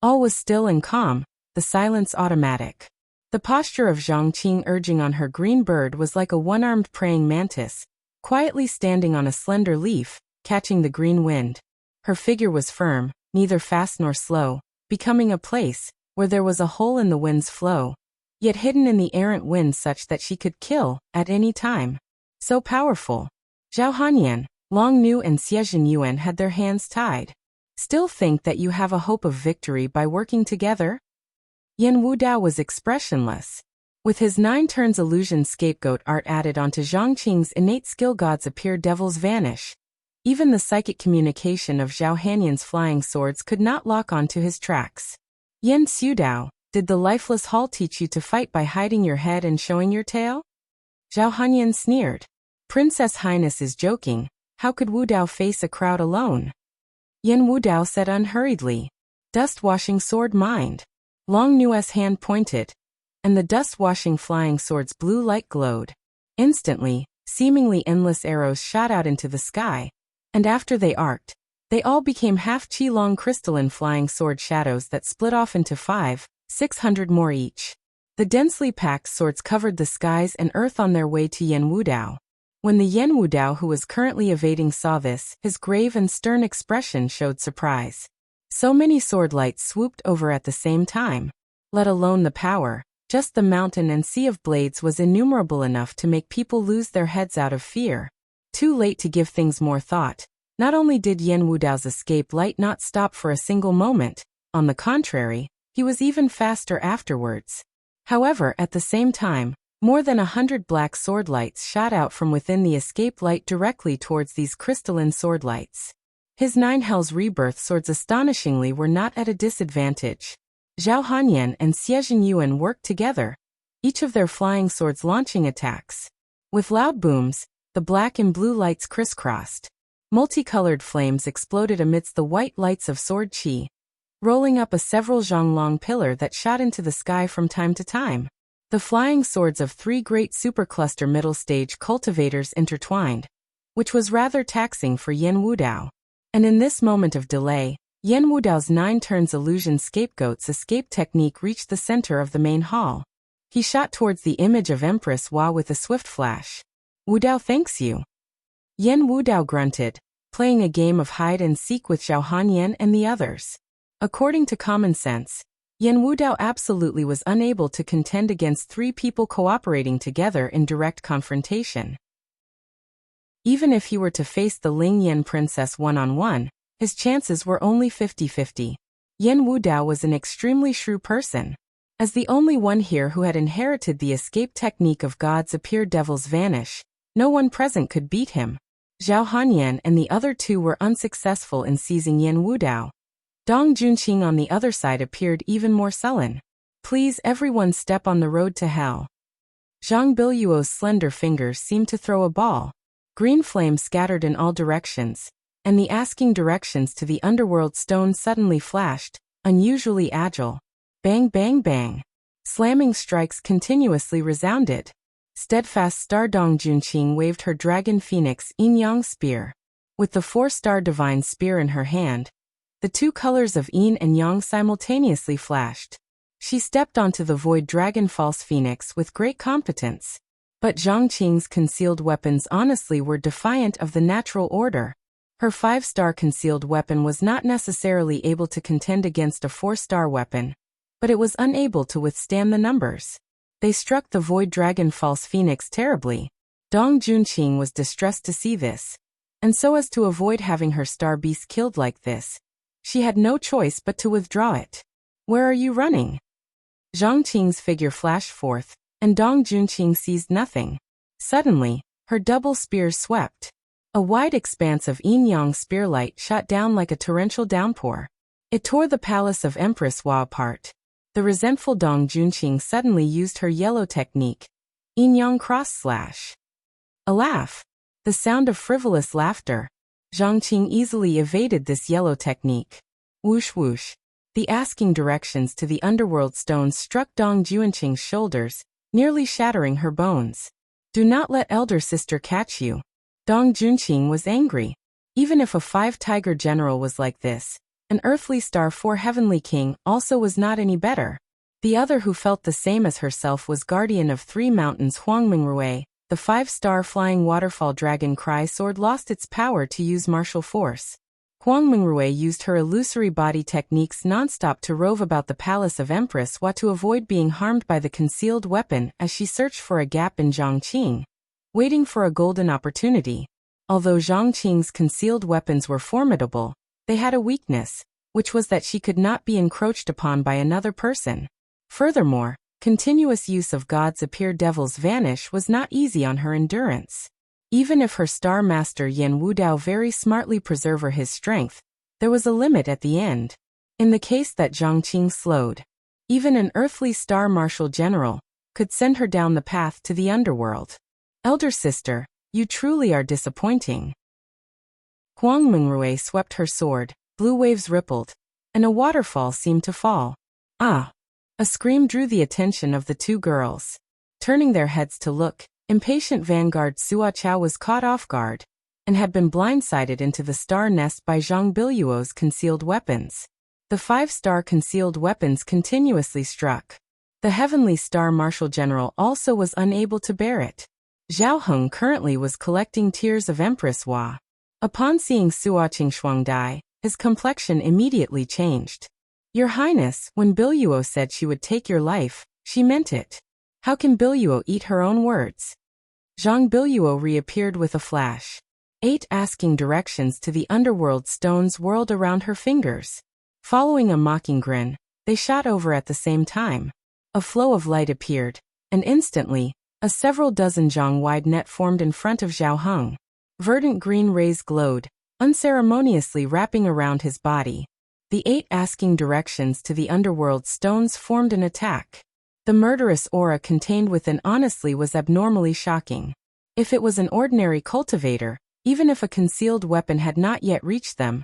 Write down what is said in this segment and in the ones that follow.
All was still and calm, the silence automatic. The posture of Zhang Qing urging on her green bird was like a one-armed praying mantis, quietly standing on a slender leaf, catching the green wind. Her figure was firm, neither fast nor slow, becoming a place where there was a hole in the wind's flow, yet hidden in the errant wind such that she could kill at any time. So powerful. Zhao Hanyan, Long Nu and Xie Yuan had their hands tied. Still think that you have a hope of victory by working together? Yan Wudao was expressionless. With his 9 turns illusion scapegoat art added onto Zhang Qing's innate skill, gods appear, devils vanish. Even the psychic communication of Zhao Hanyan's flying swords could not lock onto his tracks. Yan Xudao, did the lifeless hall teach you to fight by hiding your head and showing your tail? Zhao Hanyan sneered. Princess Highness is joking, how could Wudao face a crowd alone? Yan Wudao said unhurriedly. Dust-washing sword mind. Long Nu's hand pointed, and the dust-washing flying sword's blue light glowed. Instantly, seemingly endless arrows shot out into the sky, and after they arced, they all became half qi-long crystalline flying sword shadows that split off into 500-600 more each. The densely packed swords covered the skies and earth on their way to Yan Wudao. When the Yan Wudao who was currently evading saw this, his grave and stern expression showed surprise. So many sword lights swooped over at the same time. Let alone the power, just the mountain and sea of blades was innumerable enough to make people lose their heads out of fear. Too late to give things more thought. Not only did Yan Wudao's escape light not stop for a single moment, on the contrary, he was even faster afterwards. However, at the same time, more than 100 black sword lights shot out from within the escape light directly towards these crystalline sword lights. His 9 Hell's Rebirth swords astonishingly were not at a disadvantage. Zhao Hanyan and Xie Yuan worked together, each of their flying swords launching attacks. With loud booms, the black and blue lights crisscrossed. Multicolored flames exploded amidst the white lights of sword qi, rolling up a several zhonglong pillar that shot into the sky from time to time. The flying swords of 3 great supercluster middle stage cultivators intertwined, which was rather taxing for Yan Wudao. And in this moment of delay, Yan Wudao's 9 turns illusion scapegoat's escape technique reached the center of the main hall. He shot towards the image of Empress Hua with a swift flash. Wudao thanks you. Yan Wudao grunted, playing a game of hide and seek with Zhao Hanyan and the others. According to common sense, Yan Wudao absolutely was unable to contend against 3 people cooperating together in direct confrontation. Even if he were to face the Ling Yan princess one-on-one, his chances were only 50-50. Yan Wudao was an extremely shrewd person. As the only one here who had inherited the escape technique of gods appear devils vanish, no one present could beat him. Zhao Hanyan and the other 2 were unsuccessful in seizing Yan Wudao. Dong Junqing on the other side appeared even more sullen. Please everyone step on the road to hell. Zhang Biluo's slender fingers seemed to throw a ball. Green flames scattered in all directions, and the asking directions to the underworld stone suddenly flashed, unusually agile. Bang bang bang. Slamming strikes continuously resounded. Steadfast Star Dong Junqing waved her dragon phoenix Yin Yang spear. With the 4-star divine spear in her hand, the 2 colors of Yin and Yang simultaneously flashed. She stepped onto the void dragon false phoenix with great competence. But Zhang Qing's concealed weapons honestly were defiant of the natural order. Her 5-star concealed weapon was not necessarily able to contend against a 4-star weapon, but it was unable to withstand the numbers. They struck the void dragon false phoenix terribly. Dong Junqing was distressed to see this, and so as to avoid having her star beast killed like this, she had no choice but to withdraw it. Where are you running? Zhang Qing's figure flashed forth, and Dong Junqing seized nothing. Suddenly, her double spears swept. A wide expanse of yin-yang spearlight shot down like a torrential downpour. It tore the palace of Empress Hua apart. The resentful Dong Junqing suddenly used her yellow technique, yin-yang cross-slash. A laugh. The sound of frivolous laughter. Zhang Qing easily evaded this yellow technique. Whoosh whoosh. The asking directions to the underworld stones struck Dong Junqing's shoulders, nearly shattering her bones. Do not let elder sister catch you. Dong Junqing was angry. Even if a 5-tiger general was like this, An earthly star 4 heavenly king also was not any better. The other who felt the same as herself was guardian of 3 mountains Huangmingrui. The 5-star flying waterfall dragon cry sword lost its power to use martial force. Huangmingrui used her illusory body techniques non-stop to rove about the palace of Empress Hua to avoid being harmed by the concealed weapon as she searched for a gap in Zhangqing, waiting for a golden opportunity. Although Zhangqing's concealed weapons were formidable, they had a weakness, which was that she could not be encroached upon by another person. Furthermore, continuous use of God's appear devils vanish was not easy on her endurance. Even if her star master Yan Wudao very smartly preserved his strength, there was a limit at the end. In the case that Zhangqing slowed, even an earthly star marshal general could send her down the path to the underworld. Elder sister, you truly are disappointing. Huangmingrui swept her sword, blue waves rippled, and a waterfall seemed to fall. Ah! A scream drew the attention of the 2 girls. Turning their heads to look, impatient vanguard Sua Chao was caught off guard, and had been blindsided into the star nest by Zhang Biluo's concealed weapons. The 5-star concealed weapons continuously struck. The heavenly star marshal general also was unable to bear it. Zhao Heng currently was collecting tears of Empress Hua. Upon seeing Sua Qingshuang die, his complexion immediately changed. Your Highness, when Biluo said she would take your life, she meant it. How can Biluo eat her own words? Zhang Biluo reappeared with a flash. 8 asking directions to the underworld stones whirled around her fingers. Following a mocking grin, they shot over at the same time. A flow of light appeared, and instantly, a several dozen zhang-wide net formed in front of Zhao Heng. Verdant green rays glowed, unceremoniously wrapping around his body. The 8 asking directions to the underworld stones formed an attack. The murderous aura contained within honestly was abnormally shocking. If it was an ordinary cultivator, even if a concealed weapon had not yet reached them,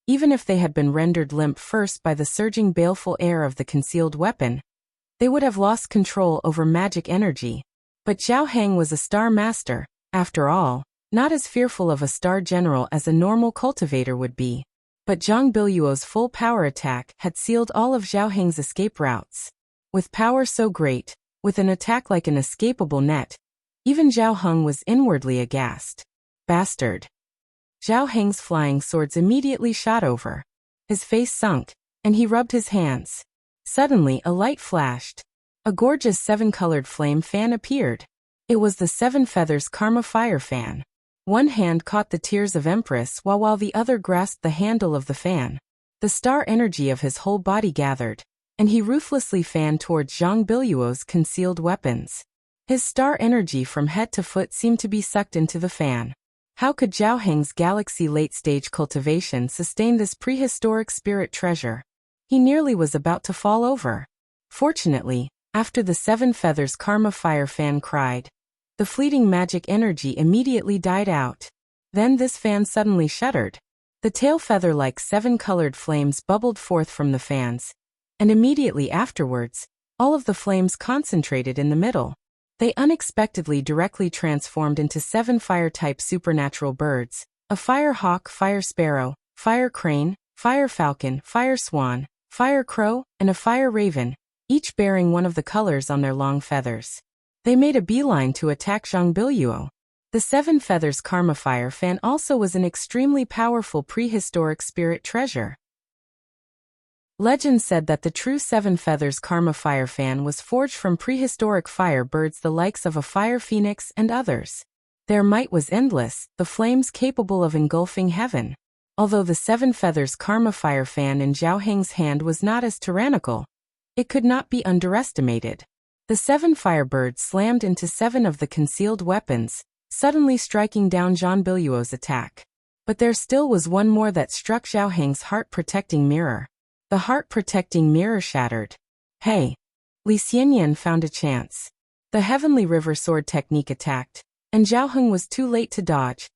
even if they had been rendered limp first by the surging baleful air of the concealed weapon, they would have lost control over magic energy. But Zhao Heng was a star master, after all, not as fearful of a star general as a normal cultivator would be. But Zhang Biluo's full power attack had sealed all of Zhao Heng's escape routes. With power so great, with an attack like an escapable net, even Zhao Heng was inwardly aghast. Bastard. Zhao Heng's flying swords immediately shot over. His face sunk, and he rubbed his hands. Suddenly a light flashed. A gorgeous 7-colored flame fan appeared. It was the 7 feathers Karma Fire Fan. One hand caught the tears of Empress while the other grasped the handle of the fan. The star energy of his whole body gathered, and he ruthlessly fanned towards Zhang Biluo's concealed weapons. His star energy from head to foot seemed to be sucked into the fan. How could Zhao Heng's galaxy late-stage cultivation sustain this prehistoric spirit treasure? He nearly was about to fall over. Fortunately, after the 7 feathers Karma Fire Fan cried, the fleeting magic energy immediately died out. Then this fan suddenly shuddered. The tail feather-like 7-colored flames bubbled forth from the fans, and immediately afterwards, all of the flames concentrated in the middle. They unexpectedly directly transformed into 7 fire-type supernatural birds: a fire hawk, fire sparrow, fire crane, fire falcon, fire swan, fire crow, and a fire raven, each bearing one of the colors on their long feathers. They made a beeline to attack Zhang Biluo. The 7 feathers Karma Fire Fan also was an extremely powerful prehistoric spirit treasure. Legend said that the true 7 feathers Karma Fire Fan was forged from prehistoric fire birds the likes of a fire phoenix and others. Their might was endless, the flames capable of engulfing heaven. Although the 7 feathers Karma Fire Fan in Zhao Heng's hand was not as tyrannical, it could not be underestimated. The 7 firebirds slammed into 7 of the concealed weapons, suddenly striking down Zhang Biluo's attack. But there still was one more that struck Zhao Heng's heart-protecting mirror. The heart-protecting mirror shattered. Hey! Li Xianyan found a chance. The heavenly river sword technique attacked, and Zhao Heng was too late to dodge,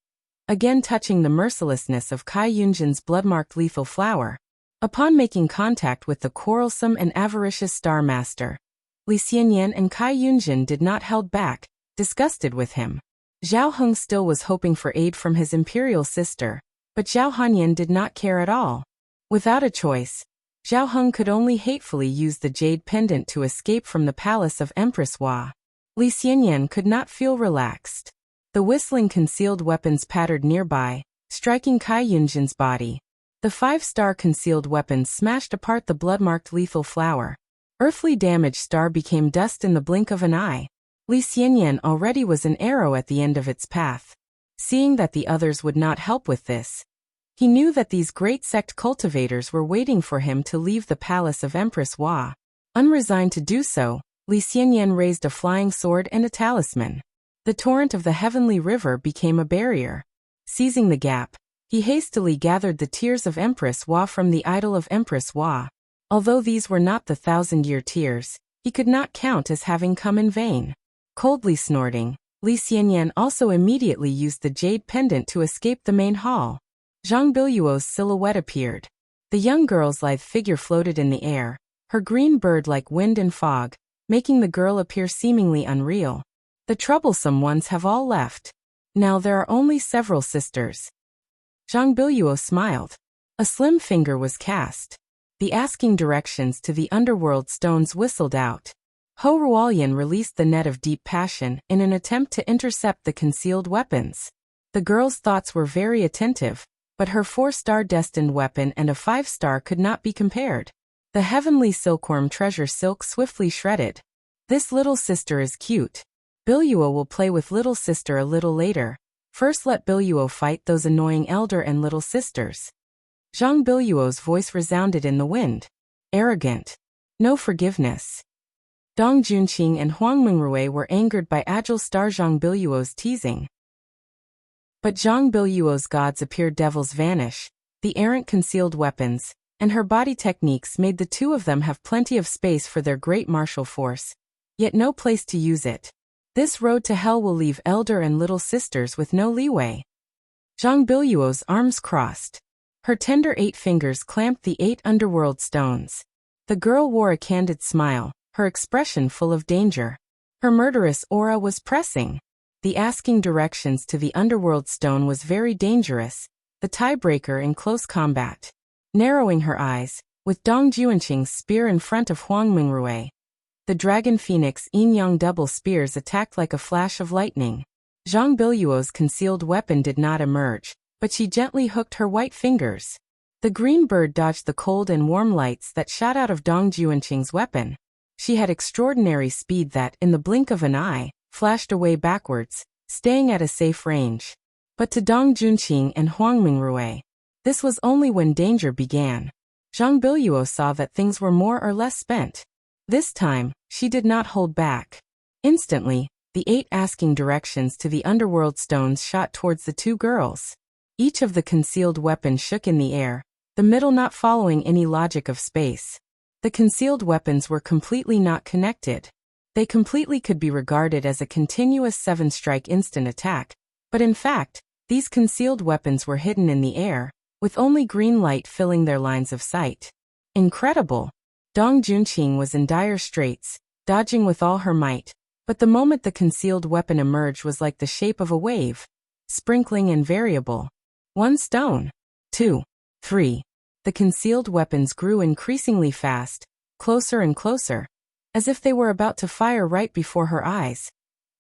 again touching the mercilessness of Kai Yunjin's blood-marked lethal flower. Upon making contact with the quarrelsome and avaricious Star Master, Li Xianyan and Kai Yunjin did not held back, disgusted with him. Zhao Heng still was hoping for aid from his imperial sister, but Zhao Hanyan did not care at all. Without a choice, Zhao Heng could only hatefully use the jade pendant to escape from the palace of Empress Hua. Li Xianyan could not feel relaxed. The whistling concealed weapons pattered nearby, striking Kai Yunjin's body. The 5-star concealed weapons smashed apart the blood-marked lethal flower. Earthly damage star became dust in the blink of an eye. Li Xianyan already was an arrow at the end of its path. Seeing that the others would not help with this, he knew that these great sect cultivators were waiting for him to leave the palace of Empress Hua. Unresigned to do so, Li Xianyan raised a flying sword and a talisman. The torrent of the heavenly river became a barrier. Seizing the gap, he hastily gathered the tears of Empress Hua from the idol of Empress Hua. Although these were not the 1,000-year tears, he could not count as having come in vain. Coldly snorting, Li Xianyan also immediately used the jade pendant to escape the main hall. Zhang Biluo's silhouette appeared. The young girl's lithe figure floated in the air, her green bird like wind and fog, making the girl appear seemingly unreal. The troublesome ones have all left. Now there are only several sisters. Zhang Biluo smiled. A slim finger was cast. The asking directions to the underworld stones whistled out. Ho Ruolian released the net of deep passion in an attempt to intercept the concealed weapons. The girl's thoughts were very attentive, but her 4-star destined weapon and a 5-star could not be compared. The heavenly silkworm treasure silk swiftly shredded. This little sister is cute. Biluo will play with little sister a little later. First let Biluo fight those annoying elder and little sisters. Zhang Biluo's voice resounded in the wind. Arrogant. No forgiveness. Dong Junqing and Huang Mingrui were angered by agile star Zhang Biluo's teasing. But Zhang Biluo's gods appeared devils vanish, the errant concealed weapons, and her body techniques made the two of them have plenty of space for their great martial force, yet no place to use it. This road to hell will leave elder and little sisters with no leeway. Zhang Biluo's arms crossed. Her tender 8 fingers clamped the 8 underworld stones. The girl wore a candid smile, her expression full of danger. Her murderous aura was pressing. The asking directions to the underworld stone was very dangerous, the tiebreaker in close combat. Narrowing her eyes, with Dong Junqing's spear in front of Huang Mingrui, the dragon phoenix yin-yang double spears attacked like a flash of lightning. Zhang Biluo's concealed weapon did not emerge, but she gently hooked her white fingers. The green bird dodged the cold and warm lights that shot out of Dong Junqing's weapon. She had extraordinary speed that, in the blink of an eye, flashed away backwards, staying at a safe range. But to Dong Junqing and Huang Mingrui, this was only when danger began. Zhang Biluo saw that things were more or less spent. This time, she did not hold back. Instantly, the 8 asking directions to the underworld stones shot towards the 2 girls. Each of the concealed weapons shook in the air, the middle not following any logic of space. The concealed weapons were completely not connected. They completely could be regarded as a continuous 7-strike instant attack, but in fact, these concealed weapons were hidden in the air, with only green light filling their lines of sight. Incredible! Dong Junqing was in dire straits, dodging with all her might, but the moment the concealed weapon emerged was like the shape of a wave, sprinkling and variable. 1 stone. 2. 3. The concealed weapons grew increasingly fast, closer and closer, as if they were about to fire right before her eyes.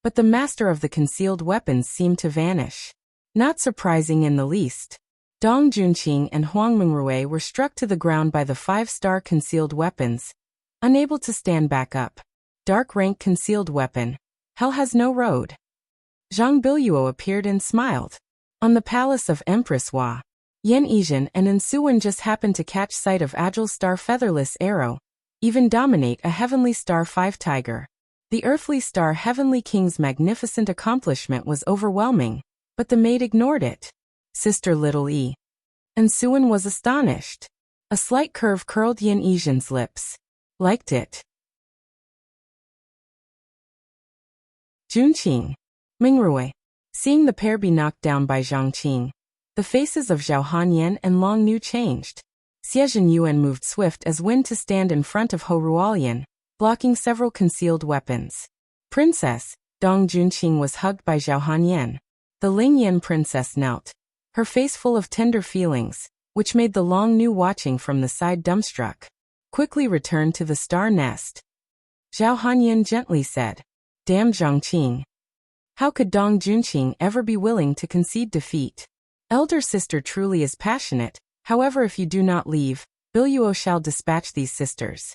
But the master of the concealed weapons seemed to vanish. Not surprising in the least. Dong Junqing and Huang Mingrui were struck to the ground by the 5-star concealed weapons, unable to stand back up. Dark rank concealed weapon. Hell has no road. Zhang Biluo appeared and smiled. On the palace of Empress Hua, Yan Yizhen and Ensuwen just happened to catch sight of agile star featherless arrow, even dominate a heavenly star 5 tiger. The earthly star heavenly king's magnificent accomplishment was overwhelming, but the maid ignored it. Sister Little E. Ensuwen was astonished. A slight curve curled Yan Yizhen's lips. Liked it. Junqing. Mingrui. Seeing the pair be knocked down by Zhang Qing, the faces of Zhao Hanyan and Long Nu changed. Xie Yuan moved swift as wind to stand in front of Ho Ruolian, blocking several concealed weapons. Princess, Dong Junqing was hugged by Zhao Hanyan. The Ling Yan princess knelt, her face full of tender feelings. which made the Long Nu watching from the side dumbstruck. Quickly returned to the star nest. Zhao Hanyan gently said, "Damn Zhongqing. How could Dong Junqing ever be willing to concede defeat? Elder sister truly is passionate, however if you do not leave, Biluo shall dispatch these sisters."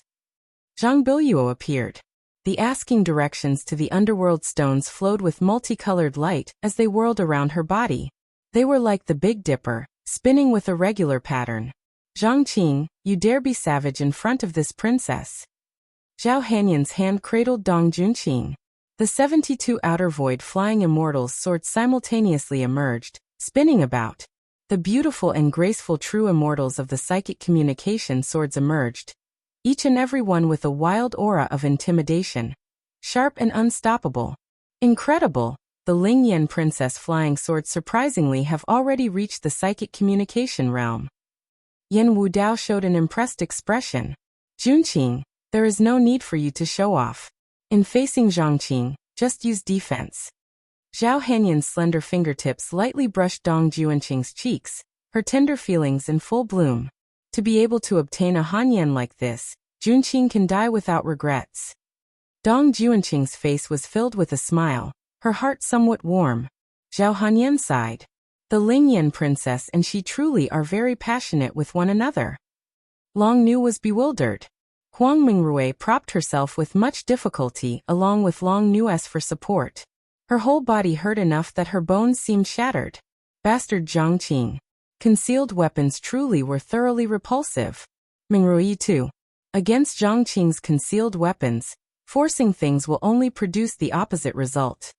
Zhang Biluo appeared. The asking directions to the underworld stones flowed with multicolored light as they whirled around her body. They were like the Big Dipper, spinning with a regular pattern. "Zhongqing, you dare be savage in front of this princess." Zhao Hanyan's hand cradled Dong Junqing. The 72 outer void flying immortals swords simultaneously emerged, spinning about. The beautiful and graceful true immortals of the psychic communication swords emerged, each and every one with a wild aura of intimidation, sharp and unstoppable. Incredible! The Lingyan princess flying swords surprisingly have already reached the psychic communication realm. Yen Wudao showed an impressed expression. "Junqing, there is no need for you to show off. In facing Zhongqing, just use defense." Zhao Hanyan's slender fingertips lightly brushed Dong Junqing's cheeks, her tender feelings in full bloom. To be able to obtain a Hanyan like this, Junqing can die without regrets. Dong Junqing's face was filled with a smile, her heart somewhat warm. Zhao Hanyan sighed. The Lingyan princess and she truly are very passionate with one another. Long Nu was bewildered. Huang Mingrui propped herself with much difficulty along with Long Nu's for support. Her whole body hurt enough that her bones seemed shattered. Bastard Zhongqing. Concealed weapons truly were thoroughly repulsive. Mingrui too. Against Zhongqing's concealed weapons, forcing things will only produce the opposite result.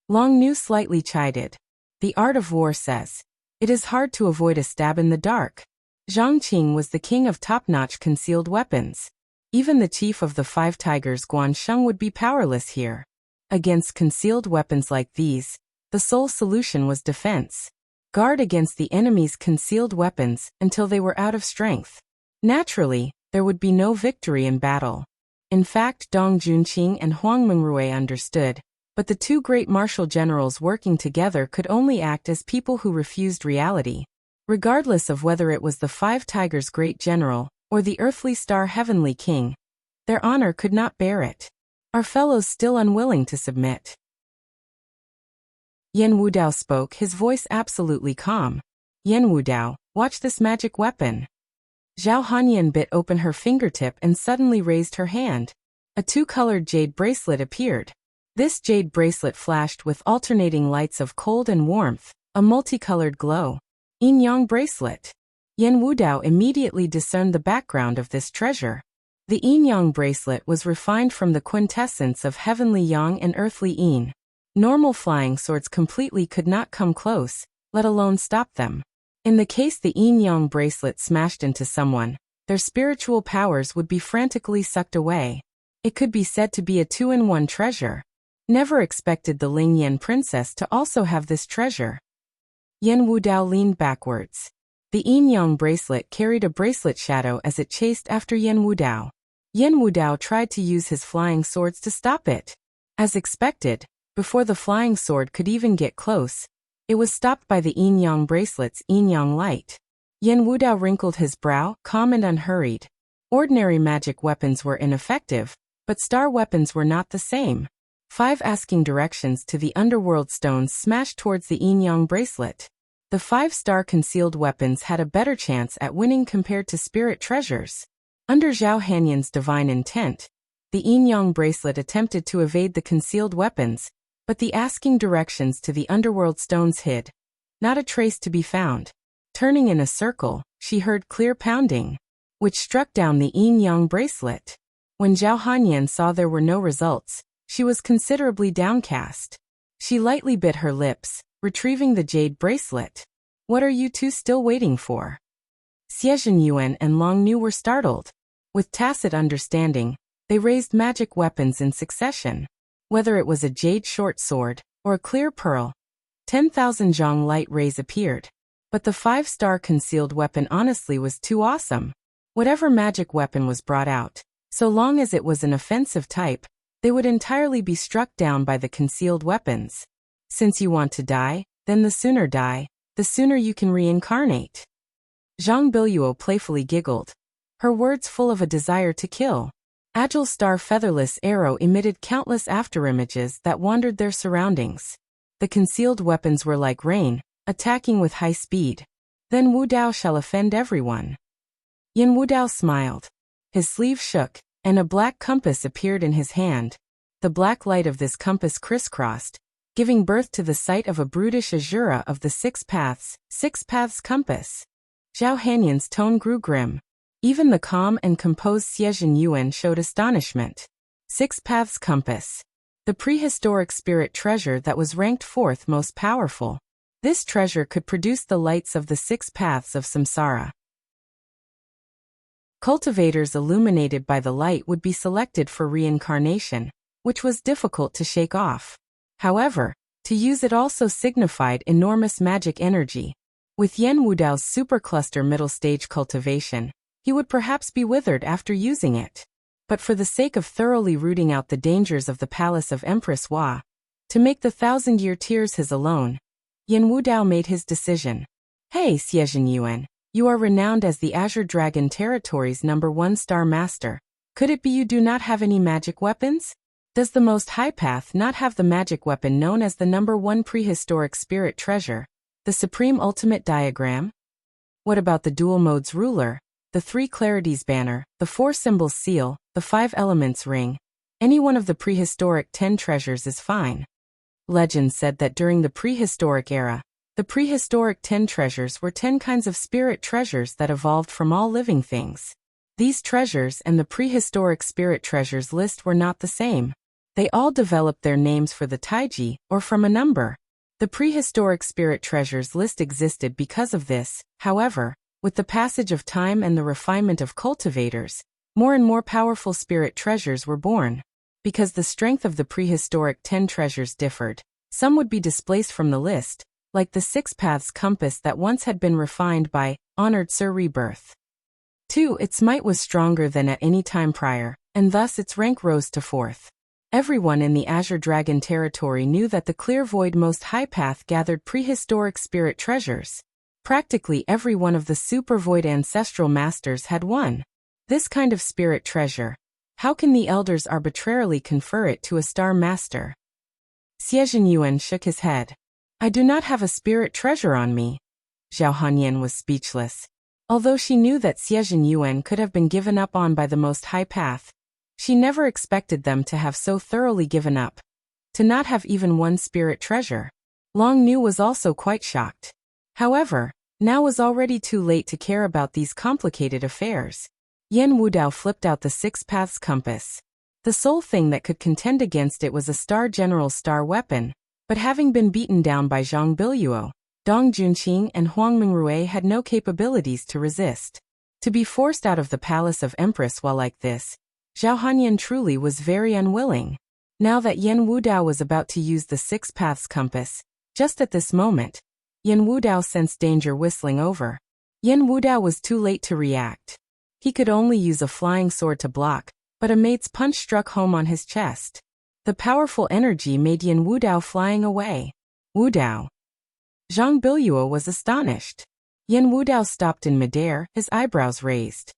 Long Nu slightly chided. The art of war says, it is hard to avoid a stab in the dark. Zhongqing was the king of top-notch concealed weapons. Even the chief of the Five Tigers Guan would be powerless here. Against concealed weapons like these, the sole solution was defense. Guard against the enemy's concealed weapons until they were out of strength. Naturally, there would be no victory in battle. In fact, Dong Junqing and Huang Mingrui understood, but the two great martial generals working together could only act as people who refused reality. Regardless of whether it was the Five Tigers' great general or the earthly star heavenly king, their honor could not bear it. Are fellows still unwilling to submit? Yen Wudao spoke, his voice absolutely calm. Yen Wudao, watch this magic weapon. Zhao Hanyan bit open her fingertip and suddenly raised her hand. A two-colored jade bracelet appeared. This jade bracelet flashed with alternating lights of cold and warmth, a multicolored glow. Yin-yang bracelet. Yen Wudao immediately discerned the background of this treasure. The yin-yang bracelet was refined from the quintessence of heavenly yang and earthly yin. Normal flying swords completely could not come close, let alone stop them. In the case the yin-yang bracelet smashed into someone, their spiritual powers would be frantically sucked away. It could be said to be a two-in-one treasure. Never expected the Lingyan princess to also have this treasure. Yen Wudao leaned backwards. The yin-yang bracelet carried a bracelet shadow as it chased after Yen Wudao. Yen Wudao tried to use his flying swords to stop it. As expected, before the flying sword could even get close, it was stopped by the yin-yang bracelet's yin-yang light. Yen Wudao wrinkled his brow, calm and unhurried. Ordinary magic weapons were ineffective, but star weapons were not the same. 5 asking directions to the underworld stones smashed towards the yin-yang bracelet. The 5-star concealed weapons had a better chance at winning compared to spirit treasures. Under Zhao Hanyan's divine intent, the yin-yang bracelet attempted to evade the concealed weapons, but the asking directions to the underworld stones hid. Not a trace to be found. Turning in a circle, she heard clear pounding, which struck down the yin-yang bracelet. When Zhao Hanyan saw there were no results, she was considerably downcast. She lightly bit her lips, retrieving the jade bracelet. What are you two still waiting for? Xie Yuan and Long Nu were startled. With tacit understanding, they raised magic weapons in succession. Whether it was a jade short sword or a clear pearl, 10,000 zhang light rays appeared. But the 5-star concealed weapon honestly was too awesome. Whatever magic weapon was brought out, so long as it was an offensive type, they would entirely be struck down by the concealed weapons. Since you want to die, then the sooner you can reincarnate. Zhang Biluo playfully giggled, her words full of a desire to kill. Agile Star Featherless Arrow emitted countless afterimages that wandered their surroundings. The concealed weapons were like rain, attacking with high speed. Then Wu Dao shall offend everyone. Yin Wu Dao smiled. His sleeve shook, and a black compass appeared in his hand. The black light of this compass crisscrossed, giving birth to the sight of a brutish azura of the Six Paths compass. Zhao Hanyan's tone grew grim. Even the calm and composed Xie Yuan showed astonishment. Six Paths compass. The prehistoric spirit treasure that was ranked fourth most powerful. This treasure could produce the lights of the six paths of samsara. Cultivators illuminated by the light would be selected for reincarnation, which was difficult to shake off. However, to use it also signified enormous magic energy. With Yen Wudao's supercluster middle stage cultivation, he would perhaps be withered after using it. But for the sake of thoroughly rooting out the dangers of the palace of Empress Hua, to make the 1,000-year tears his alone, Yen Wudao made his decision. Hey Xie Yuan, you are renowned as the Azure Dragon Territory's #1 star master. Could it be you do not have any magic weapons? Does the Most High Path not have the magic weapon known as the #1 prehistoric spirit treasure, the Supreme Ultimate Diagram? What about the Dual Modes Ruler, the 3 Clarities Banner, the 4 Symbols Seal, the 5 Elements Ring? Any one of the prehistoric 10 treasures is fine. Legend said that during the prehistoric era, the prehistoric 10 treasures were 10 kinds of spirit treasures that evolved from all living things. These treasures and the prehistoric spirit treasures list were not the same. They all developed their names for the Taiji, or from a number. The prehistoric spirit treasures list existed because of this. However, with the passage of time and the refinement of cultivators, more and more powerful spirit treasures were born. Because the strength of the prehistoric 10 treasures differed, some would be displaced from the list, like the Six Paths compass that once had been refined by Honored Sir Rebirth. 2. Its might was stronger than at any time prior, and thus its rank rose to 4th. Everyone in the Azure Dragon territory knew that the Clear Void Most High Path gathered prehistoric spirit treasures. Practically every one of the Super Void ancestral masters had one. This kind of spirit treasure. How can the elders arbitrarily confer it to a star master? Xie Yuan shook his head. I do not have a spirit treasure on me. Zhao Hanyan was speechless. Although she knew that Xie Yuan could have been given up on by the Most High Path, she never expected them to have so thoroughly given up. To not have even one spirit treasure. Long Nu was also quite shocked. However, now was already too late to care about these complicated affairs. Yen Wudao flipped out the Six Paths compass. The sole thing that could contend against it was a Star General's star weapon, but having been beaten down by Zhang Biluo, Dong Junqing and Huang Mingrui had no capabilities to resist. To be forced out of the palace of Empress Hua like this, Zhao Hanyan truly was very unwilling. Now that Yen Wudao was about to use the Six Paths compass, just at this moment, Yen Wudao sensed danger whistling over. Yen Wudao was too late to react. He could only use a flying sword to block, but a mate's punch struck home on his chest. The powerful energy made Yen Wudao flying away. Wudao. Zhang Biluo was astonished. Yen Wudao stopped in midair, his eyebrows raised.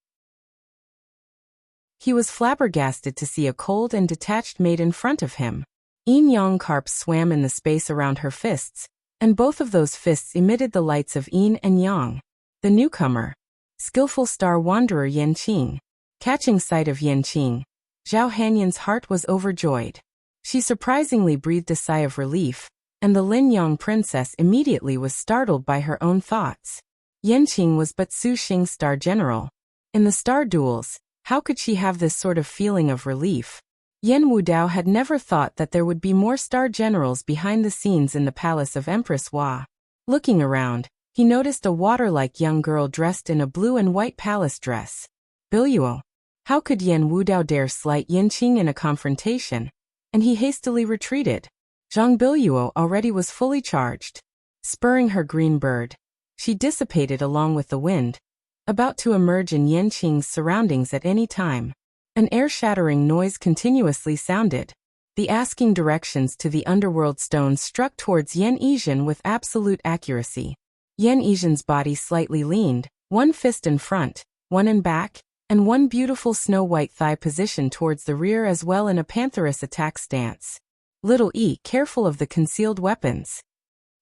He was flabbergasted to see a cold and detached maid in front of him. Yin Yang carps swam in the space around her fists, and both of those fists emitted the lights of Yin and Yang. The newcomer. Skillful star wanderer Yan Qing. Catching sight of Yan Qing, Zhao Hanyan's heart was overjoyed. She surprisingly breathed a sigh of relief, and the Lin Yang princess immediately was startled by her own thoughts. Yan Qing was but Su Xing's star general. In the star duels, how could she have this sort of feeling of relief? Yen Wudao had never thought that there would be more star generals behind the scenes in the palace of Empress Hua. Looking around, he noticed a water-like young girl dressed in a blue and white palace dress. Biluo. How could Yen Wudao dare slight Yan Qing in a confrontation? And he hastily retreated. Zhang Biluo already was fully charged. Spurring her green bird, she dissipated along with the wind, about to emerge in Yan Qing's surroundings at any time. An air-shattering noise continuously sounded. The asking directions to the underworld stones struck towards Yan Yizhen with absolute accuracy. Yan Yizhen's body slightly leaned, One fist in front, one in back, and one beautiful snow-white thigh positioned towards the rear as well in a pantheress attack stance. Little E, careful of the concealed weapons.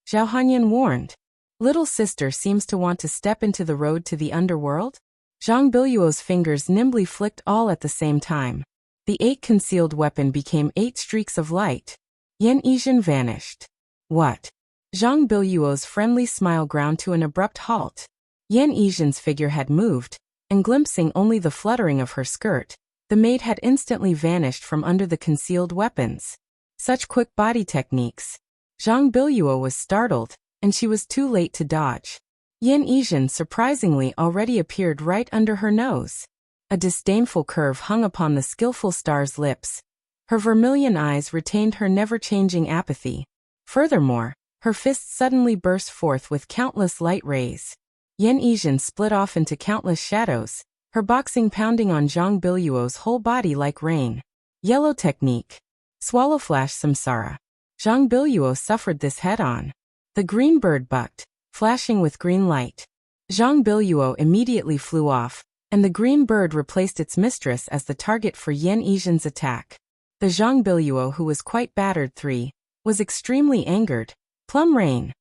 Zhao Hanyan warned. Little sister seems to want to step into the road to the underworld? Zhang Biluo's fingers nimbly flicked all at the same time. The 8 concealed weapon became 8 streaks of light. Yan Yizhen vanished. What? Zhang Biluo's friendly smile ground to an abrupt halt. Yan Yizhen's figure had moved, and glimpsing only the fluttering of her skirt, the maid had instantly vanished from under the concealed weapons. Such quick body techniques. Zhang Biluo was startled, and she was too late to dodge. Yan Yizhen surprisingly already appeared right under her nose. A disdainful curve hung upon the skillful star's lips. Her vermilion eyes retained her never-changing apathy. Furthermore, her fists suddenly burst forth with countless light rays. Yan Yizhen split off into countless shadows, her boxing pounding on Zhang Biluo's whole body like rain. Yellow technique. Swallow flash samsara. Zhang Biluo suffered this head-on. The green bird bucked, flashing with green light. Zhang Biluo immediately flew off, and the green bird replaced its mistress as the target for Yan Yizhen's attack. The Zhang Biluo, who was quite battered 3, was extremely angered. Plum rain.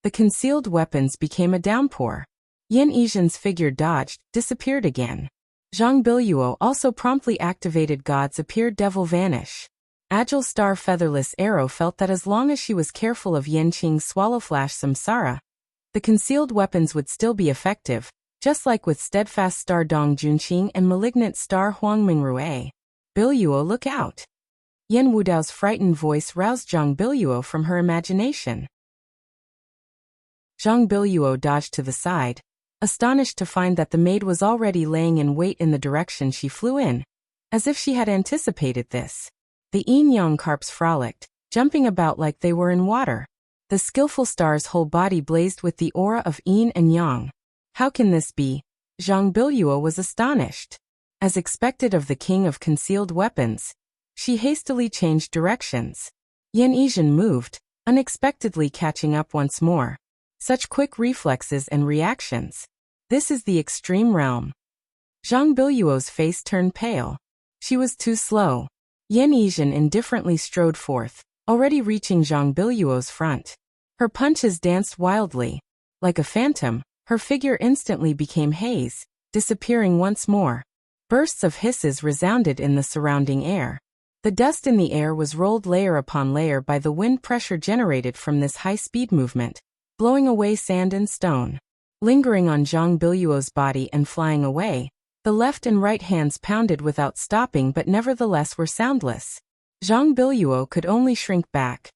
The concealed weapons became a downpour. Yan Yizhen's figure dodged, disappeared again. Zhang Biluo also promptly activated God's Appear Devil Vanish. Agile Star Featherless Arrow felt that as long as she was careful of Yanqing's Swallow Flash Samsara, the concealed weapons would still be effective, just like with Steadfast Star Dong Junqing and Malignant Star Huangming Rue. Biluo, look out! Yan Wudao's frightened voice roused Zhang Biluo from her imagination. Zhang Biluo dodged to the side, astonished to find that the maid was already laying in wait in the direction she flew in, as if she had anticipated this. The yin-yang carps frolicked, jumping about like they were in water. The skillful star's whole body blazed with the aura of yin and yang. How can this be? Zhang Biluo was astonished. As expected of the king of concealed weapons, she hastily changed directions. Yan Yizhen moved, unexpectedly catching up once more. Such quick reflexes and reactions. This is the extreme realm. Zhang Biluo's face turned pale. She was too slow. Yan Yizhen indifferently strode forth, already reaching Zhang Biluo's front. Her punches danced wildly. Like a phantom, her figure instantly became haze, disappearing once more. Bursts of hisses resounded in the surrounding air. The dust in the air was rolled layer upon layer by the wind pressure generated from this high-speed movement, blowing away sand and stone. Lingering on Zhang Biluo's body and flying away, the left and right hands pounded without stopping but nevertheless were soundless. Zhang Biluo could only shrink back,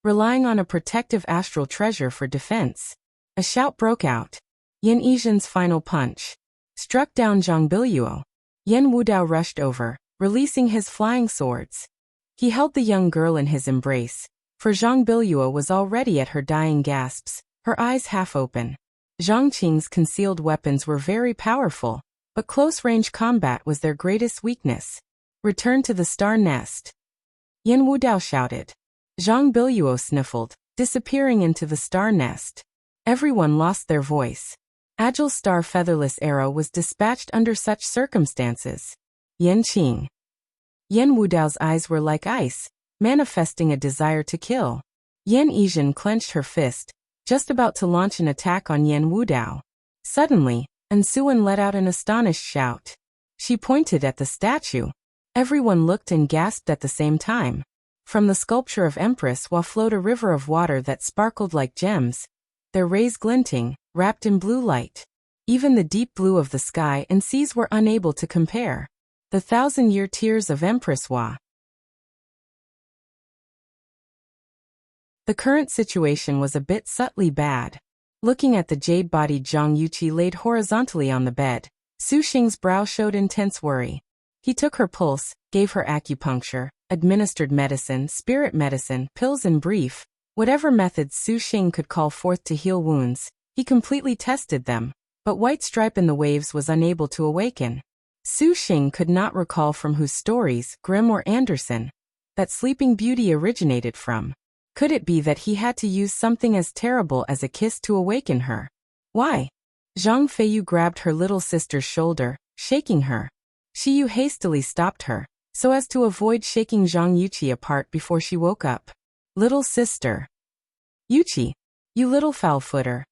relying on a protective astral treasure for defense. A shout broke out. Yan Yizhen's final punch struck down Zhang Biluo. Yan Wudao rushed over, releasing his flying swords. He held the young girl in his embrace, for Zhang Biluo was already at her dying gasps, her eyes half open. Zhang Qing's concealed weapons were very powerful, but close-range combat was their greatest weakness. Return to the star nest. Yan Wudao shouted. Zhang Biluo sniffled, disappearing into the star nest. Everyone lost their voice. Agile Star Featherless Arrow was dispatched under such circumstances. Yan Qing. Yan Wudao's eyes were like ice, manifesting a desire to kill. Yan Yizhen clenched her fist, just about to launch an attack on Yan Wudao. Suddenly, Ansuan let out an astonished shout. She pointed at the statue. Everyone looked and gasped at the same time. From the sculpture of Empress flowed a river of water that sparkled like gems, their rays glinting, wrapped in blue light. Even the deep blue of the sky and seas were unable to compare. The 1,000-year tears of Empress Hua. The current situation was a bit subtly bad. Looking at the jade-bodied Zhang Yuqi laid horizontally on the bed, Su Xing's brow showed intense worry. He took her pulse, gave her acupuncture, administered medicine, spirit medicine, pills in brief, whatever methods Su Xing could call forth to heal wounds. He completely tested them, but White Stripe in the Waves was unable to awaken. Su Xing could not recall from whose stories, Grimm or Anderson, that Sleeping Beauty originated from. Could it be that he had to use something as terrible as a kiss to awaken her? Why? Zhang Feiyu grabbed her little sister's shoulder, shaking her. Siyou hastily stopped her, so as to avoid shaking Zhang Yuqi apart before she woke up. Little sister. Yuqi. You little foul-footer.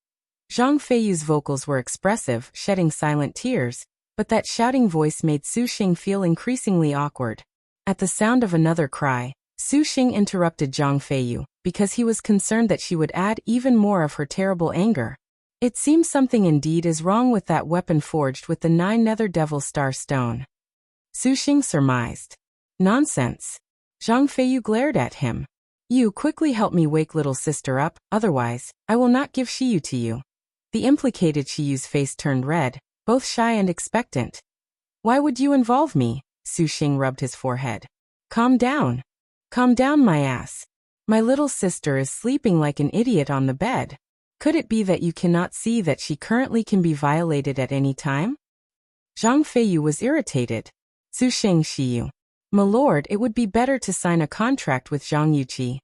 Zhang Feiyu's vocals were expressive, shedding silent tears, but that shouting voice made Su Xing feel increasingly awkward. At the sound of another cry, Su Xing interrupted Zhang Feiyu, because he was concerned that she would add even more of her terrible anger. It seems something indeed is wrong with that weapon forged with the 9 nether devil star stone. Su Xing surmised. Nonsense. Zhang Feiyu glared at him. You quickly help me wake little sister up, otherwise, I will not give Siyou to you. The implicated Siyou's face turned red, both shy and expectant. Why would you involve me? Su Xing rubbed his forehead. Calm down. Calm down, my ass. My little sister is sleeping like an idiot on the bed. Could it be that you cannot see that she currently can be violated at any time? Zhang Feiyu was irritated. Su Xing Siyou. My lord, it would be better to sign a contract with Zhang Yuqi.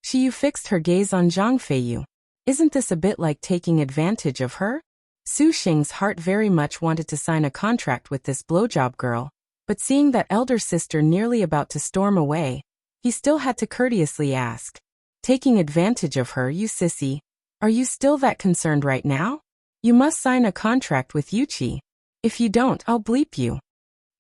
Siyou fixed her gaze on Zhang Feiyu. Isn't this a bit like taking advantage of her? Su Xing's heart very much wanted to sign a contract with this blowjob girl, but seeing that elder sister nearly about to storm away, he still had to courteously ask. Taking advantage of her, you sissy? Are you still that concerned right now? You must sign a contract with Yuqi. If you don't, I'll bleep you.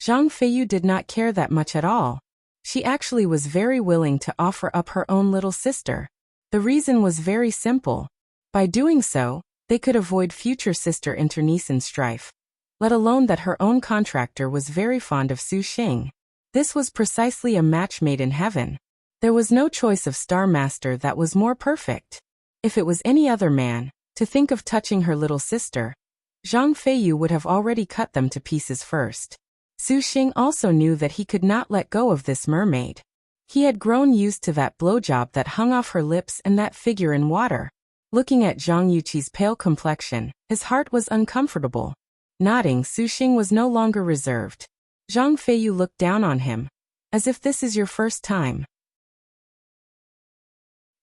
Zhang Feiyu did not care that much at all. She actually was very willing to offer up her own little sister. The reason was very simple. By doing so, they could avoid future sister-internecine strife. Let alone that her own contractor was very fond of Su Xing. This was precisely a match made in heaven. There was no choice of Star Master that was more perfect. If it was any other man, to think of touching her little sister, Zhang Feiyu would have already cut them to pieces first. Su Xing also knew that he could not let go of this mermaid. He had grown used to that blowjob that hung off her lips and that figure in water. Looking at Zhang Yuqi's pale complexion, his heart was uncomfortable. Nodding, Su Xing was no longer reserved. Zhang Feiyu looked down on him. As if this is your first time.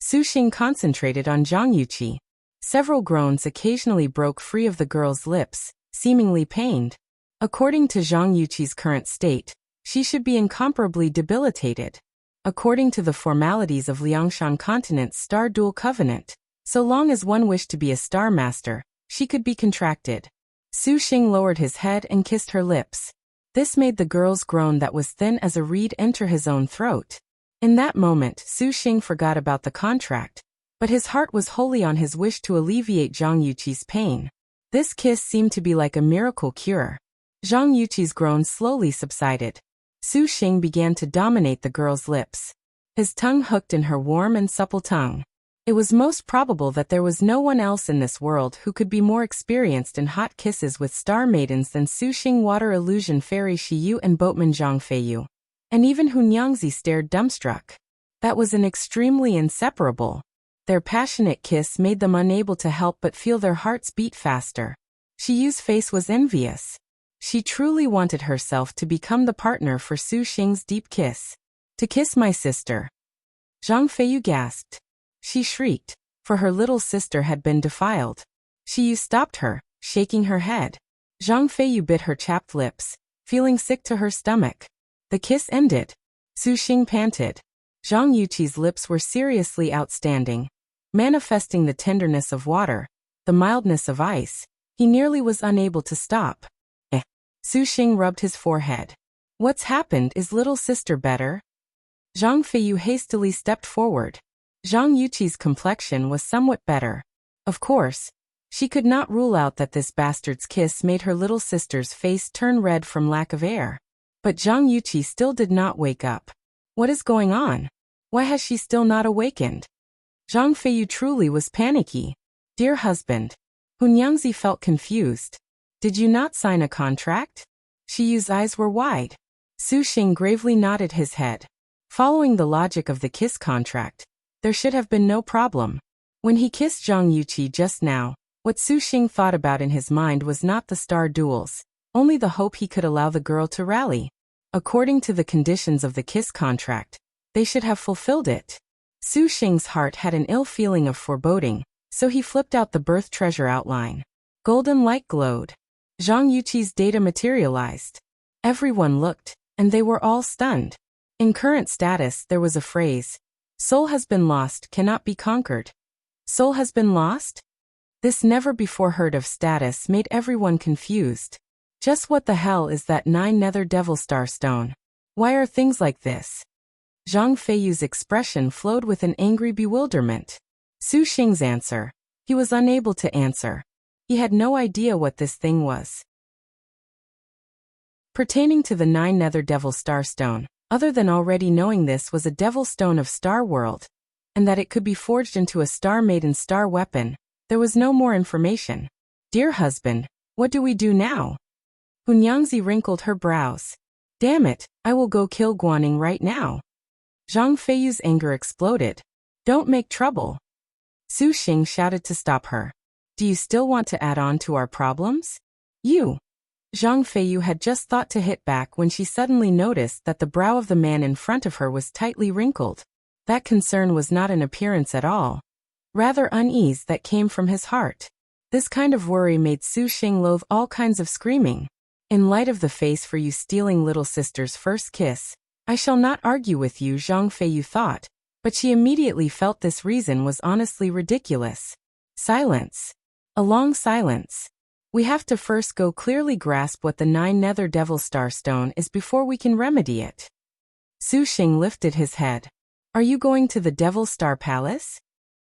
Su Xing concentrated on Zhang Yuqi. Several groans occasionally broke free of the girl's lips, seemingly pained. According to Zhang Yuqi's current state, she should be incomparably debilitated. According to the formalities of Liangshan Continent's Star Dual Covenant, so long as one wished to be a Star Master, she could be contracted. Su Xing lowered his head and kissed her lips. This made the girl's groan that was thin as a reed enter his own throat. In that moment, Su Xing forgot about the contract, but his heart was wholly on his wish to alleviate Zhang Yuqi's pain. This kiss seemed to be like a miracle cure. Zhang Yuqi's groans slowly subsided. Su Xing began to dominate the girl's lips. His tongue hooked in her warm and supple tongue. It was most probable that there was no one else in this world who could be more experienced in hot kisses with star maidens than Su Xing, water illusion fairy Siyou, and boatman Zhang Feiyu. And even Hunyangzi stared dumbstruck. That was an extremely inseparable. Their passionate kiss made them unable to help but feel their hearts beat faster. Siyou's face was envious. She truly wanted herself to become the partner for Su Xing's deep kiss. To kiss my sister. Zhang Feiyu gasped. She shrieked, for her little sister had been defiled. Siyou stopped her, shaking her head. Zhang Feiyu bit her chapped lips, feeling sick to her stomach. The kiss ended. Su Xing panted. Zhang Yuqi's lips were seriously outstanding. Manifesting the tenderness of water, the mildness of ice, he nearly was unable to stop. Su Xing rubbed his forehead. What's happened? Is little sister better? Zhang Feiyu hastily stepped forward. Zhang Yuqi's complexion was somewhat better. Of course, she could not rule out that this bastard's kiss made her little sister's face turn red from lack of air. But Zhang Yuqi still did not wake up. What is going on? Why has she still not awakened? Zhang Feiyu truly was panicky. Dear husband. Hunyangzi felt confused. Did you not sign a contract? Siyou's eyes were wide. Su Xing gravely nodded his head. Following the logic of the kiss contract, there should have been no problem. When he kissed Zhang Yuqi just now, what Su Xing thought about in his mind was not the star duels, only the hope he could allow the girl to rally. According to the conditions of the kiss contract, they should have fulfilled it. Su Xing's heart had an ill feeling of foreboding, so he flipped out the birth treasure outline. Golden light glowed. Zhang Yuqi's data materialized. Everyone looked, and they were all stunned. In current status there was a phrase, "Soul has been lost, cannot be conquered." Soul has been lost? This never-before heard of status made everyone confused. Just what the hell is that 9 Nether Devil Star Stone? Why are things like this? Zhang Feiyu's expression flowed with an angry bewilderment. Su Xing's answer. He was unable to answer. He had no idea what this thing was. Pertaining to the 9 Nether Devil Star Stone, other than already knowing this was a Devil Stone of Star World, and that it could be forged into a Star Maiden star weapon, there was no more information. Dear husband, what do we do now? Hunyangzi wrinkled her brows. Damn it, I will go kill Guan right now. Zhang Feiyu's anger exploded. Don't make trouble. Su Xing shouted to stop her. Do you still want to add on to our problems? You. Zhang Feiyu had just thought to hit back when she suddenly noticed that the brow of the man in front of her was tightly wrinkled. That concern was not an appearance at all. Rather unease that came from his heart. This kind of worry made Su Xing loathe all kinds of screaming. In light of the face for you stealing little sister's first kiss, I shall not argue with you, Zhang Feiyu thought, but she immediately felt this reason was honestly ridiculous. Silence. A long silence. We have to first go clearly grasp what the 9 Nether Devil Star Stone is before we can remedy it. Su Xing lifted his head. Are you going to the Devil Star Palace?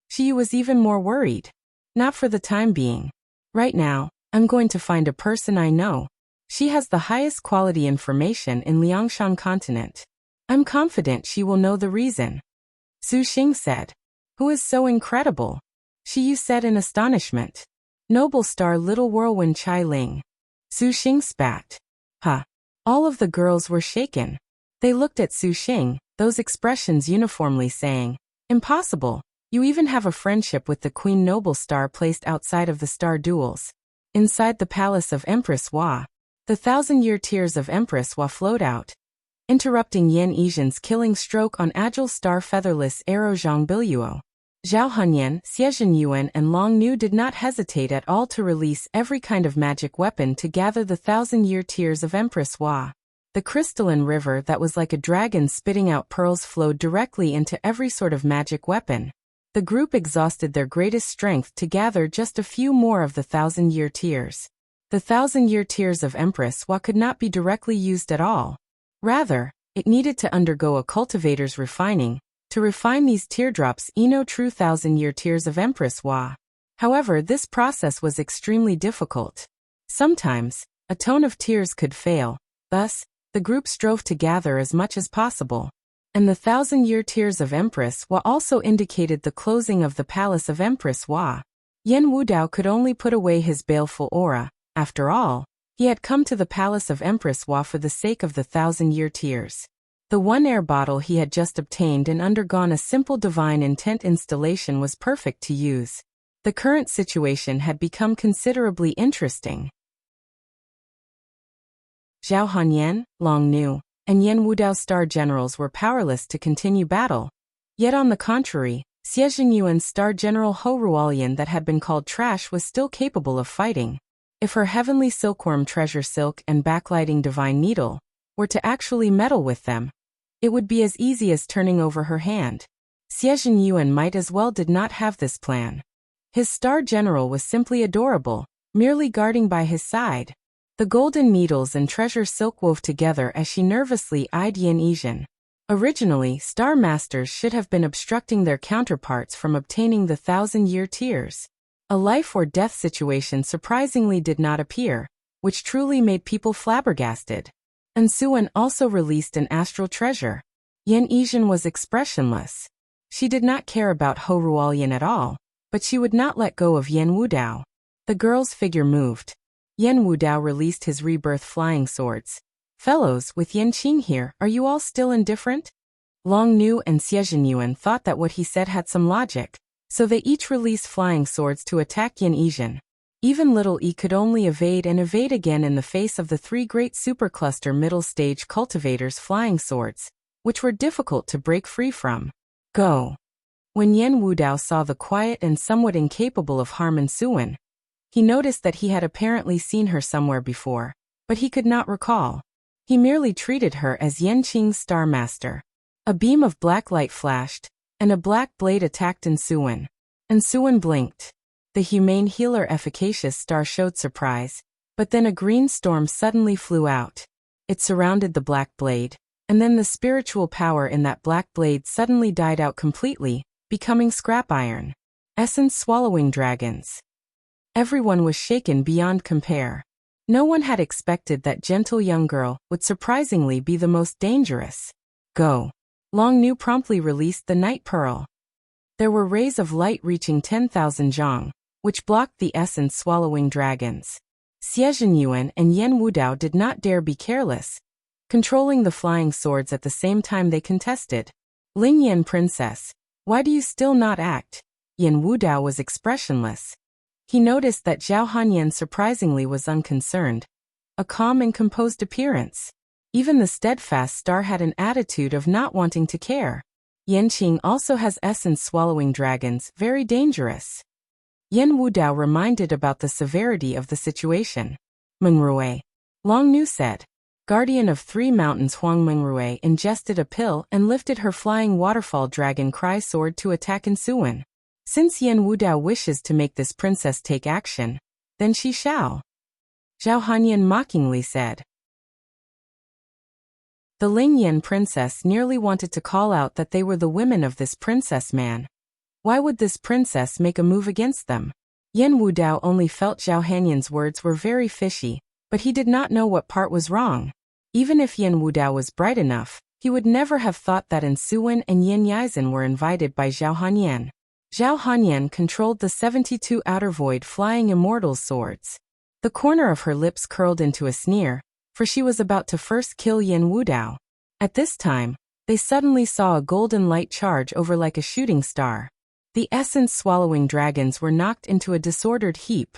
She was even more worried. Not for the time being. Right now, I'm going to find a person I know. She has the highest quality information in Liangshan continent. I'm confident she will know the reason. Su Xing said. Who is so incredible? Xiyu said in astonishment. Noble star Little Whirlwind Qilin. Su Xing spat. Huh. All of the girls were shaken. They looked at Su Xing, those expressions uniformly saying, impossible. You even have a friendship with the Queen Noble Star placed outside of the star duels. Inside the palace of Empress Hua. The 1,000-year tears of Empress Hua flowed out, interrupting Yan Yizhen's killing stroke on agile star featherless arrow Zhang Biluo. Zhao Hunyan, Xie Yuan and Long Nu did not hesitate at all to release every kind of magic weapon to gather the 1,000-year tears of Empress Hua. The crystalline river that was like a dragon spitting out pearls flowed directly into every sort of magic weapon. The group exhausted their greatest strength to gather just a few more of the 1,000-year tears. The 1,000-year tears of Empress Hua could not be directly used at all. Rather, it needed to undergo a cultivator's refining, to refine these teardrops true 1,000-year tears of Empress Hua. However, this process was extremely difficult. Sometimes, a tone of tears could fail, thus, the group strove to gather as much as possible. And the 1,000-year tears of Empress Hua also indicated the closing of the palace of Empress Hua. Yen Wudao could only put away his baleful aura. After all, he had come to the palace of Empress Hua for the sake of the 1,000-year tears. The one air bottle he had just obtained and undergone a simple divine intent installation was perfect to use. The current situation had become considerably interesting. Zhao Hanyan, Long Nu, and Yen Wudao's star generals were powerless to continue battle. Yet on the contrary, Xie Yuan's star general Ho Ruolian that had been called trash was still capable of fighting. If her heavenly silkworm treasure silk and backlighting divine needle were to actually meddle with them, it would be as easy as turning over her hand. Xie Yuan might as well did not have this plan. His star general was simply adorable, merely guarding by his side. The golden needles and treasure silk wove together as she nervously eyed Yan Yizhen. Originally, star masters should have been obstructing their counterparts from obtaining the 1,000-year tears. A life or death situation surprisingly did not appear, which truly made people flabbergasted. And Suan also released an astral treasure. Yan Yizhen was expressionless. She did not care about Ho Ruolian at all, but she would not let go of Yen Wudao. The girl's figure moved. Yen Wudao released his rebirth flying swords. Fellows, with Yan Qing here, are you all still indifferent? Long Nu and Xie Yuan thought that what he said had some logic, so they each released flying swords to attack Yan Yizhen. Even Little E could only evade and evade again in the face of the 3 great supercluster middle-stage cultivators' flying swords, which were difficult to break free from. Go! When Yen Wudao saw the quiet and somewhat incapable of harm in Suan, He noticed that he had apparently seen her somewhere before, but he could not recall. He merely treated her as Yanqing's Star Master. A beam of black light flashed, and a black blade attacked Insuen. Insuen blinked. The humane healer efficacious star showed surprise, but then a green storm suddenly flew out. It surrounded the black blade, and then the spiritual power in that black blade suddenly died out completely, becoming scrap iron. Essence swallowing dragons. Everyone was shaken beyond compare. No one had expected that gentle young girl would surprisingly be the most dangerous. Go. Long Nu promptly released the Night Pearl. There were rays of light reaching 10,000 zhang, which blocked the essence swallowing dragons. Xie Zhenyuan and Yan Wudao did not dare be careless, controlling the flying swords at the same time they contested. Ling Yan Princess, why do you still not act? Yan Wudao was expressionless. He noticed that Zhao Hanyan surprisingly was unconcerned. A calm and composed appearance. Even the steadfast star had an attitude of not wanting to care. Yanqing also has essence-swallowing dragons, very dangerous. Yan Wudao reminded about the severity of the situation. Mengrui. Long Nu said. Guardian of 3 mountains Huang Mengrui ingested a pill and lifted her flying waterfall dragon cry sword to attack Insuen. Since Yan Wudao wishes to make this princess take action, then she shall. Zhao Hanyan mockingly said. The Ling Yan princess nearly wanted to call out that they were the women of this princess man. Why would this princess make a move against them? Yan Wudao only felt Zhao Hanyan's words were very fishy, but he did not know what part was wrong. Even if Yan Wudao was bright enough, he would never have thought that Insuen and Yin Yizhen were invited by Zhao Hanyan. Zhao Hanyan controlled the 72 outer void flying immortal swords. The corner of her lips curled into a sneer, for she was about to first kill Yan Wudao. At this time, they suddenly saw a golden light charge over like a shooting star. The essence-swallowing dragons were knocked into a disordered heap.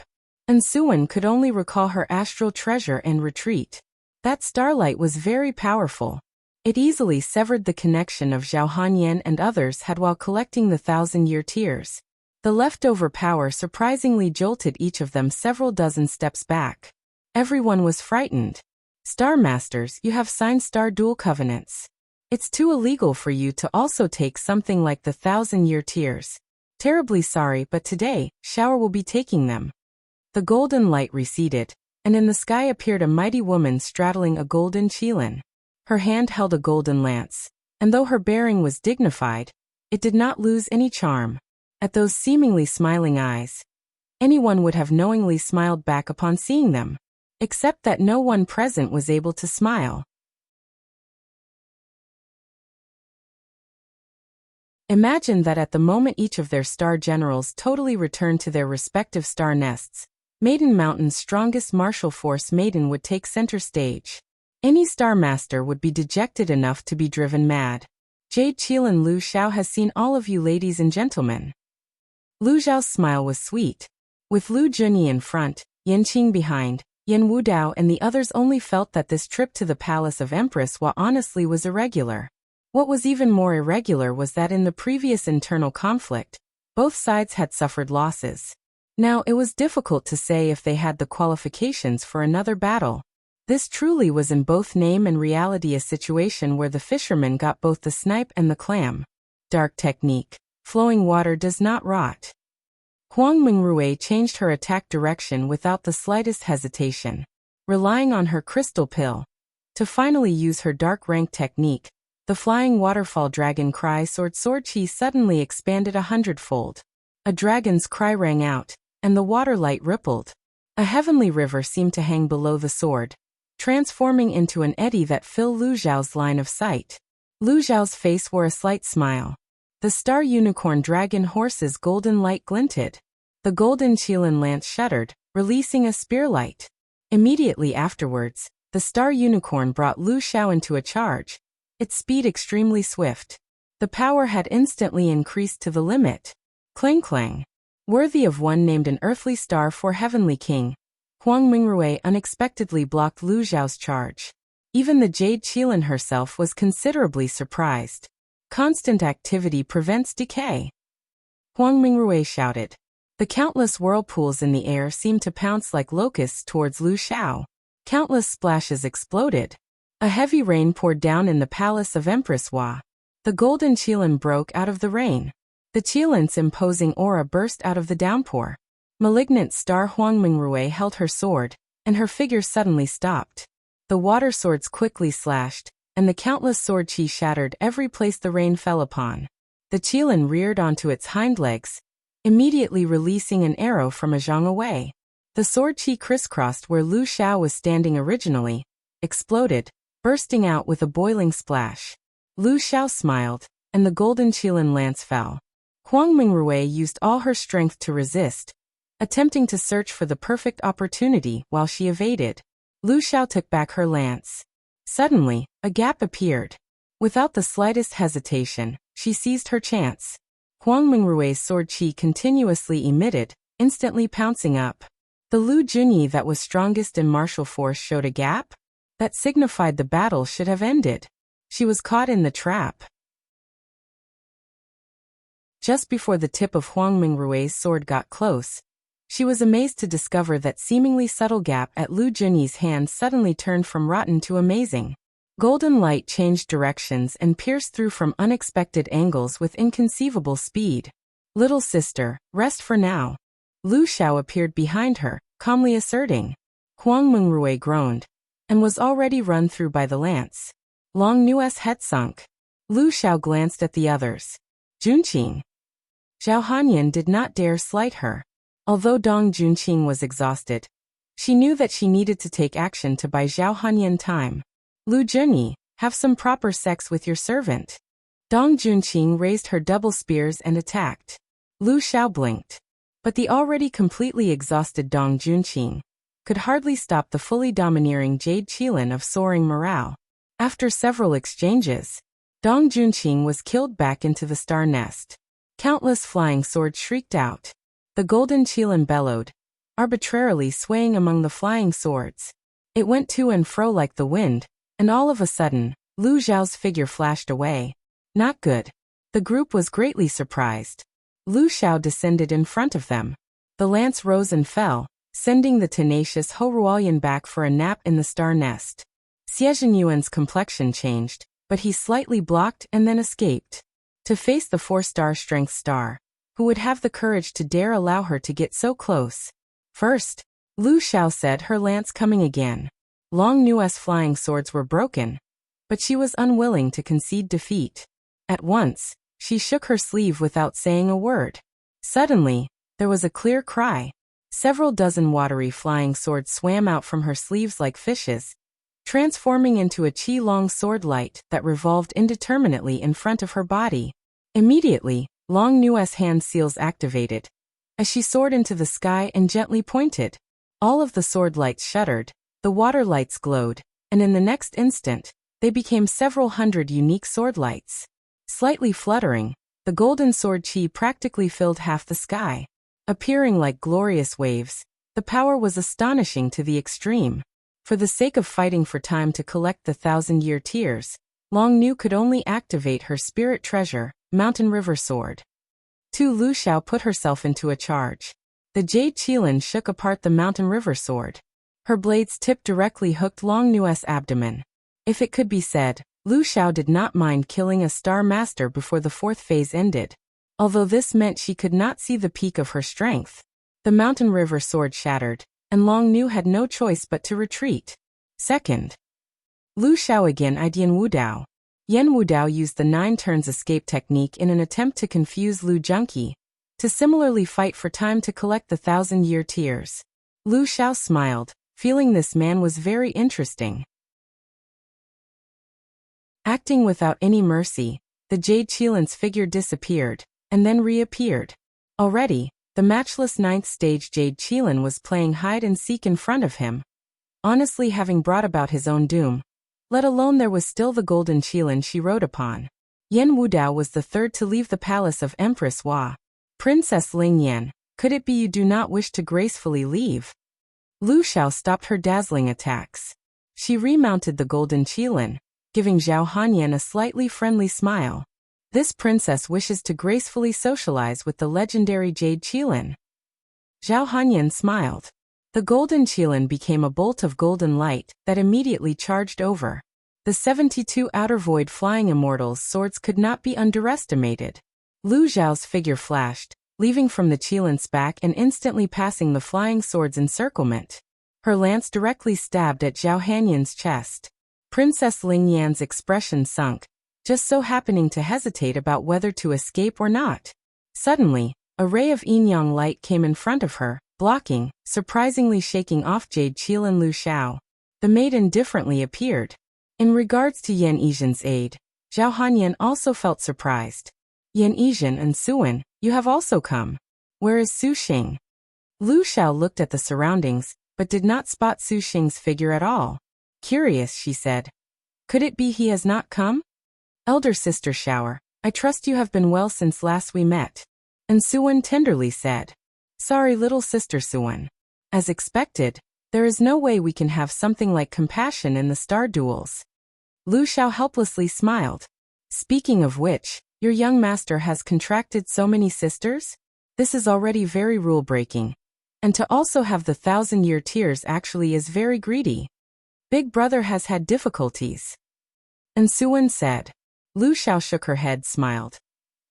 Insuen could only recall her astral treasure and retreat. That starlight was very powerful. It easily severed the connection of Zhao Hanyan and others had while collecting the 1,000-year tears. The leftover power surprisingly jolted each of them several dozen steps back. Everyone was frightened. Star Masters, you have signed Star Duel covenants. It's too illegal for you to also take something like the 1,000-year tears. Terribly sorry, but today, Shower will be taking them. The golden light receded, and in the sky appeared a mighty woman straddling a golden Qilin. Her hand held a golden lance, and though her bearing was dignified, it did not lose any charm. At those seemingly smiling eyes, anyone would have knowingly smiled back upon seeing them, except that no one present was able to smile. Imagine that at the moment each of their star generals totally returned to their respective star nests, Maiden Mountain's strongest martial force Maiden would take center stage. Any Star Master would be dejected enough to be driven mad. Jade Qilin Lu Xiao has seen all of you ladies and gentlemen. Lu Xiao's smile was sweet. With Lu Junyi in front, Yanqing behind, Yan Wudao and the others only felt that this trip to the palace of Empress Hua honestly was irregular. What was even more irregular was that in the previous internal conflict, both sides had suffered losses. Now it was difficult to say if they had the qualifications for another battle. This truly was in both name and reality a situation where the fisherman got both the snipe and the clam. Dark technique. Flowing water does not rot. Huang Mengrui changed her attack direction without the slightest hesitation, relying on her crystal pill. To finally use her dark rank technique, the flying waterfall dragon cry sword chi suddenly expanded 100-fold. A dragon's cry rang out, and the water light rippled. A heavenly river seemed to hang below the sword, transforming into an eddy that filled Lu Zhao's line of sight. Lu Zhao's face wore a slight smile. The star unicorn dragon horse's golden light glinted. The golden Qilin lance shuddered, releasing a spear light. Immediately afterwards, the star unicorn brought Lu Xiao into a charge, its speed extremely swift. The power had instantly increased to the limit. Clang clang. Worthy of one named an earthly star for Heavenly King, Huang Mengrui unexpectedly blocked Lu Zhao's charge. Even the Jade Qilin herself was considerably surprised. Constant activity prevents decay. Huang Mengrui shouted. The countless whirlpools in the air seemed to pounce like locusts towards Lu Xiao. Countless splashes exploded. A heavy rain poured down in the palace of Empress Hua. The golden Qilin broke out of the rain. The Qilin's imposing aura burst out of the downpour. Malignant star Huangmingrui held her sword, and her figure suddenly stopped. The water swords quickly slashed, and the countless sword qi shattered every place the rain fell upon. The Qilin reared onto its hind legs, immediately releasing an arrow from a zhang away. The sword qi crisscrossed where Lu Xiao was standing originally, exploded, bursting out with a boiling splash. Lu Xiao smiled, and the golden Qilin lance fell. Huangmingrui used all her strength to resist, attempting to search for the perfect opportunity while she evaded. Lu Xiao took back her lance. Suddenly, a gap appeared. Without the slightest hesitation, she seized her chance. Huangmingrui's sword qi continuously emitted, instantly pouncing up. The Lu Junyi that was strongest in martial force showed a gap that signified the battle should have ended. She was caught in the trap. Just before the tip of Huangmingrui's sword got close, she was amazed to discover that seemingly subtle gap at Lu Junyi's hand suddenly turned from rotten to amazing. Golden light changed directions and pierced through from unexpected angles with inconceivable speed. "Little sister, rest for now." Lu Xiao appeared behind her, calmly asserting. Huangmingrui groaned, and was already run through by the lance. Long Nu's head sunk. Lu Xiao glanced at the others. Junqing. Zhao Hanyan did not dare slight her. Although Dong Junqing was exhausted, she knew that she needed to take action to buy Zhao Hanyan time. Lu Junyi, have some proper sex with your servant. Dong Junqing raised her double spears and attacked. Lu Xiao blinked. But the already completely exhausted Dong Junqing could hardly stop the fully domineering Jade Qilin of soaring morale. After several exchanges, Dong Junqing was killed back into the star nest. Countless flying swords shrieked out. The golden Qilin bellowed, arbitrarily swaying among the flying swords. It went to and fro like the wind, and all of a sudden, Lu Xiao's figure flashed away. Not good. The group was greatly surprised. Lu Xiao descended in front of them. The lance rose and fell, sending the tenacious Ho Ruoyan back for a nap in the star nest. Xie Zhenyuan's complexion changed, but he slightly blocked and then escaped. To face the 4-star strength star, who would have the courage to dare allow her to get so close? First, Lu Xiao said, her lance coming again. Long Nu's flying swords were broken, but she was unwilling to concede defeat. At once, she shook her sleeve without saying a word. Suddenly, there was a clear cry. Several dozen watery flying swords swam out from her sleeves like fishes, transforming into a qi-long sword light that revolved indeterminately in front of her body. Immediately, Long Nu's hand seals activated. As she soared into the sky and gently pointed, all of the sword lights shuddered, the water lights glowed, and in the next instant, they became several hundred unique sword lights. Slightly fluttering, the golden sword qi practically filled half the sky. Appearing like glorious waves, the power was astonishing to the extreme. For the sake of fighting for time to collect the 1,000-year tears, Long Nu could only activate her spirit treasure, Mountain River Sword. Lu Xiao put herself into a charge. The Jade Qilin shook apart the Mountain River Sword. Her blade's tip directly hooked Long Nu's abdomen. If it could be said, Lu Xiao did not mind killing a star master before the 4th phase ended. Although this meant she could not see the peak of her strength. The Mountain River Sword shattered, and Long Nu had no choice but to retreat. Second, Lu Xiao again eyed Yan Wudao. Yan Wudao used the 9 turns escape technique in an attempt to confuse Lu Junqi, to similarly fight for time to collect the 1,000-year tears. Lu Xiao smiled, feeling this man was very interesting. Acting without any mercy, the Jade Qilin's figure disappeared, and then reappeared. Already, the matchless 9th stage Jade Qilin was playing hide-and-seek in front of him, honestly having brought about his own doom. Let alone there was still the golden Qilin she rode upon. Yan Wudao was the 3rd to leave the palace of Empress Hua. Princess Ling Yan, could it be you do not wish to gracefully leave? Lu Xiao stopped her dazzling attacks. She remounted the golden Qilin, giving Zhao Hanyan a slightly friendly smile. This princess wishes to gracefully socialize with the legendary Jade Qilin. Zhao Hanyan smiled. The golden Qilin became a bolt of golden light that immediately charged over. The 72 outer void flying immortals' swords could not be underestimated. Lu Zhao's figure flashed, leaving from the Qilin's back and instantly passing the flying sword's encirclement. Her lance directly stabbed at Zhao Hanyan's chest. Princess Ling Yan's expression sunk, just so happening to hesitate about whether to escape or not. Suddenly, a ray of yin-yang light came in front of her, blocking, surprisingly shaking off Jade Qilin Lu Xiao. The maiden differently appeared. In regards to Yan Yizhen's aid, Zhao Hanyan also felt surprised. Yan Yizhen and Suwen, you have also come. Where is Su Xing? Lu Xiao looked at the surroundings, but did not spot Su Xing's figure at all. Curious, she said. Could it be he has not come? Elder sister Shower, I trust you have been well since last we met. And Suwen tenderly said. Sorry, little sister Suwen. As expected, there is no way we can have something like compassion in the star duels. Lu Xiao helplessly smiled. Speaking of which, your young master has contracted so many sisters? This is already very rule-breaking. And to also have the 1,000-year tears actually is very greedy. Big brother has had difficulties. And Suwen said. Lu Xiao shook her head, smiled.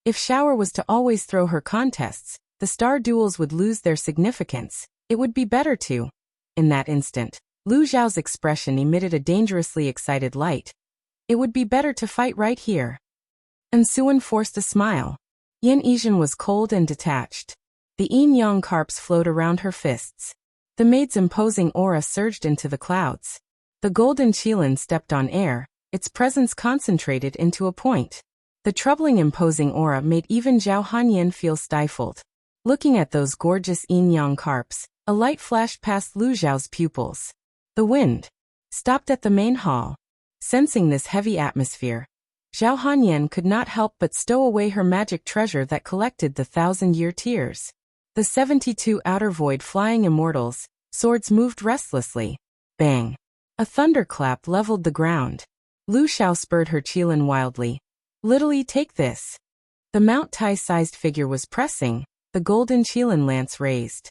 If Shower was to always throw her contests, the star duels would lose their significance. It would be better to. In that instant, Lu Zhao's expression emitted a dangerously excited light. It would be better to fight right here. And Suwen forced a smile. Yan Yizhen was cold and detached. The yin-yang carps flowed around her fists. The maid's imposing aura surged into the clouds. The golden Qilin stepped on air, its presence concentrated into a point. The troubling imposing aura made even Zhao Hanyan feel stifled. Looking at those gorgeous yin-yang carps, a light flashed past Lu Zhao's pupils. The wind stopped at the main hall. Sensing this heavy atmosphere, Zhao Hanyan could not help but stow away her magic treasure that collected the 1,000-year tears. The 72 outer void flying immortals' swords moved restlessly. Bang! A thunderclap leveled the ground. Lu Xiao spurred her Qilin wildly. Literally, take this. The Mount Tai-sized figure was pressing, the golden Qilin lance raised.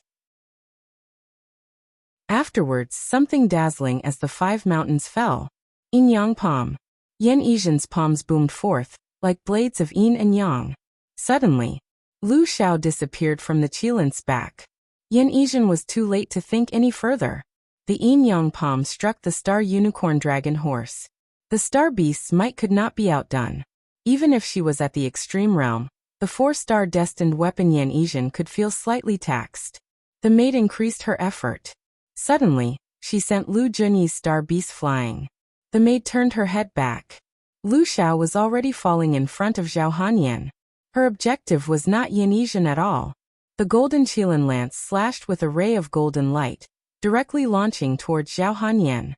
Afterwards, something dazzling as the 5 mountains fell. Yin-yang palm. Yan Yizhen's palms boomed forth, like blades of yin and yang. Suddenly, Lu Xiao disappeared from the Qilin's back. Yan Yizhen was too late to think any further. The yin-yang palm struck the star unicorn dragon horse. The star beast's might could not be outdone. Even if she was at the extreme realm, the 4-star destined weapon Yan Yizhen could feel slightly taxed. The maid increased her effort. Suddenly, she sent Lu Junyi's star beast flying. The maid turned her head back. Lu Xiao was already falling in front of Zhao Hanyan. Her objective was not Yan Yizhen at all. The golden Qilin lance slashed with a ray of golden light, directly launching towards Zhao Hanyan.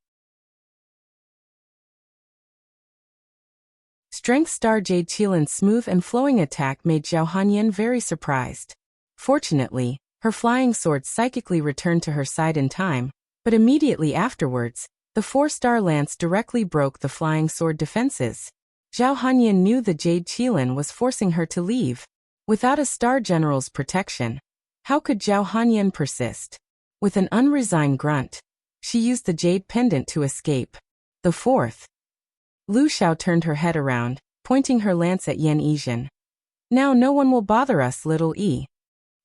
Strength Star Jade Qilin's smooth and flowing attack made Zhao Hanyan very surprised. Fortunately, her flying sword psychically returned to her side in time, but immediately afterwards, the 4-star lance directly broke the flying sword defenses. Zhao Hanyan knew the Jade Qilin was forcing her to leave. Without a star general's protection, how could Zhao Hanyan persist? With an unresigned grunt, she used the jade pendant to escape. The 4th. Lu Xiao turned her head around, pointing her lance at Yan Yizhen. Now no one will bother us, little E.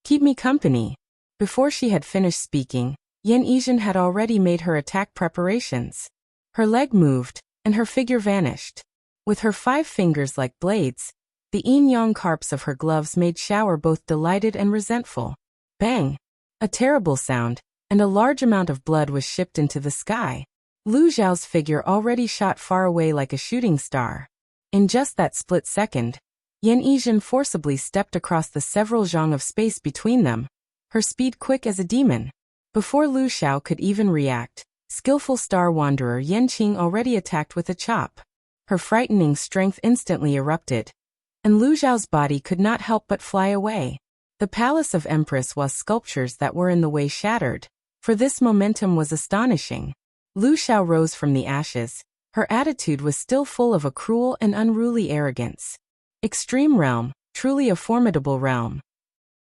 Keep me company. Before she had finished speaking, Yan Yizhen had already made her attack preparations. Her leg moved, and her figure vanished. With her 5 fingers like blades, the yin-yang carps of her gloves made Shower both delighted and resentful. Bang! A terrible sound, and a large amount of blood was shipped into the sky. Lu Zhao's figure already shot far away like a shooting star. In just that split second, Yan Yizhen forcibly stepped across the several zhang of space between them, her speed quick as a demon. Before Lu Xiao could even react, skillful star wanderer Yan Qing already attacked with a chop. Her frightening strength instantly erupted, and Lu Zhao's body could not help but fly away. The palace of Empress was sculptures that were in the way shattered, for this momentum was astonishing. Lu Xiao rose from the ashes. Her attitude was still full of a cruel and unruly arrogance. Extreme realm, truly a formidable realm.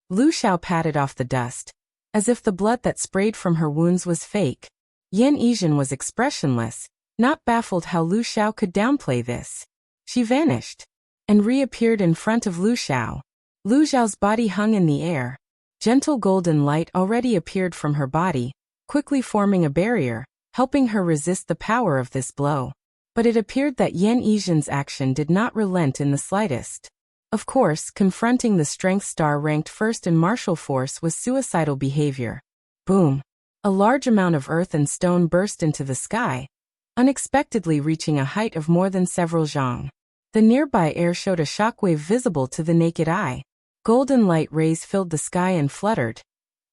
Lu Xiao patted off the dust. as if the blood that sprayed from her wounds was fake. Yan Yizhen was expressionless, not baffled how Lu Xiao could downplay this. She vanished and reappeared in front of Lu Xiao. Lu Xiao's body hung in the air. Gentle golden light already appeared from her body, quickly forming a barrier, helping her resist the power of this blow. But it appeared that Yan Yizhen's action did not relent in the slightest. Of course, confronting the strength star ranked first in martial force was suicidal behavior. Boom! A large amount of earth and stone burst into the sky, unexpectedly reaching a height of more than several zhang. The nearby air showed a shockwave visible to the naked eye. Golden light rays filled the sky and fluttered,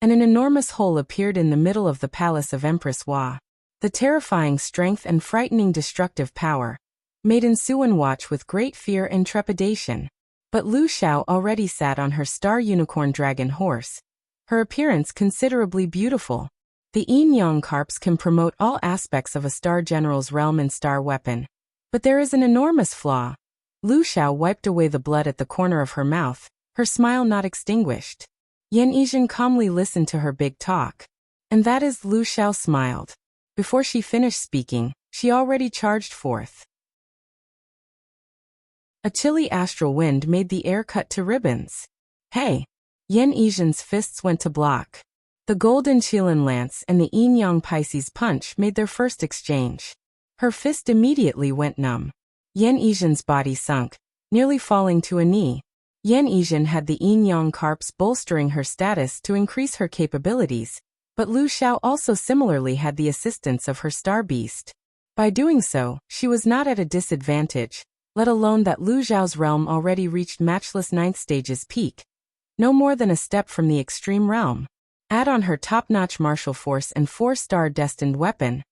and an enormous hole appeared in the middle of the palace of Empress Hua. The terrifying strength and frightening destructive power made Suan watch with great fear and trepidation. But Lu Xiao already sat on her star unicorn dragon horse, her appearance considerably beautiful. The Yin Yang carps can promote all aspects of a star general's realm and star weapon. But there is an enormous flaw. Lu Xiao wiped away the blood at the corner of her mouth, her smile not extinguished. Yan Yizhen calmly listened to her big talk. And that is, Lu Xiao smiled. Before she finished speaking, she already charged forth. A chilly astral wind made the air cut to ribbons. Hey! Yan Yizhen's fists went to block. The golden Qilin lance and the Yin Yang Pisces punch made their first exchange. Her fist immediately went numb. Yan Yizhen's body sunk, nearly falling to a knee. Yan Yizhen had the Yin Yang carps bolstering her status to increase her capabilities, but Lu Xiao also similarly had the assistance of her star beast. By doing so, she was not at a disadvantage, let alone that Lu Xiao's realm already reached matchless 9th stage's peak. No more than a step from the extreme realm. Add on her top-notch martial force and 4-star destined weapon.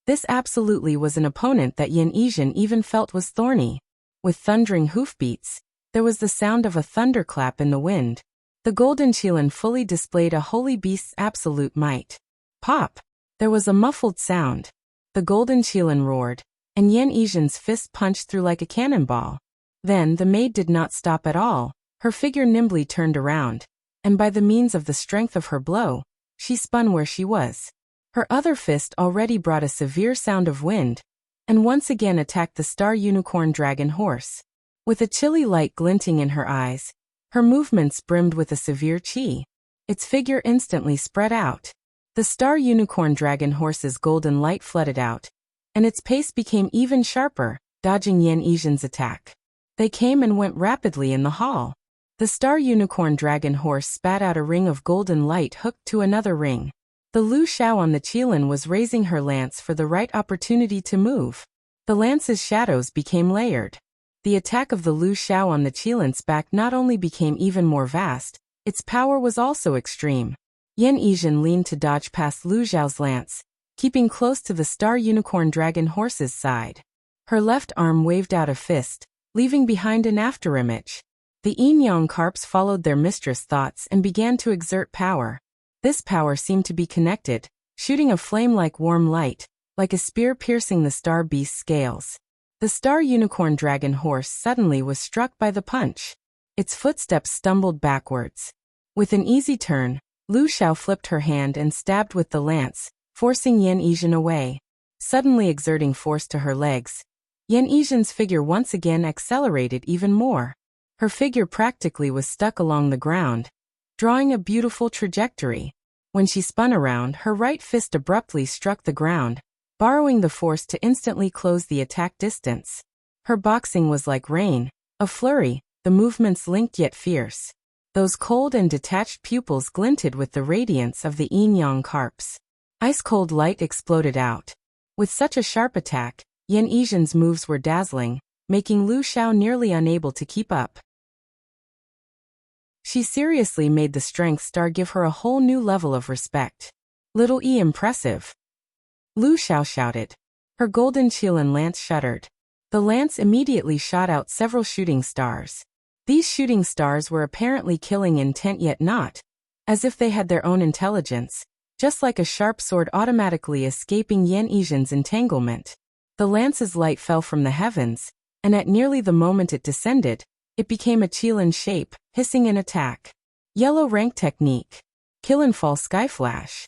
This absolutely was an opponent that Yan Yizhen even felt was thorny. With thundering hoofbeats, there was the sound of a thunderclap in the wind. The golden Qilin fully displayed a holy beast's absolute might. Pop! There was a muffled sound. The golden Qilin roared, and Yan Yizhen's fist punched through like a cannonball. Then the maid did not stop at all. Her figure nimbly turned around, and by the means of the strength of her blow, she spun where she was. Her other fist already brought a severe sound of wind, and once again attacked the star unicorn dragon horse. With a chilly light glinting in her eyes, her movements brimmed with a severe chi. Its figure instantly spread out. The star unicorn dragon horse's golden light flooded out, and its pace became even sharper, dodging Yan Yizhen's attack. They came and went rapidly in the hall. The star unicorn dragon horse spat out a ring of golden light hooked to another ring. The Lu Xiao on the Qilin was raising her lance for the right opportunity to move. The lance's shadows became layered. The attack of the Lu Xiao on the Qilin's back not only became even more vast, its power was also extreme. Yan Yizhen leaned to dodge past Lu Xiao's lance, keeping close to the star unicorn dragon horse's side. Her left arm waved out a fist, leaving behind an afterimage. The Yin Yang carps followed their mistress' thoughts and began to exert power. This power seemed to be connected, shooting a flame-like warm light, like a spear piercing the star beast's scales. The star unicorn dragon horse suddenly was struck by the punch. Its footsteps stumbled backwards. With an easy turn, Lu Xiao flipped her hand and stabbed with the lance, forcing Yan Yizhen away. Suddenly exerting force to her legs, Yan Yizhen's figure once again accelerated even more. Her figure practically was stuck along the ground, drawing a beautiful trajectory. When she spun around, her right fist abruptly struck the ground, borrowing the force to instantly close the attack distance. Her boxing was like rain, a flurry, the movements linked yet fierce. Those cold and detached pupils glinted with the radiance of the Yin Yang carps. Ice-cold light exploded out. With such a sharp attack, Yan Yizhen's moves were dazzling, making Lu Xiao nearly unable to keep up. She seriously made the strength star give her a whole new level of respect. Little E impressive. Lu Xiao shouted. Her golden Qilin lance shuddered. The lance immediately shot out several shooting stars. These shooting stars were apparently killing intent yet not, as if they had their own intelligence, just like a sharp sword automatically escaping Yan Yizhen's entanglement. The lance's light fell from the heavens, and at nearly the moment it descended, it became a Qilin shape, hissing in attack. Yellow rank technique. Qilin fall sky flash.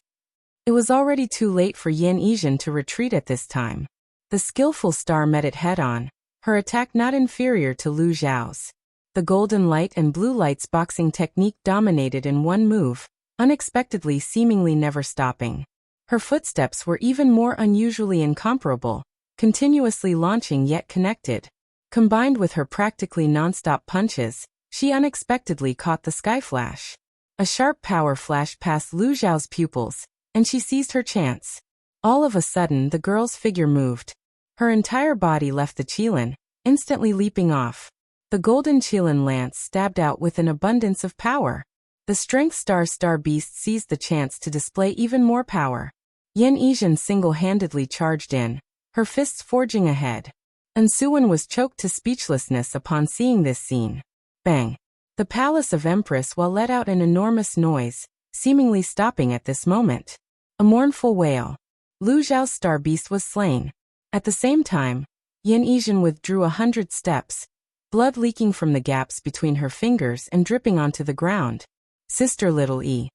It was already too late for Ying to retreat at this time. The skillful star met it head-on, her attack not inferior to Lu Xiao's. The golden light and blue light's boxing technique dominated in one move, unexpectedly seemingly never stopping. Her footsteps were even more unusually incomparable, continuously launching yet connected. Combined with her practically non-stop punches, she unexpectedly caught the sky flash. A sharp power flashed past Lu Xiao's pupils, and she seized her chance. All of a sudden the girl's figure moved. Her entire body left the Qilin, instantly leaping off. The golden Qilin lance stabbed out with an abundance of power. The strength star beast seized the chance to display even more power. Ying single-handedly charged in, her fists forging ahead. And Suwen was choked to speechlessness upon seeing this scene. Bang! The palace of Empress let out an enormous noise, seemingly stopping at this moment. A mournful wail. Lu Xiao's star beast was slain. At the same time, Ying withdrew 100 steps, blood leaking from the gaps between her fingers and dripping onto the ground. Sister Little E.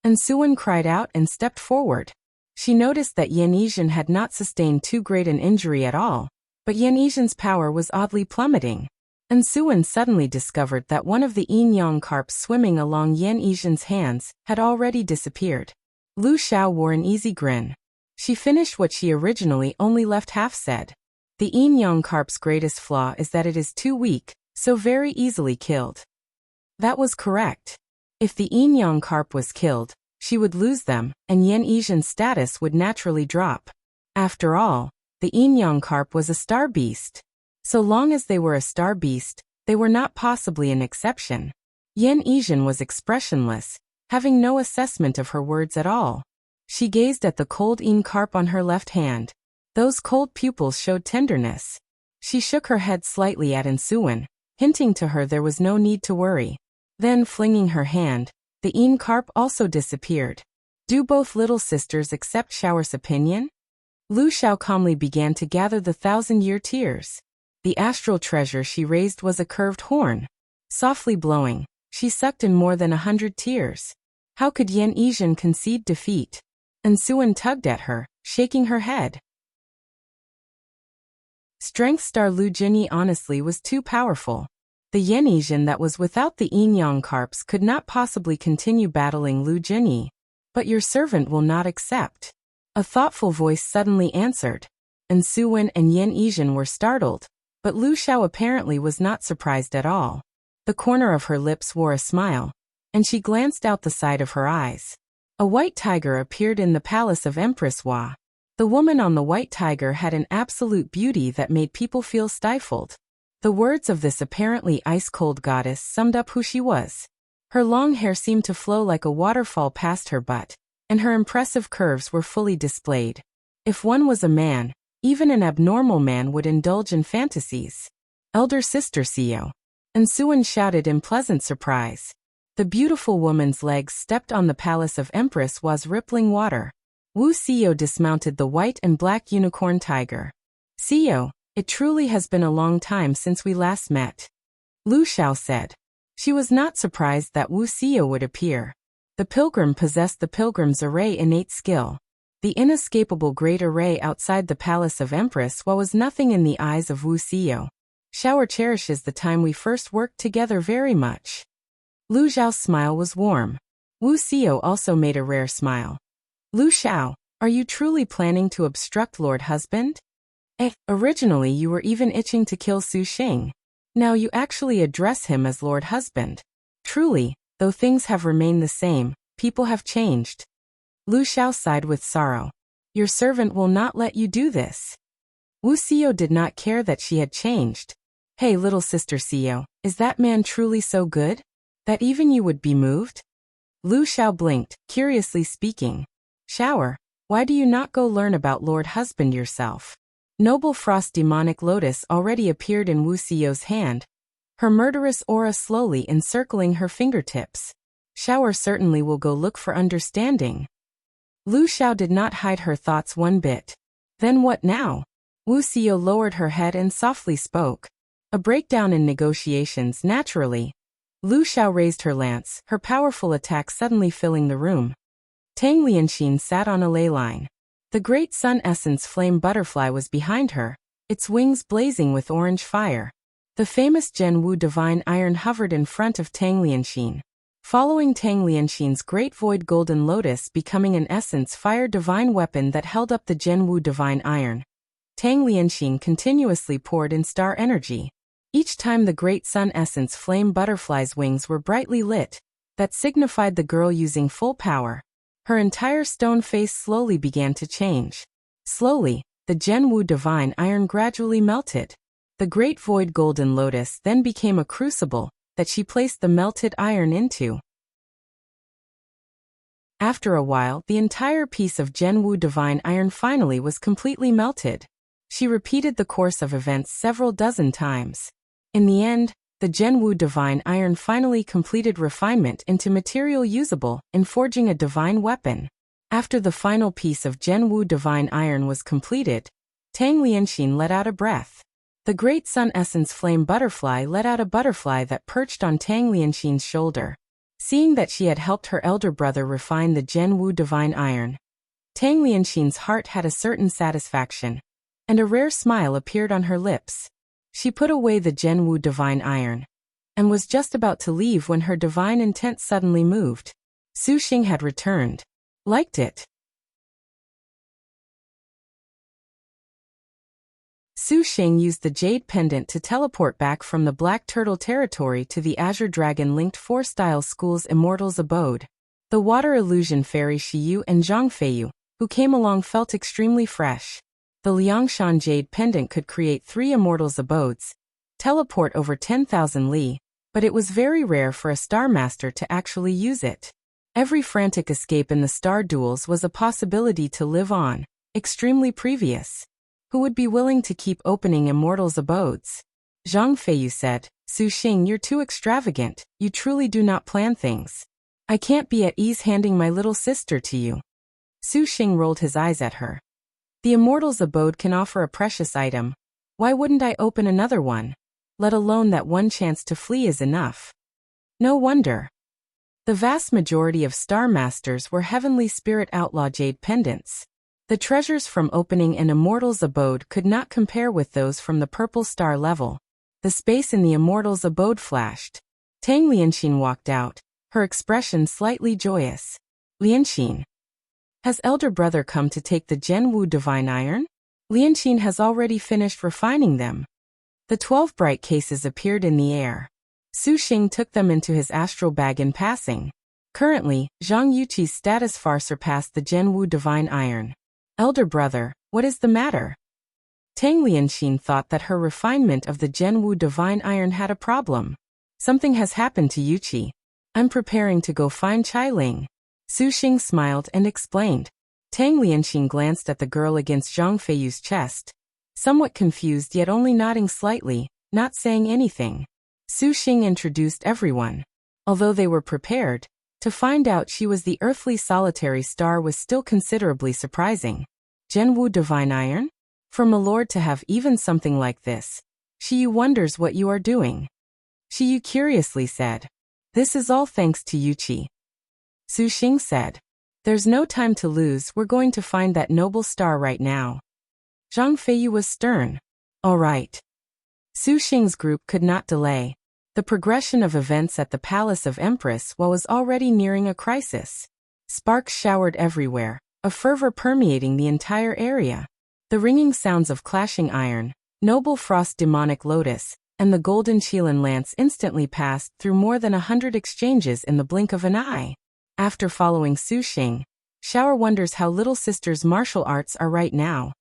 And Suwen cried out and stepped forward. She noticed that Ying had not sustained too great an injury at all, but Ying's power was oddly plummeting. And Suwen suddenly discovered that one of the yin-yang carps swimming along Ying's hands had already disappeared. Lu Xiao wore an easy grin. She finished what she originally only left half said. The yin-yang carp's greatest flaw is that it is too weak, so very easily killed. That was correct. If the yin-yang carp was killed, she would lose them, and Ying's status would naturally drop. After all, the yin-yang carp was a star beast. So long as they were a star beast, they were not possibly an exception. Ying was expressionless, having no assessment of her words at all. She gazed at the cold yin carp on her left hand. Those cold pupils showed tenderness. She shook her head slightly at Suwen, hinting to her there was no need to worry. Then, flinging her hand, the yin carp also disappeared. Do both little sisters accept Shower's opinion? Lu Xiao calmly began to gather the 1,000-year tears. The astral treasure she raised was a curved horn. Softly blowing, she sucked in more than 100 tears. How could Ying concede defeat? And Suwen tugged at her, shaking her head. Strength star Lu Jinyi honestly was too powerful. The Ying that was without the yin-yang carps could not possibly continue battling Lu Jinyi. But your servant will not accept. A thoughtful voice suddenly answered. And Suwen and Ying were startled, but Lu Xiao apparently was not surprised at all. The corner of her lips wore a smile, and she glanced out the side of her eyes. A white tiger appeared in the palace of Empress Hua. The woman on the white tiger had an absolute beauty that made people feel stifled. The words of this apparently ice-cold goddess summed up who she was. Her long hair seemed to flow like a waterfall past her butt, and her impressive curves were fully displayed. If one was a man, even an abnormal man would indulge in fantasies. Elder sister Siyou. And Suwen shouted in pleasant surprise. The beautiful woman's legs stepped on the palace of Empress Hua's rippling water. Wuxia dismounted the white and black unicorn tiger. Siyou, it truly has been a long time since we last met. Lu Xiao said. She was not surprised that Wuxia would appear. The pilgrim possessed the pilgrim's array innate skill. The inescapable great array outside the palace of Empress Hua was nothing in the eyes of Wuxia. Shower cherishes the time we first worked together very much. Lu Xiao's smile was warm. Wuxia also made a rare smile. Lu Xiao, are you truly planning to obstruct Lord Husband? Originally you were even itching to kill Su Xing. Now you actually address him as Lord Husband. Truly, though things have remained the same, people have changed. Lu Xiao sighed with sorrow. Your servant will not let you do this. Wuxia did not care that she had changed. Hey little sister Siyou, is that man truly so good? That even you would be moved? Lu Xiao blinked, curiously speaking. Shower, why do you not go learn about Lord Husband yourself? Noble Frost Demonic Lotus already appeared in Wuxia's hand, her murderous aura slowly encircling her fingertips. Shower certainly will go look for understanding. Lu Xiao did not hide her thoughts one bit. Then what now? Wuxia lowered her head and softly spoke. A breakdown in negotiations naturally. Lu Xiao raised her lance, her powerful attack suddenly filling the room. Tang Lianxin sat on a ley line. The great sun essence flame butterfly was behind her, its wings blazing with orange fire. The famous Zhen Wu divine iron hovered in front of Tang Lianxin. Following Tang Lianxin's great void golden lotus becoming an essence fire divine weapon that held up the Zhen Wu divine iron. Tang Lianxin continuously poured in star energy. Each time the great sun essence flame butterfly's wings were brightly lit, that signified the girl using full power. Her entire stone face slowly began to change. Slowly, the Zhen Wu divine iron gradually melted. The great void golden lotus then became a crucible that she placed the melted iron into. After a while, the entire piece of Zhen Wu divine iron finally was completely melted. She repeated the course of events several dozen times. In the end, the Zhen Wu divine iron finally completed refinement into material usable in forging a divine weapon. After the final piece of Zhen Wu divine iron was completed, Tang Lianxin let out a breath. The great sun essence flame butterfly let out a butterfly that perched on Tang Lianxin's shoulder. Seeing that she had helped her elder brother refine the Zhen Wu divine iron, Tang Lianxin's heart had a certain satisfaction, and a rare smile appeared on her lips. She put away the Zhen Wu divine iron, and was just about to leave when her divine intent suddenly moved. Su Xing had returned. Liked it. Su Xing used the jade pendant to teleport back from the Black Turtle territory to the Azure Dragon-linked 4-style school's immortal's abode. The water illusion fairy Siyou and Zhang Feiyu, who came along, felt extremely fresh. The Liangshan jade pendant could create 3 immortals' abodes, teleport over 10,000 li, but it was very rare for a Star Master to actually use it. Every frantic escape in the star duels was a possibility to live on, extremely previous. Who would be willing to keep opening immortals' abodes? Zhang Feiyu said, Su Xing, you're too extravagant, you truly do not plan things. I can't be at ease handing my little sister to you. Su Xing rolled his eyes at her. The immortal's abode can offer a precious item. Why wouldn't I open another one? Let alone that one chance to flee is enough. No wonder. The vast majority of Star Masters were Heavenly Spirit Outlaw Jade pendants. The treasures from opening an immortal's abode could not compare with those from the Purple Star level. The space in the immortal's abode flashed. Tang Lianxin walked out, her expression slightly joyous. Lianxin. Has elder brother come to take the Zhen Wu divine iron? Lianxin has already finished refining them. The 12 bright cases appeared in the air. Su Xing took them into his astral bag in passing. Currently, Zhang Yuqi's status far surpassed the Zhen Wu divine iron. Elder brother, what is the matter? Tang Lianxin thought that her refinement of the Zhen Wu divine iron had a problem. Something has happened to Yuqi. I'm preparing to go find Chai Ling. Su Xing smiled and explained. Tang Lianxin glanced at the girl against Zhang Feiyu's chest, somewhat confused yet only nodding slightly, not saying anything. Su Xing introduced everyone. Although they were prepared, to find out she was the earthly solitary star was still considerably surprising. Zhen Wu divine iron? For my lord to have even something like this. Siyou wonders what you are doing. Siyou curiously said. This is all thanks to Yuqi. Su Xing said. There's no time to lose, we're going to find that noble star right now. Zhang Feiyu was stern. All right. Su Xing's group could not delay the progression of events at the Palace of Empress was already nearing a crisis. Sparks showered everywhere, a fervor permeating the entire area. The ringing sounds of clashing iron, noble frost demonic lotus, and the golden Qilin lance instantly passed through more than 100 exchanges in the blink of an eye. After following Su Xing, Shower wonders how little sister's martial arts are right now.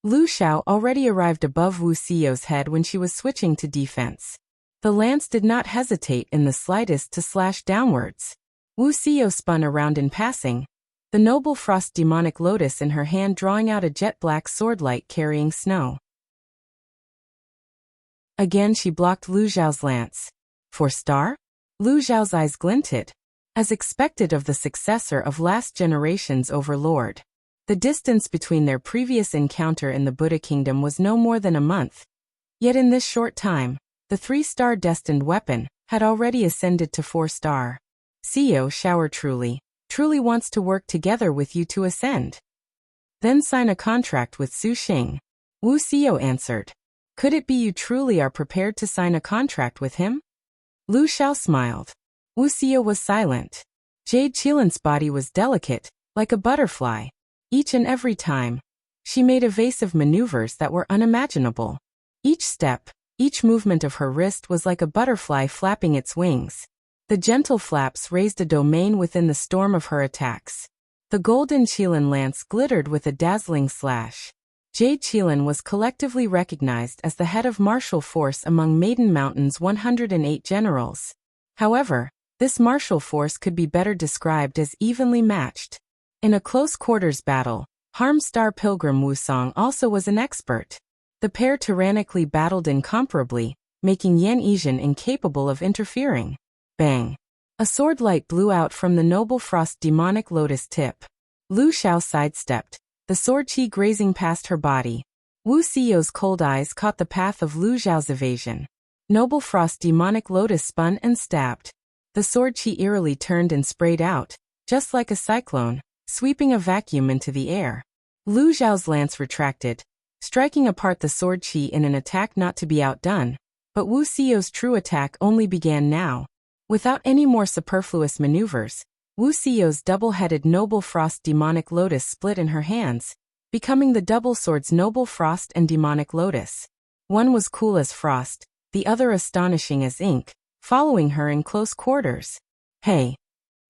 Lu Xiao already arrived above Wuxia's head when she was switching to defense. The lance did not hesitate in the slightest to slash downwards. Wuxia spun around in passing, the noble frost demonic lotus in her hand drawing out a jet-black sword light carrying snow. Again she blocked Lu Xiao's lance. For star? Lu Xiao's eyes glinted. As expected of the successor of last generation's overlord. The distance between their previous encounter in the Buddha Kingdom was no more than a month. Yet in this short time, the 3-star destined weapon had already ascended to 4-star. Siyou Shower truly wants to work together with you to ascend. Then sign a contract with Su Xing. Wuxia answered. Could it be you truly are prepared to sign a contract with him? Lu Xiao smiled. Wuxia was silent. Jade Qilin's body was delicate, like a butterfly. Each and every time, she made evasive maneuvers that were unimaginable. Each step, each movement of her wrist was like a butterfly flapping its wings. The gentle flaps raised a domain within the storm of her attacks. The golden Qilin lance glittered with a dazzling slash. Jade Qilin was collectively recognized as the head of martial force among Maiden Mountain's 108 generals. However, this martial force could be better described as evenly matched. In a close-quarters battle, Harm-Star Pilgrim Wusong also was an expert. The pair tyrannically battled incomparably, making Yan Yizhen incapable of interfering. Bang! A sword light blew out from the Noble Frost demonic lotus tip. Lu Xiao sidestepped, the sword chi grazing past her body. Wu Xiao's cold eyes caught the path of Lu Xiao's evasion. Noble Frost demonic lotus spun and stabbed. The sword chi eerily turned and sprayed out, just like a cyclone, sweeping a vacuum into the air. Lu Xiao's lance retracted, striking apart the sword chi in an attack not to be outdone, but Wu Xiao's true attack only began now. Without any more superfluous maneuvers, Wu Xiao's double-headed Noble Frost demonic lotus split in her hands, becoming the double swords Noble Frost and Demonic Lotus. One was cool as frost, the other astonishing as ink, following her in close quarters. Hey!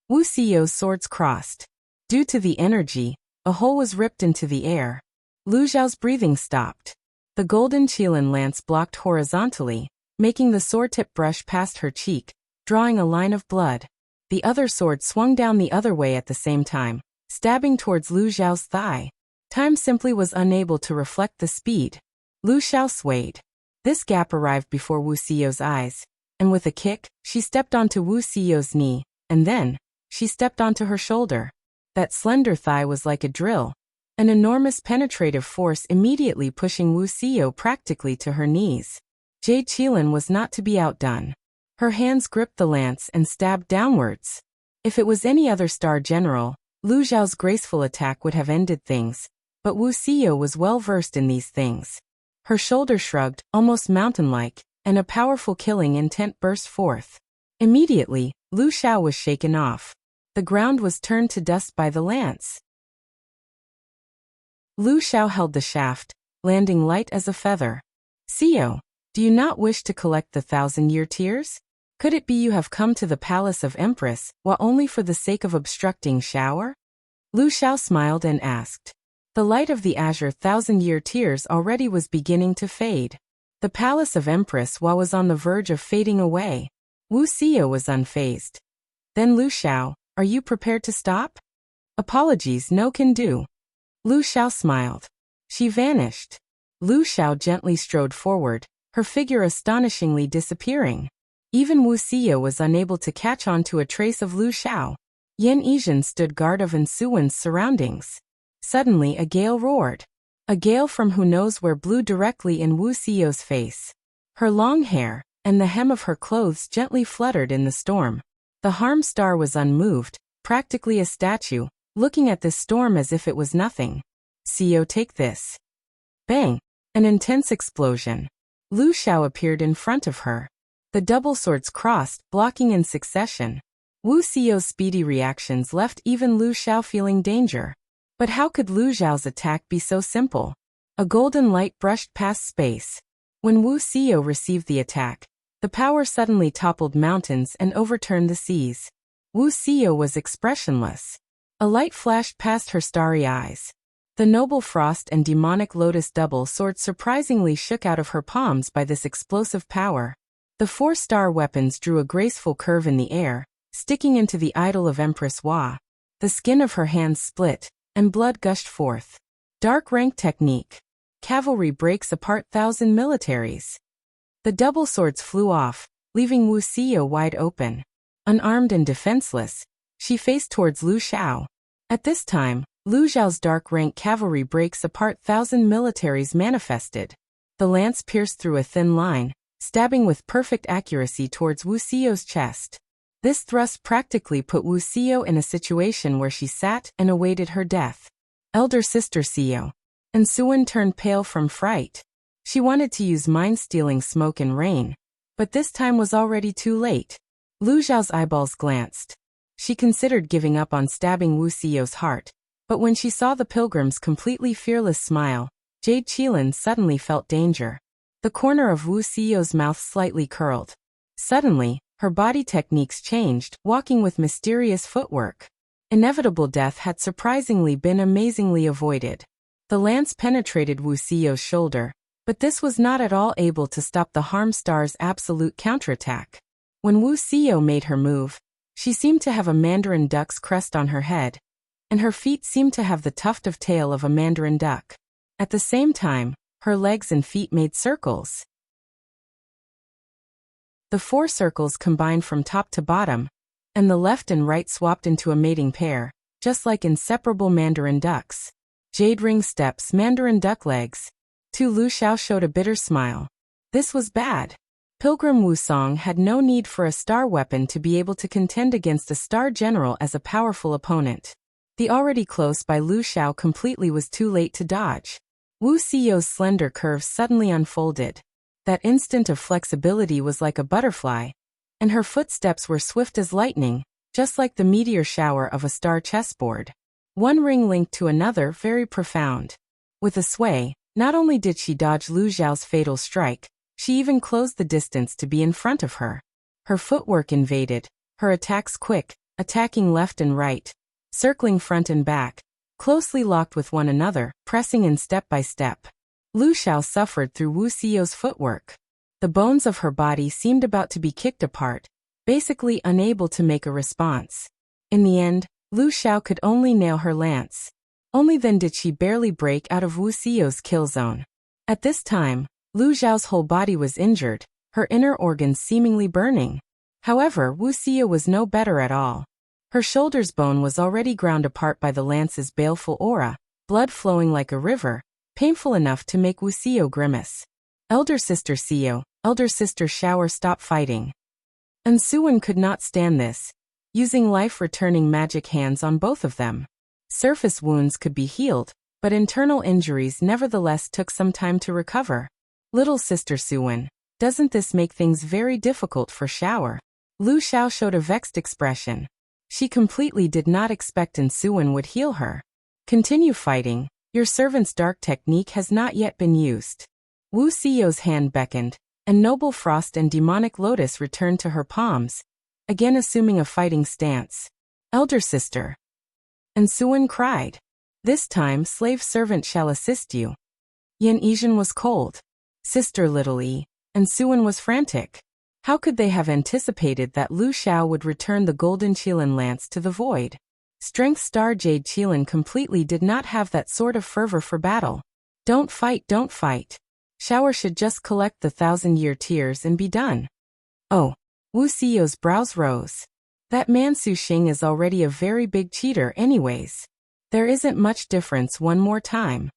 Wu Xiao's swords crossed. Due to the energy, a hole was ripped into the air. Lu Xiao's breathing stopped. The golden Qilin lance blocked horizontally, making the sword tip brush past her cheek, drawing a line of blood. The other sword swung down the other way at the same time, stabbing towards Lu Xiao's thigh. Time simply was unable to reflect the speed. Lu Xiao swayed. This gap arrived before Wu Xiao's eyes, and with a kick, she stepped onto Wu Xiao's knee, and then, she stepped onto her shoulder. That slender thigh was like a drill, an enormous penetrative force immediately pushing Wu Xiao practically to her knees. Jade Qilin was not to be outdone. Her hands gripped the lance and stabbed downwards. If it was any other star general, Lu Xiao's graceful attack would have ended things, but Wu Xiao was well versed in these things. Her shoulder shrugged, almost mountain-like, and a powerful killing intent burst forth. Immediately, Lu Xiao was shaken off. The ground was turned to dust by the lance. Lu Xiao held the shaft, landing light as a feather. Siyou, do you not wish to collect the 1,000-year tears? Could it be you have come to the palace of Empress, while only for the sake of obstructing shower? Lu Xiao smiled and asked. The light of the azure 1,000-year tears already was beginning to fade. The palace of Empress was on the verge of fading away. Wu Xiao was unfazed. Then Lu Xiao, are you prepared to stop? Apologies, no can do. Lu Xiao smiled. She vanished. Lu Xiao gently strode forward, her figure astonishingly disappearing. Even Wu Xiao was unable to catch on to a trace of Lu Xiao. Yan Yizhen stood guard of Ensuan's surroundings. Suddenly a gale roared. A gale from who knows where blew directly in Wu Xiao's face. Her long hair, and the hem of her clothes gently fluttered in the storm. The Harm Star was unmoved, practically a statue, looking at this storm as if it was nothing. Siyou, take this. Bang! An intense explosion. Lu Xiao appeared in front of her. The double swords crossed, blocking in succession. Wu Xiao's speedy reactions left even Lu Xiao feeling danger. But how could Lu Xiao's attack be so simple? A golden light brushed past space. When Wu Xiao received the attack, the power suddenly toppled mountains and overturned the seas. Wu Xiao was expressionless. A light flashed past her starry eyes. The Noble Frost and Demonic Lotus double swords surprisingly shook out of her palms by this explosive power. The 4-star weapons drew a graceful curve in the air, sticking into the idol of Empress Hua. The skin of her hands split, and blood gushed forth. Dark rank technique. Cavalry breaks apart 1,000 militaries. The double swords flew off, leaving Wu Xiao wide open. Unarmed and defenseless, she faced towards Lu Xiao. At this time, Lu Xiao's dark rank cavalry breaks apart 1,000 militaries manifested. The lance pierced through a thin line, stabbing with perfect accuracy towards Wuxia's chest. This thrust practically put Wuxia in a situation where she sat and awaited her death. Elder sister Siyou. And Suwen turned pale from fright. She wanted to use mind-stealing smoke and rain, but this time was already too late. Lu Zhao's eyeballs glanced. She considered giving up on stabbing Wuxia's heart, but when she saw the pilgrim's completely fearless smile, Jade Qilin suddenly felt danger. The corner of Wuxia's mouth slightly curled. Suddenly, her body techniques changed, walking with mysterious footwork. Inevitable death had surprisingly been amazingly avoided. The lance penetrated Wuxia's shoulder, but this was not at all able to stop the Harm Star's absolute counterattack. When Wuxia made her move, she seemed to have a mandarin duck's crest on her head, and her feet seemed to have the tuft of tail of a mandarin duck. At the same time, her legs and feet made circles. The 4 circles combined from top to bottom, and the left and right swapped into a mating pair, just like inseparable mandarin ducks. Jade ring steps, mandarin duck legs. Lu Xiao showed a bitter smile. This was bad. Pilgrim Wusong had no need for a star weapon to be able to contend against a star general as a powerful opponent. The already close by Lu Xiao completely was too late to dodge. Wuxia's slender curves suddenly unfolded. That instant of flexibility was like a butterfly, and her footsteps were swift as lightning, just like the meteor shower of a star chessboard. One ring linked to another, very profound. With a sway, not only did she dodge Lu Zhao's fatal strike, she even closed the distance to be in front of her. Her footwork invaded, her attacks quick, attacking left and right, circling front and back, closely locked with one another, pressing in step by step. Lu Xiao suffered through Wuxia's footwork. The bones of her body seemed about to be kicked apart, basically unable to make a response. In the end, Lu Xiao could only nail her lance. Only then did she barely break out of Wuxia's kill zone. At this time, Lu Zhao's whole body was injured, her inner organs seemingly burning. However, Wuxia was no better at all. Her shoulder's bone was already ground apart by the lance's baleful aura, blood flowing like a river, painful enough to make Wuxia grimace. Elder sister Siyou, elder sister Shower, stop fighting. And Suwen could not stand this, using life-returning magic hands on both of them. Surface wounds could be healed, but internal injuries nevertheless took some time to recover. Little sister Suwen, doesn't this make things very difficult for Shower? Lu Xiao showed a vexed expression. She completely did not expect Suwen would heal her. Continue fighting, your servant's dark technique has not yet been used. Wuxia's hand beckoned, and Noble Frost and Demonic Lotus returned to her palms, again assuming a fighting stance. Elder sister. And Suwen cried. This time slave servant shall assist you. Yan Yizhen was cold. Sister Little E. And Suwen was frantic. How could they have anticipated that Lu Xiao would return the golden Qilin lance to the void? Strength Star Jade Qilin completely did not have that sort of fervor for battle. Don't fight, don't fight. Shower should just collect the 1,000-year tears and be done. Oh. Wuxia's brows rose. That man Su Xing is already a very big cheater anyways. There isn't much difference one more time.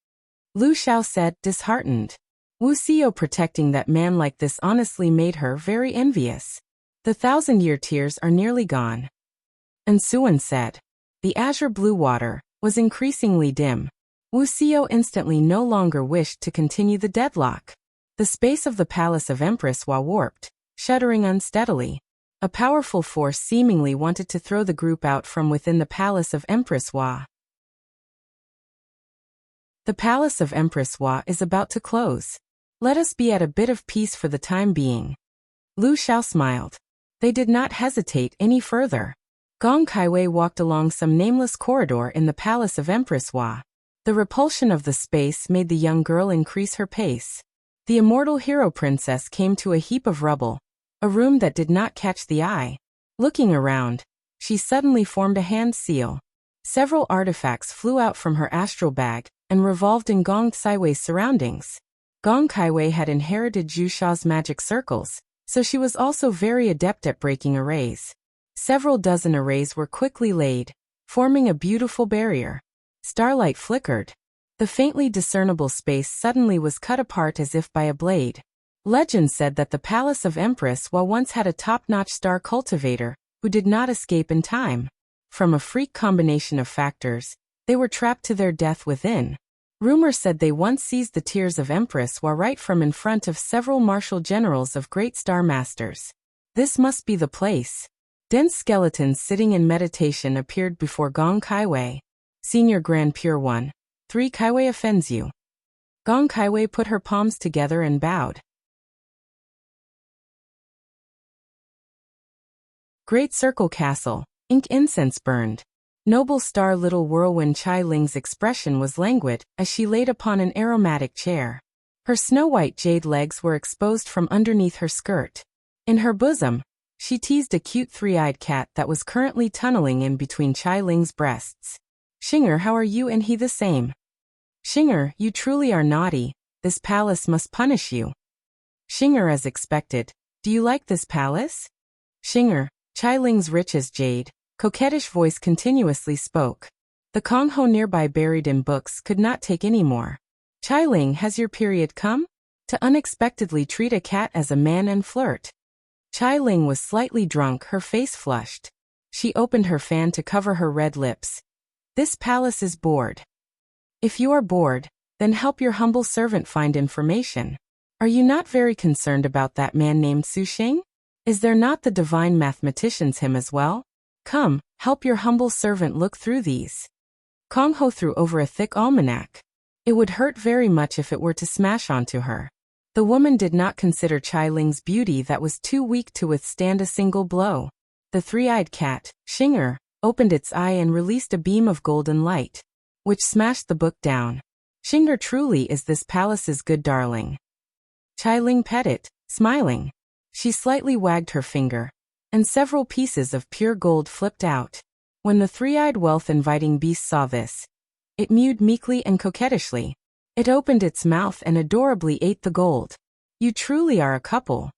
Lu Xiao said, disheartened. Wuxia protecting that man like this honestly made her very envious. The 1,000-year tears are nearly gone. And Suwen said. The azure blue water was increasingly dim. Wuxia instantly no longer wished to continue the deadlock. The space of the palace of Empress Wa warped, shuddering unsteadily. A powerful force seemingly wanted to throw the group out from within the palace of Empress Wa. The palace of Empress Wa is about to close. Let us be at a bit of peace for the time being. Lu Xiao smiled. They did not hesitate any further. Gong Kaiwei walked along some nameless corridor in the palace of Empress Wa. The repulsion of the space made the young girl increase her pace. The immortal hero princess came to a heap of rubble, a room that did not catch the eye. Looking around, she suddenly formed a hand seal. Several artifacts flew out from her astral bag and revolved in Gong Kaiwei's surroundings. Gong Kaiwei had inherited Zhu Sha's magic circles, so she was also very adept at breaking arrays. Several dozen arrays were quickly laid, forming a beautiful barrier. Starlight flickered. The faintly discernible space suddenly was cut apart as if by a blade. Legend said that the palace of Empress Hua once had a top-notch star cultivator, who did not escape in time. From a freak combination of factors, they were trapped to their death within. Rumor said they once seized the tears of Empress Hua right from in front of several martial generals of great star masters. This must be the place. Dense skeletons sitting in meditation appeared before Gong Kaiwei. Senior Grand Pure One. 3 Kaiwei offends you. Gong Kaiwei put her palms together and bowed. Great Circle Castle. Ink incense burned. Noble star little whirlwind Chai Ling's expression was languid as she laid upon an aromatic chair. Her snow-white jade legs were exposed from underneath her skirt. In her bosom, she teased a cute three-eyed cat that was currently tunneling in between Chai Ling's breasts. Xing'er, how are you? And he the same. Xing'er, you truly are naughty. This palace must punish you. Xing'er, as expected. Do you like this palace? Xing'er, Chai Ling's rich as jade, coquettish voice continuously spoke. The Konghou nearby buried in books could not take any more. Chai Ling, has your period come? To unexpectedly treat a cat as a man and flirt. Chai Ling was slightly drunk, her face flushed. She opened her fan to cover her red lips. This palace is bored. If you are bored, then help your humble servant find information. Are you not very concerned about that man named Su Xing? Is there not the divine mathematician's hymn as well? Come, help your humble servant look through these. Konghou threw over a thick almanac. It would hurt very much if it were to smash onto her. The woman did not consider Chai Ling's beauty that was too weak to withstand a single blow. The three-eyed cat, Xing'er, opened its eye and released a beam of golden light, which smashed the book down. Xing'er truly is this palace's good darling. Chai Ling pet it, smiling. She slightly wagged her finger, and several pieces of pure gold flipped out. When the three-eyed wealth-inviting beast saw this, it mewed meekly and coquettishly. It opened its mouth and adorably ate the gold. You truly are a couple.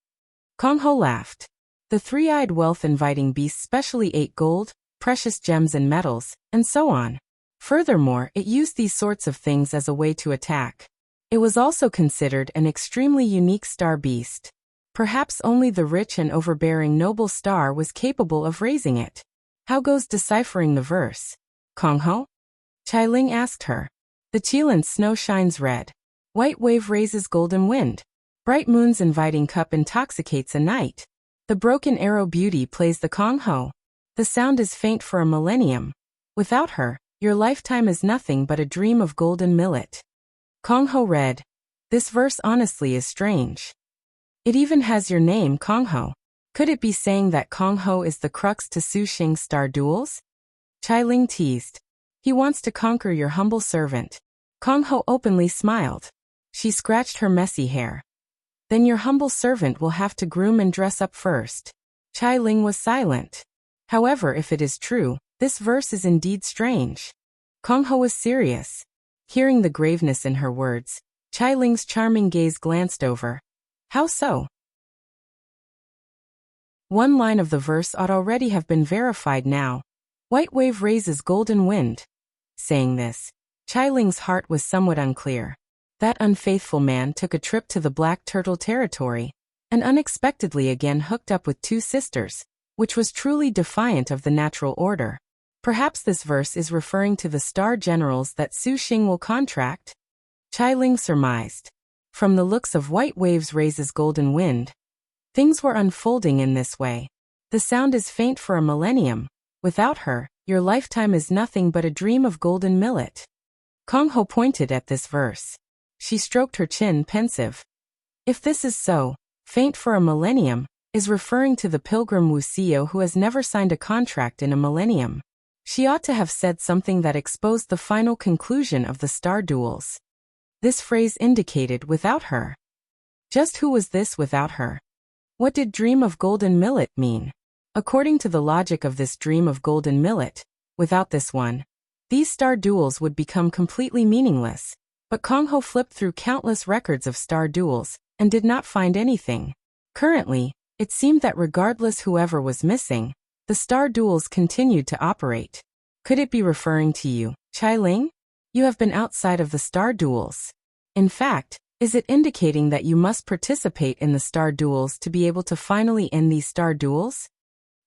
Konghou laughed. The three-eyed wealth-inviting beast specially ate gold, precious gems and metals, and so on. Furthermore, it used these sorts of things as a way to attack. It was also considered an extremely unique star beast. Perhaps only the rich and overbearing noble star was capable of raising it. How goes deciphering the verse? Konghou? Chai Ling asked her. The Qilin snow shines red. White wave raises golden wind. Bright moon's inviting cup intoxicates a night. The broken arrow beauty plays the Konghou. The sound is faint for a millennium. Without her, your lifetime is nothing but a dream of golden millet. Konghou read. This verse honestly is strange. It even has your name, Konghou. Could it be saying that Konghou is the crux to Su Xing's star duels? Chai Ling teased. He wants to conquer your humble servant. Konghou openly smiled. She scratched her messy hair. Then your humble servant will have to groom and dress up first. Chai Ling was silent. However, if it is true, this verse is indeed strange. Konghou was serious. Hearing the graveness in her words, Chai Ling's charming gaze glanced over. How so? One line of the verse ought already have been verified now. White wave raises golden wind. Saying this, Chai Ling's heart was somewhat unclear. That unfaithful man took a trip to the Black Turtle territory, and unexpectedly again hooked up with 2 sisters, which was truly defiant of the natural order. Perhaps this verse is referring to the star generals that Su Xing will contract? Chai Ling surmised. From the looks of white waves raises golden wind. Things were unfolding in this way. The sound is faint for a millennium. Without her, your lifetime is nothing but a dream of golden millet. Konghou pointed at this verse. She stroked her chin, pensive. If this is so, faint for a millennium, is referring to the pilgrim Wuxia who has never signed a contract in a millennium. She ought to have said something that exposed the final conclusion of the star duels. This phrase indicated without her. Just who was this without her? What did dream of golden millet mean? According to the logic of this dream of golden millet, without this one, these star duels would become completely meaningless. But Konghou flipped through countless records of star duels, and did not find anything. Currently, it seemed that regardless whoever was missing, the star duels continued to operate. Could it be referring to you, Chai Ling? You have been outside of the star duels. In fact, Is it indicating that you must participate in the star duels to be able to finally end these star duels?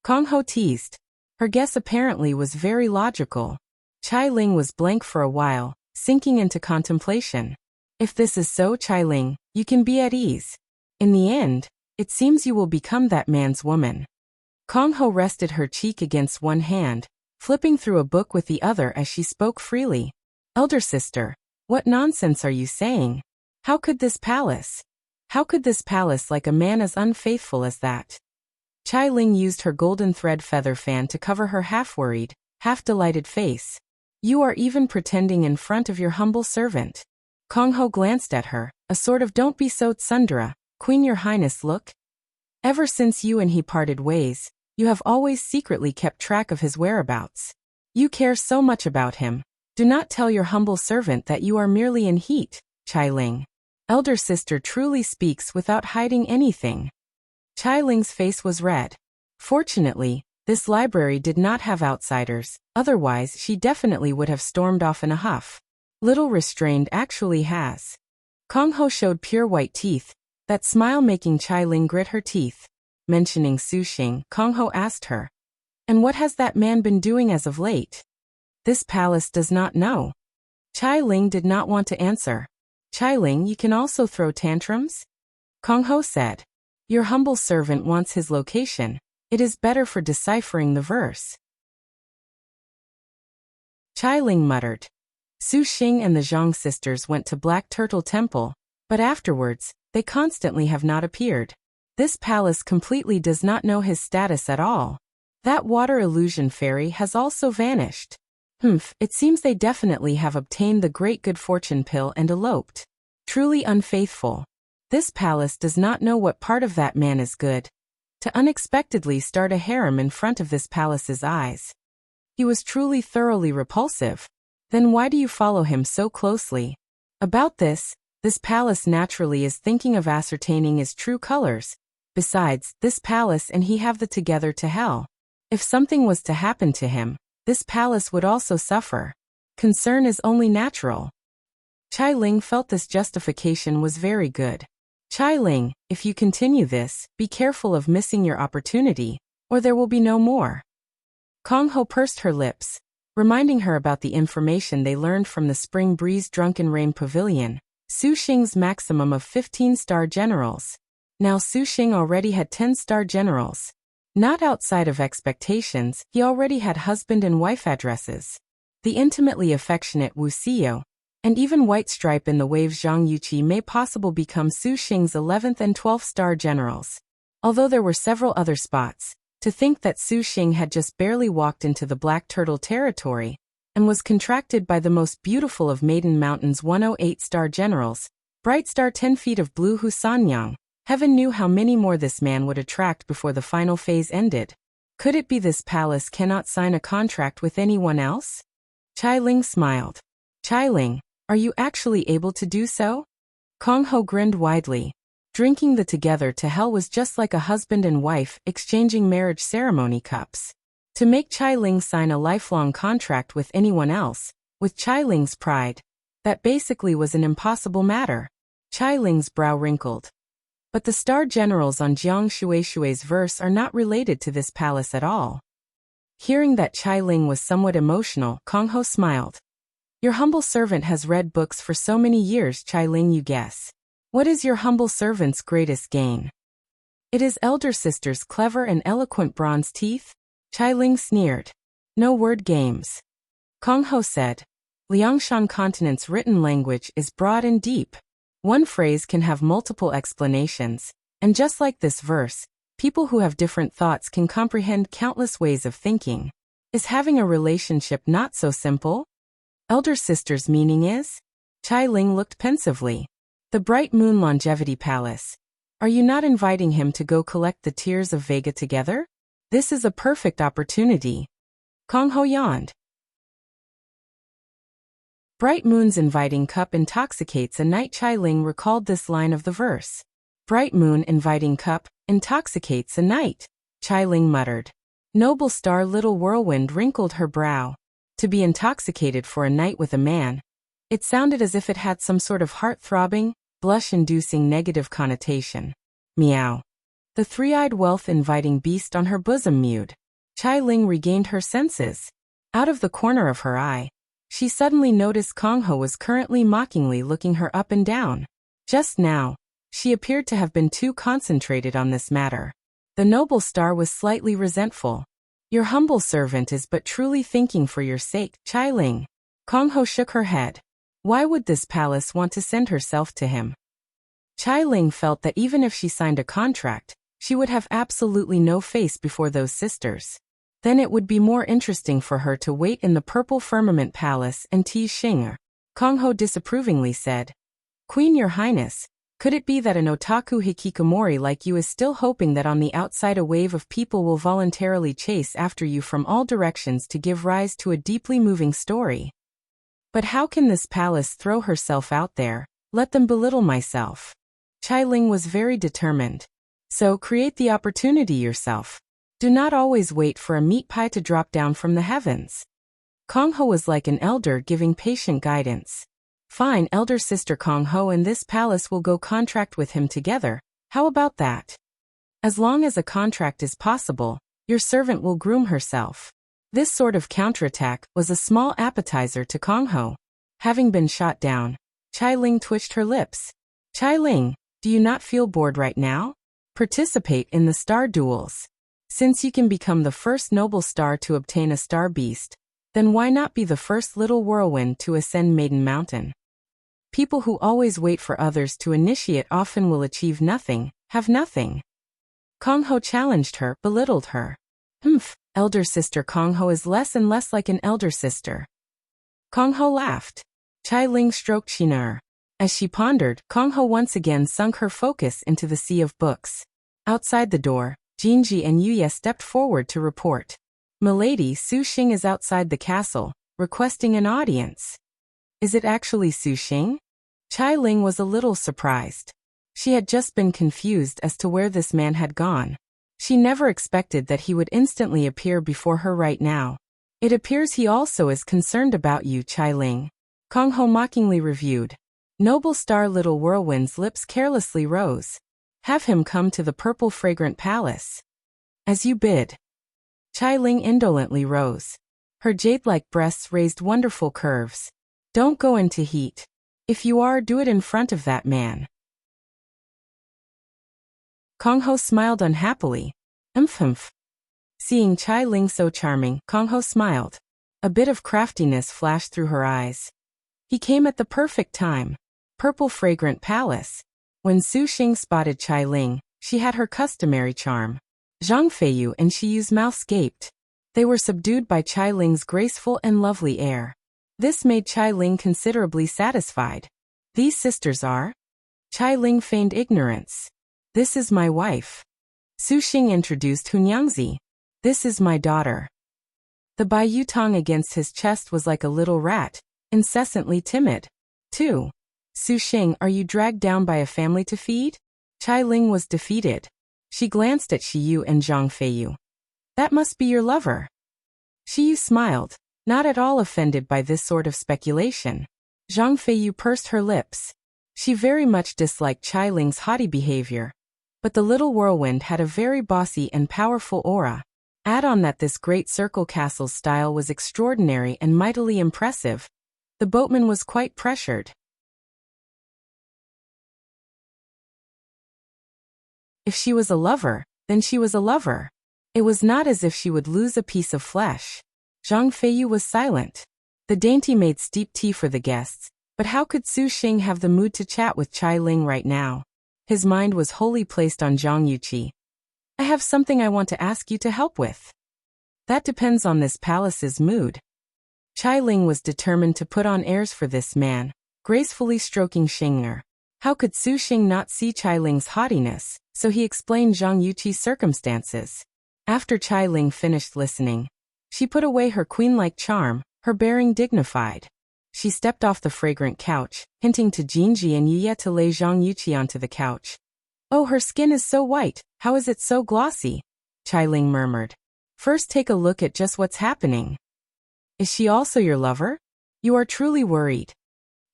Konghou teased. Her guess apparently was very logical. Qilin was blank for a while, sinking into contemplation. If this is so, Qilin, you can be at ease. In the end, it seems you will become that man's woman. Konghou rested her cheek against one hand, flipping through a book with the other as she spoke freely. Elder sister, what nonsense are you saying? How could this palace like a man as unfaithful as that? Qilin used her golden thread feather fan to cover her half-worried, half-delighted face. You are even pretending in front of your humble servant. Konghou glanced at her, a sort of don't be so tsundere, Queen Your Highness look. Ever since you and he parted ways, you have always secretly kept track of his whereabouts. You care so much about him. Do not tell your humble servant that you are merely in heat, Qilin. Elder sister truly speaks without hiding anything. Qilin's face was red. Fortunately, this library did not have outsiders, otherwise she definitely would have stormed off in a huff. Little restrained actually has. Konghou showed pure white teeth, that smile making Qilin grit her teeth. Mentioning Sushing, Konghou asked her, and what has that man been doing as of late? This palace does not know. Qilin did not want to answer. Qilin, you can also throw tantrums? Konghou said. Your humble servant wants his location. It is better for deciphering the verse. Qilin muttered. Su Xing and the Zhang sisters went to Black Turtle Temple, but afterwards, they constantly have not appeared. This palace completely does not know his status at all. That water illusion fairy has also vanished. It seems they definitely have obtained the great good fortune pill and eloped. Truly unfaithful. This palace does not know what part of that man is good. To unexpectedly start a harem in front of this palace's eyes. He was truly thoroughly repulsive. Then why do you follow him so closely? About this palace naturally is thinking of ascertaining his true colors. Besides, this palace and he have the together to hell. If something was to happen to him, this palace would also suffer. Concern is only natural. Qilin felt this justification was very good. Qilin, if you continue this, be careful of missing your opportunity, or there will be no more. Konghou pursed her lips, reminding her about the information they learned from the Spring Breeze Drunken Rain Pavilion, Su Xing's maximum of 15-star generals. Now Su Xing already had 10-star generals. Not outside of expectations, he already had husband and wife addresses. The intimately affectionate Wuxia, and even White Stripe in the Waves Zhang Yuqi may possibly become Su Xing's 11th and 12th star generals. Although there were several other spots, to think that Su Xing had just barely walked into the Black Turtle territory, and was contracted by the most beautiful of Maiden Mountain's 108-star generals, Bright Star 10 feet of blue Husanyang. Heaven knew how many more this man would attract before the final phase ended. Could it be this palace cannot sign a contract with anyone else? Qilin smiled. Qilin, are you actually able to do so? Konghou grinned widely. Drinking the together to hell was just like a husband and wife exchanging marriage ceremony cups. To make Qilin sign a lifelong contract with anyone else, with Qilin's pride, that basically was an impossible matter. Qilin's brow wrinkled. But the star generals on Jiang Shueishue's verse are not related to this palace at all. Hearing that Qilin was somewhat emotional, Konghou smiled. Your humble servant has read books for so many years, Qilin, you guess. What is your humble servant's greatest gain? It is elder sister's clever and eloquent bronze teeth? Qilin sneered. No word games. Konghou said. Liangshan continent's written language is broad and deep. One phrase can have multiple explanations, and just like this verse, people who have different thoughts can comprehend countless ways of thinking. Is having a relationship not so simple? Elder sister's meaning is? Qilin looked pensively. The Bright Moon Longevity Palace. Are you not inviting him to go collect the tears of Vega together? This is a perfect opportunity. Konghou yawned. Bright Moon's inviting cup intoxicates a night. Qilin recalled this line of the verse. Bright Moon inviting cup intoxicates a night. Qilin muttered. Noble star Little Whirlwind wrinkled her brow. To be intoxicated for a night with a man. It sounded as if it had some sort of heart-throbbing, blush-inducing negative connotation. Meow. The three-eyed wealth-inviting beast on her bosom mewed. Qilin regained her senses. Out of the corner of her eye, she suddenly noticed Konghou was currently mockingly looking her up and down. Just now, she appeared to have been too concentrated on this matter. The noble star was slightly resentful. Your humble servant is but truly thinking for your sake, Qilin. Konghou shook her head. Why would this palace want to send herself to him? Qilin felt that even if she signed a contract, she would have absolutely no face before those sisters. Then it would be more interesting for her to wait in the purple firmament palace and tease Xing'er. Konghou disapprovingly said, Queen, your highness, could it be that an otaku hikikomori like you is still hoping that on the outside a wave of people will voluntarily chase after you from all directions to give rise to a deeply moving story? But how can this palace throw herself out there? Let them belittle myself. Qilin was very determined. So create the opportunity yourself. Do not always wait for a meat pie to drop down from the heavens. Konghou was like an elder giving patient guidance. Fine, elder sister Konghou and this palace will go contract with him together. How about that? As long as a contract is possible, your servant will groom herself. This sort of counterattack was a small appetizer to Konghou. Having been shot down, Qilin twitched her lips. Qilin, do you not feel bored right now? Participate in the star duels. Since you can become the first noble star to obtain a star beast, then why not be the first little whirlwind to ascend Maiden Mountain? People who always wait for others to initiate often will achieve nothing, have nothing. Konghou challenged her, belittled her. Elder sister Konghou is less and less like an elder sister. Konghou laughed. Qilin stroked Xing'er. As she pondered, Konghou once again sunk her focus into the sea of books. Outside the door, Jinji and Yuye stepped forward to report. Milady, Su Xing is outside the castle, requesting an audience. Is it actually Su Xing? Qilin was a little surprised. She had just been confused as to where this man had gone. She never expected that he would instantly appear before her right now. It appears he also is concerned about you, Qilin. Konghou mockingly reviewed. Noble star Little Whirlwind's lips carelessly rose. Have him come to the purple fragrant palace. As you bid. Qilin indolently rose. Her jade-like breasts raised wonderful curves. Don't go into heat. If you are, do it in front of that man. Konghou smiled unhappily. Seeing Qilin so charming, Konghou smiled. A bit of craftiness flashed through her eyes. He came at the perfect time. Purple fragrant palace. When Su Xing spotted Qilin, she had her customary charm. Zhang Feiyu and Siyou's mouths gaped. They were subdued by Qilin's graceful and lovely air. This made Qilin considerably satisfied. These sisters are? Qilin feigned ignorance. This is my wife. Su Xing introduced Hunyangzi. This is my daughter. The Baiyu tongue against his chest was like a little rat, incessantly timid. 2. Su Xing, are you dragged down by a family to feed? Qilin was defeated. She glanced at Siyou and Zhang Feiyu. That must be your lover. Siyou smiled, not at all offended by this sort of speculation. Zhang Feiyu pursed her lips. She very much disliked Qilin's haughty behavior. But the little whirlwind had a very bossy and powerful aura. Add on that this great circle castle's style was extraordinary and mightily impressive. The boatman was quite pressured. If she was a lover, then she was a lover. It was not as if she would lose a piece of flesh. Zhang Feiyu was silent. The dainty made steep tea for the guests, but how could Su Xing have the mood to chat with Qilin right now? His mind was wholly placed on Zhang Yuqi. I have something I want to ask you to help with. That depends on this palace's mood. Qilin was determined to put on airs for this man, gracefully stroking Xing'er. How could Su Xing not see Qilin's haughtiness? So he explained Zhang Yuqi's circumstances. After Qilin finished listening, she put away her queen-like charm, her bearing dignified. She stepped off the fragrant couch, hinting to Jinji and Yuye to lay Zhang Yuqi onto the couch. Oh, her skin is so white, how is it so glossy? Qilin murmured. First take a look at just what's happening. Is she also your lover? You are truly worried.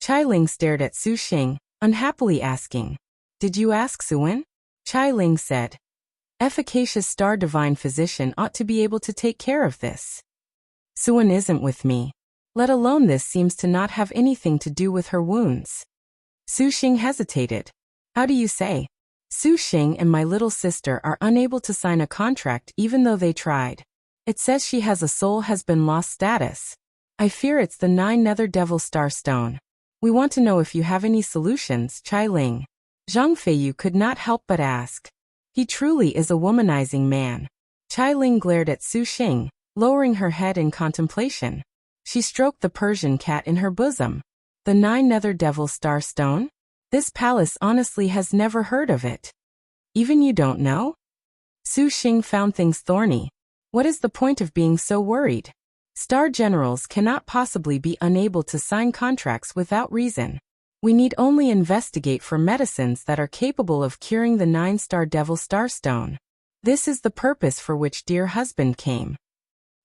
Qilin stared at Su Xing, unhappily asking, "Did you ask Suan?" Qilin said, "Efficacious star divine physician ought to be able to take care of this. Suan isn't with me. Let alone this seems to not have anything to do with her wounds." Su Xing hesitated. "How do you say?" "Su Xing and my little sister are unable to sign a contract even though they tried. It says she has a soul has been lost status. I fear it's the 9 Nether Devil Star Stone. We want to know if you have any solutions." Qilin. Zhang Feiyu could not help but ask. He truly is a womanizing man. Qilin glared at Su Xing, lowering her head in contemplation. She stroked the Persian cat in her bosom. The 9 Nether Devil Star Stone? This palace honestly has never heard of it. Even you don't know? Su Xing found things thorny. What is the point of being so worried? Star generals cannot possibly be unable to sign contracts without reason. We need only investigate for medicines that are capable of curing the 9-star Devil Star Stone. This is the purpose for which dear husband came.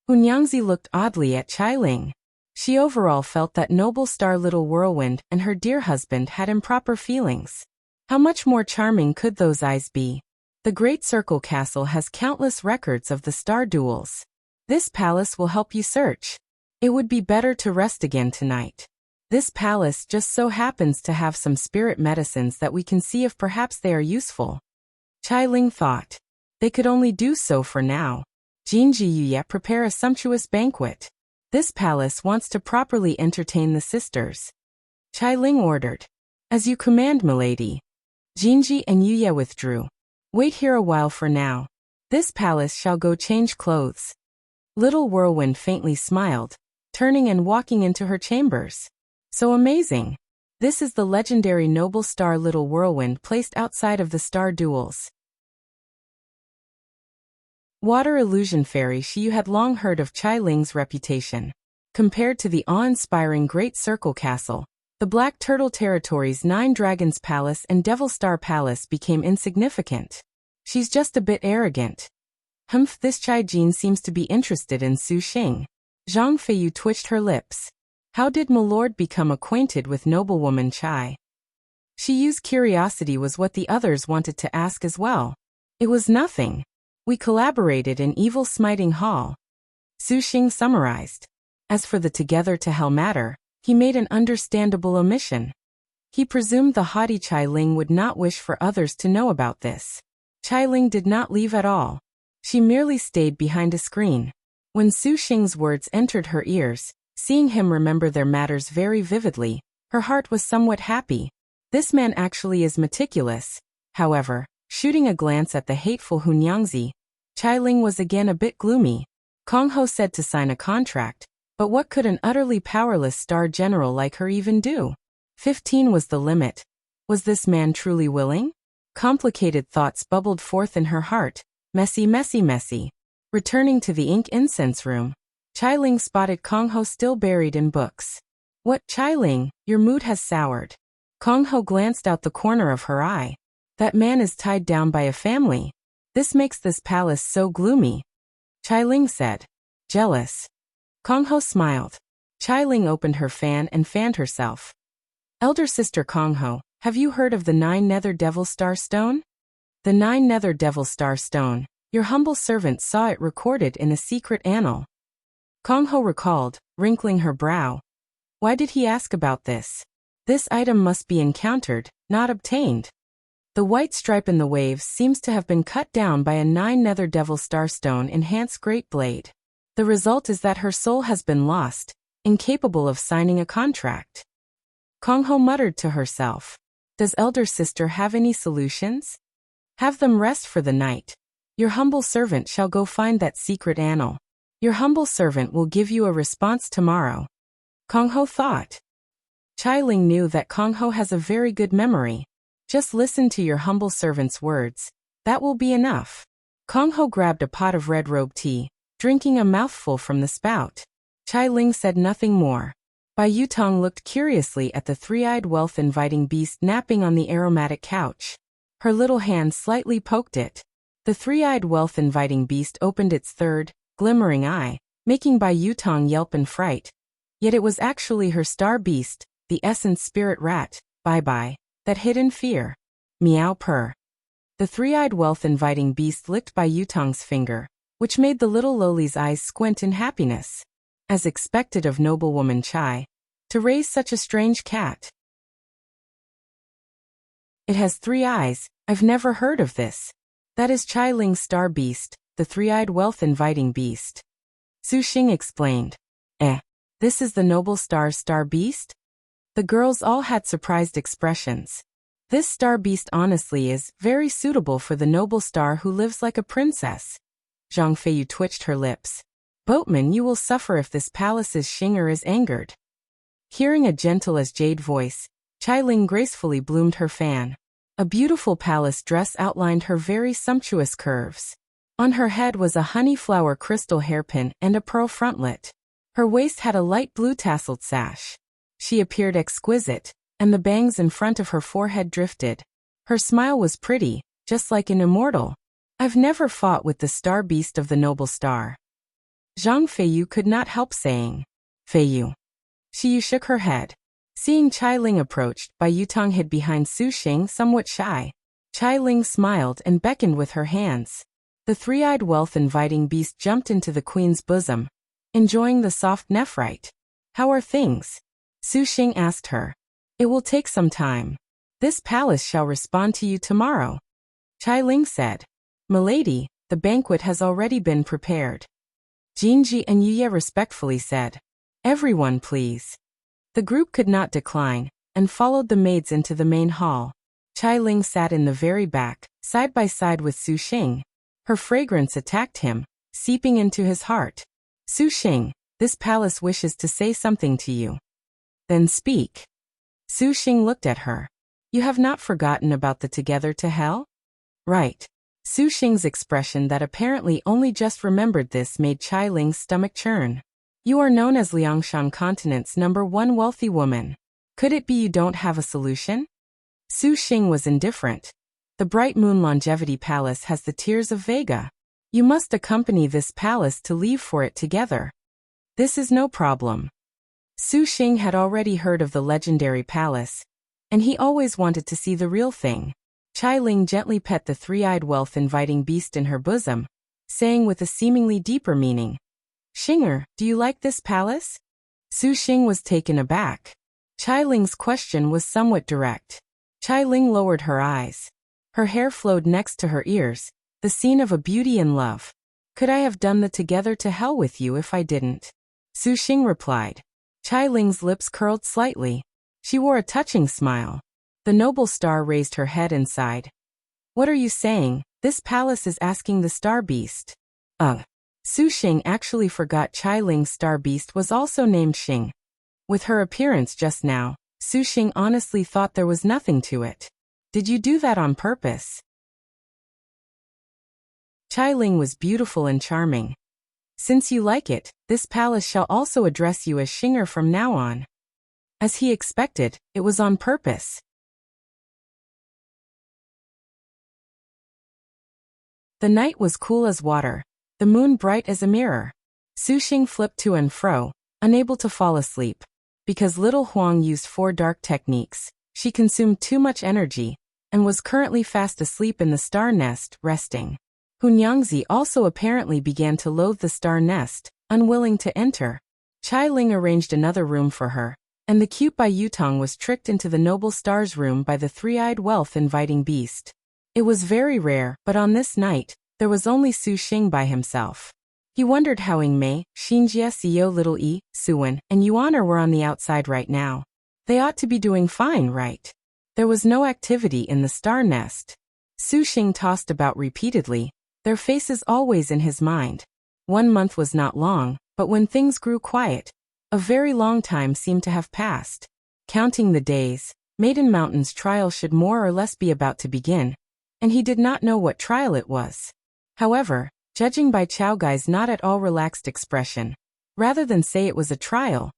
Hunyangzi looked oddly at Qilin. She overall felt that noble star Little Whirlwind and her dear husband had improper feelings. How much more charming could those eyes be? The Great Circle Castle has countless records of the star duels. This palace will help you search. It would be better to rest again tonight. This palace just so happens to have some spirit medicines that we can see if perhaps they are useful. Qilin thought. They could only do so for now. Jinji Yuye prepare a sumptuous banquet. This palace wants to properly entertain the sisters. Qilin ordered. As you command, milady. Jinji and Yuye withdrew. Wait here a while for now. This palace shall go change clothes. Little Whirlwind faintly smiled, turning and walking into her chambers. So amazing. This is the legendary noble star Little Whirlwind placed outside of the star duels. Water illusion fairy Siyou had long heard of Qilin's reputation. Compared to the awe-inspiring Great Circle Castle, the Black Turtle Territory's 9 Dragons Palace and Devil Star Palace became insignificant. She's just a bit arrogant. Humph, this Chai Jin seems to be interested in Su Xing. Zhang Feiyu twitched her lips. How did Milord become acquainted with noblewoman Chai? Siyou's curiosity was what the others wanted to ask as well. It was nothing. We collaborated in Evil Smiting Hall. Su Xing summarized. As for the together to hell matter, he made an understandable omission. He presumed the haughty Qilin would not wish for others to know about this. Qilin did not leave at all. She merely stayed behind a screen. When Su Xing's words entered her ears, seeing him remember their matters very vividly, her heart was somewhat happy. This man actually is meticulous. However, shooting a glance at the hateful Hunyangzi, Qilin was again a bit gloomy. Konghou said to sign a contract, but what could an utterly powerless star general like her even do? 15 was the limit. Was this man truly willing? Complicated thoughts bubbled forth in her heart. Messy, messy, messy. Returning to the ink incense room, Qilin spotted Konghou still buried in books. What, Qilin, your mood has soured. Konghou glanced out the corner of her eye. That man is tied down by a family. This makes this palace so gloomy. Qilin said. Jealous. Konghou smiled. Qilin opened her fan and fanned herself. Elder sister Konghou, have you heard of the 9 Nether Devil Star Stone? The 9 Nether Devil Star Stone. Your humble servant saw it recorded in a secret annal. Konghou recalled, wrinkling her brow. Why did he ask about this? This item must be encountered, not obtained. The white stripe in the waves seems to have been cut down by a 9 Nether Devil Star Stone enhanced Great Blade. The result is that her soul has been lost, incapable of signing a contract. Konghou muttered to herself. Does elder sister have any solutions? Have them rest for the night. Your humble servant shall go find that secret annal. Your humble servant will give you a response tomorrow. Konghou thought. Qilin knew that Konghou has a very good memory. Just listen to your humble servant's words. That will be enough. Konghou grabbed a pot of red robe tea, drinking a mouthful from the spout. Qilin said nothing more. Bai Yutong looked curiously at the three-eyed wealth-inviting beast napping on the aromatic couch. Her little hand slightly poked it. The three-eyed wealth-inviting beast opened its third, glimmering eye, making Bai Yutong yelp in fright. Yet it was actually her star beast, the essence spirit rat, Bye-Bye. that hidden fear. Meow purr. The three-eyed wealth-inviting beast licked by Yutong's finger, which made the little lowly's eyes squint in happiness. As expected of noblewoman Chai, to raise such a strange cat. It has 3 eyes, I've never heard of this. That is Chai Ling's star beast, the three-eyed wealth-inviting beast. Su Xing explained. This is the noble star's star beast? The girls all had surprised expressions. This star beast honestly is very suitable for the noble star who lives like a princess. Zhang Feiyu twitched her lips. Boatman, you will suffer if this palace's Xing'er is angered. Hearing a gentle as jade voice, Chai Ling gracefully bloomed her fan. A beautiful palace dress outlined her very sumptuous curves. On her head was a honey-flower crystal hairpin and a pearl frontlet. Her waist had a light blue tasseled sash. She appeared exquisite, and the bangs in front of her forehead drifted. Her smile was pretty, just like an immortal. I've never fought with the star beast of the noble star. Zhang Feiyu could not help saying. Feiyu. Siyou shook her head. Seeing Chai Ling approached, Bai Yutong hid behind Su Xing somewhat shy. Chai Ling smiled and beckoned with her hands. The three-eyed wealth-inviting beast jumped into the queen's bosom, enjoying the soft nephrite. How are things? Su Xing asked her. It will take some time. This palace shall respond to you tomorrow. Chai Ling said. Milady, the banquet has already been prepared. Jinji and Yuye respectfully said. Everyone please. The group could not decline, and followed the maids into the main hall. Chai Ling sat in the very back, side by side with Su Xing. Her fragrance attacked him, seeping into his heart. Su Xing, this palace wishes to say something to you. Then speak. Su Xing looked at her. You have not forgotten about the together to hell? Right. Su Xing's expression that apparently only just remembered this made Chai Ling's stomach churn. You are known as Liangshan Continent's #1 wealthy woman. Could it be you don't have a solution? Su Xing was indifferent. The Bright Moon Longevity Palace has the Tears of Vega. You must accompany this palace to leave for it together. This is no problem. Su Xing had already heard of the legendary palace, and he always wanted to see the real thing. Chai Ling gently pet the three-eyed wealth-inviting beast in her bosom, saying with a seemingly deeper meaning, Xing'er, do you like this palace? Su Xing was taken aback. Chai Ling's question was somewhat direct. Chai Ling lowered her eyes. Her hair flowed next to her ears, the scene of a beauty in love. Could I have done the together to hell with you if I didn't? Su Xing replied. Chai Ling's lips curled slightly. She wore a touching smile. The noble star raised her head and sighed. What are you saying? This palace is asking the star beast. Su Xing actually forgot Chai Ling's star beast was also named Xing. With her appearance just now, Su Xing honestly thought there was nothing to it. Did you do that on purpose? Chai Ling was beautiful and charming. Since you like it, this palace shall also address you as Xing'er from now on. As he expected, it was on purpose. The night was cool as water, the moon bright as a mirror. Su Xing flipped to and fro, unable to fall asleep. Because little Huang used 4 dark techniques, she consumed too much energy, and was currently fast asleep in the star nest, resting. Hunyangzi also apparently began to loathe the star nest, unwilling to enter. Chai Ling arranged another room for her, and the cute Bai Yutong was tricked into the noble star's room by the three-eyed wealth-inviting beast. It was very rare, but on this night, there was only Su Xing by himself. He wondered how Yingmei, Xinjie, Siyou, Little E, Suwen, and Yuaner were on the outside right now. They ought to be doing fine, right? There was no activity in the star nest. Su Xing tossed about repeatedly, their faces always in his mind. 1 month was not long, but when things grew quiet, a very long time seemed to have passed. Counting the days, Maiden Mountain's trial should more or less be about to begin, and he did not know what trial it was. However, judging by Chao Gai's not at all relaxed expression, rather than say it was a trial,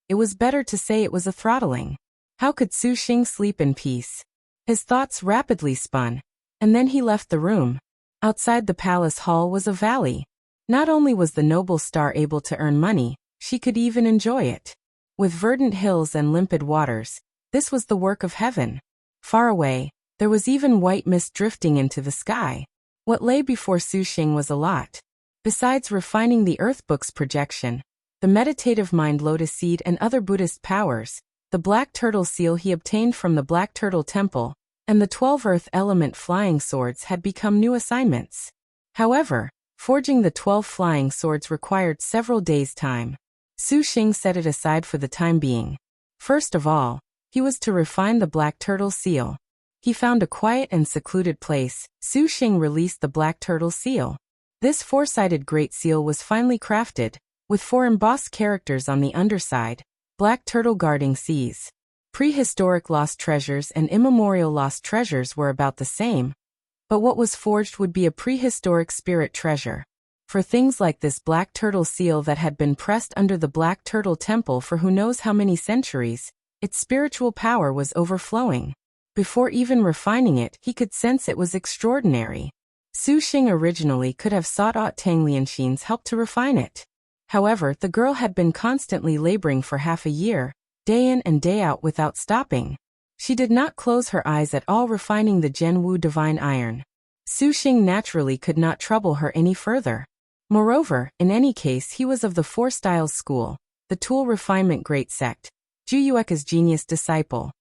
it was better to say it was a throttling. How could Su Xing sleep in peace? His thoughts rapidly spun, and then he left the room. Outside the palace hall was a valley. Not only was the noble star able to earn money, she could even enjoy it. With verdant hills and limpid waters, this was the work of heaven. Far away, there was even white mist drifting into the sky. What lay before Xing was a lot. Besides refining the Earth Book's projection, the meditative mind lotus seed and other Buddhist powers, the black turtle seal he obtained from the Black Turtle Temple, and the 12 earth element flying swords had become new assignments. However, forging the 12 flying swords required several days' time. Xing set it aside for the time being. First of all, he was to refine the black turtle seal. He found a quiet and secluded place. Xing released the black turtle seal. This four-sided great seal was finely crafted, with 4 embossed characters on the underside. Black turtle guarding seas. Prehistoric lost treasures and immemorial lost treasures were about the same, but what was forged would be a prehistoric spirit treasure. For things like this black turtle seal that had been pressed under the Black Turtle Temple for who knows how many centuries, its spiritual power was overflowing. Before even refining it, he could sense it was extraordinary. Xing originally could have sought out Tang Lianxin's help to refine it. However, the girl had been constantly laboring for half a year, day in and day out without stopping. She did not close her eyes at all refining the Zhenwu divine iron. Xing naturally could not trouble her any further. Moreover, in any case he was of the Four Styles school, the tool refinement great sect, Juyueka's genius disciple.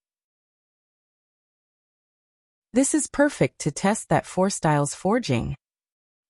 This is perfect to test that Four Styles forging.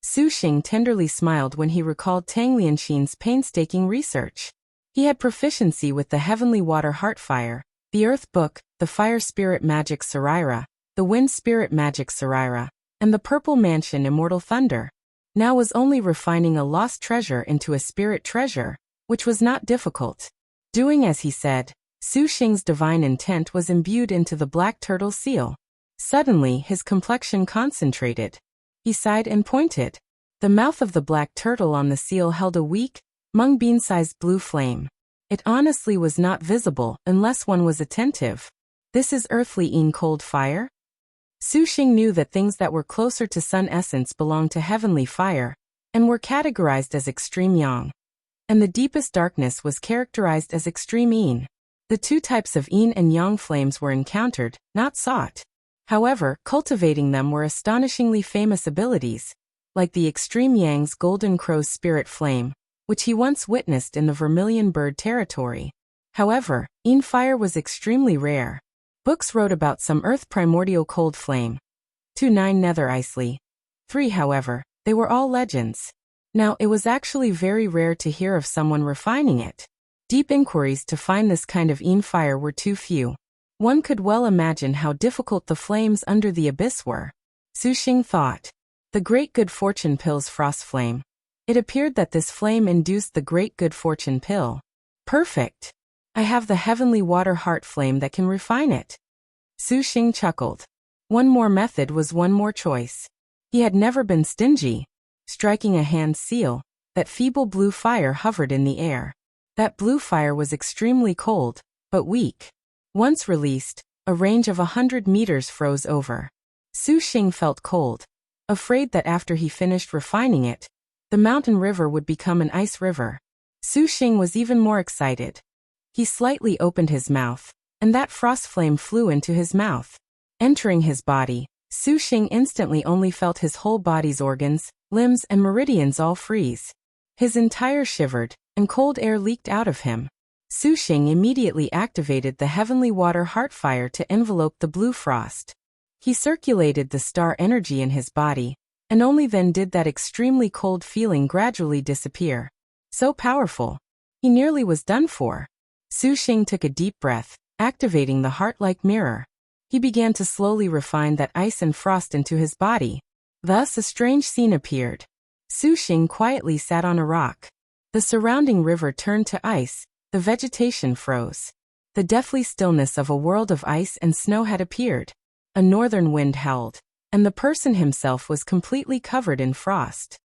Xing tenderly smiled when he recalled Tang Lianxin's painstaking research. He had proficiency with the Heavenly Water Heartfire, the Earth Book, the Fire Spirit Magic Sarira, the Wind Spirit Magic Sarira, and the Purple Mansion Immortal Thunder. Now was only refining a lost treasure into a spirit treasure, which was not difficult. Doing as he said, Xing's divine intent was imbued into the black turtle seal. Suddenly his complexion concentrated. He sighed and pointed. The mouth of the black turtle on the seal held a weak, mung bean-sized blue flame. It honestly was not visible unless one was attentive. This is earthly Yin cold fire? Xing knew that things that were closer to sun essence belonged to heavenly fire, and were categorized as extreme yang. And the deepest darkness was characterized as extreme yin. The two types of yin and yang flames were encountered, not sought. However, cultivating them were astonishingly famous abilities, like the extreme yang's golden crow's spirit flame, which he once witnessed in the vermilion bird territory. However, yin fire was extremely rare. Books wrote about some earth primordial cold flame. 9 nether icely. 3 however, they were all legends. Now it was actually very rare to hear of someone refining it. Deep inquiries to find this kind of yin fire were too few. One could well imagine how difficult the flames under the abyss were. Xing thought. The Great Good Fortune Pill's frost flame. It appeared that this flame induced the Great Good Fortune Pill. Perfect. I have the Heavenly Water Heart flame that can refine it. Xing chuckled. One more method was one more choice. He had never been stingy. Striking a hand seal, that feeble blue fire hovered in the air. That blue fire was extremely cold, but weak. Once released, a range of 100 meters froze over. Xing felt cold, afraid that after he finished refining it, the mountain river would become an ice river. Xing was even more excited. He slightly opened his mouth, and that frost flame flew into his mouth. Entering his body, Xing instantly only felt his whole body's organs, limbs and meridians all freeze. His entire shivered, and cold air leaked out of him. Xing immediately activated the Heavenly Water Heartfire to envelope the blue frost. He circulated the star energy in his body, and only then did that extremely cold feeling gradually disappear. So powerful. He nearly was done for. Xing took a deep breath, activating the heart-like mirror. He began to slowly refine that ice and frost into his body. Thus a strange scene appeared. Xing quietly sat on a rock. The surrounding river turned to ice, the vegetation froze. The deathly stillness of a world of ice and snow had appeared. A northern wind howled, and the person himself was completely covered in frost.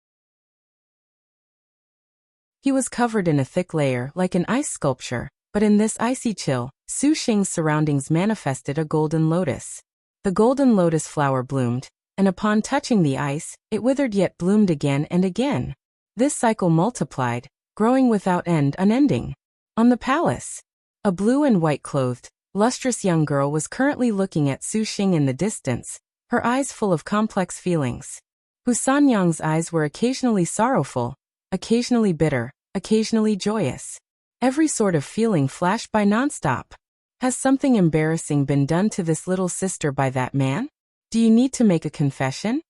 He was covered in a thick layer like an ice sculpture, but in this icy chill, Xing's surroundings manifested a golden lotus. The golden lotus flower bloomed, and upon touching the ice, it withered yet bloomed again and again. This cycle multiplied, growing without end unending. On the palace, a blue and white clothed, lustrous young girl was currently looking at Su Xing in the distance, her eyes full of complex feelings. Hu Sanyang's eyes were occasionally sorrowful, occasionally bitter, occasionally joyous. Every sort of feeling flashed by nonstop. Has something embarrassing been done to this little sister by that man? Do you need to make a confession?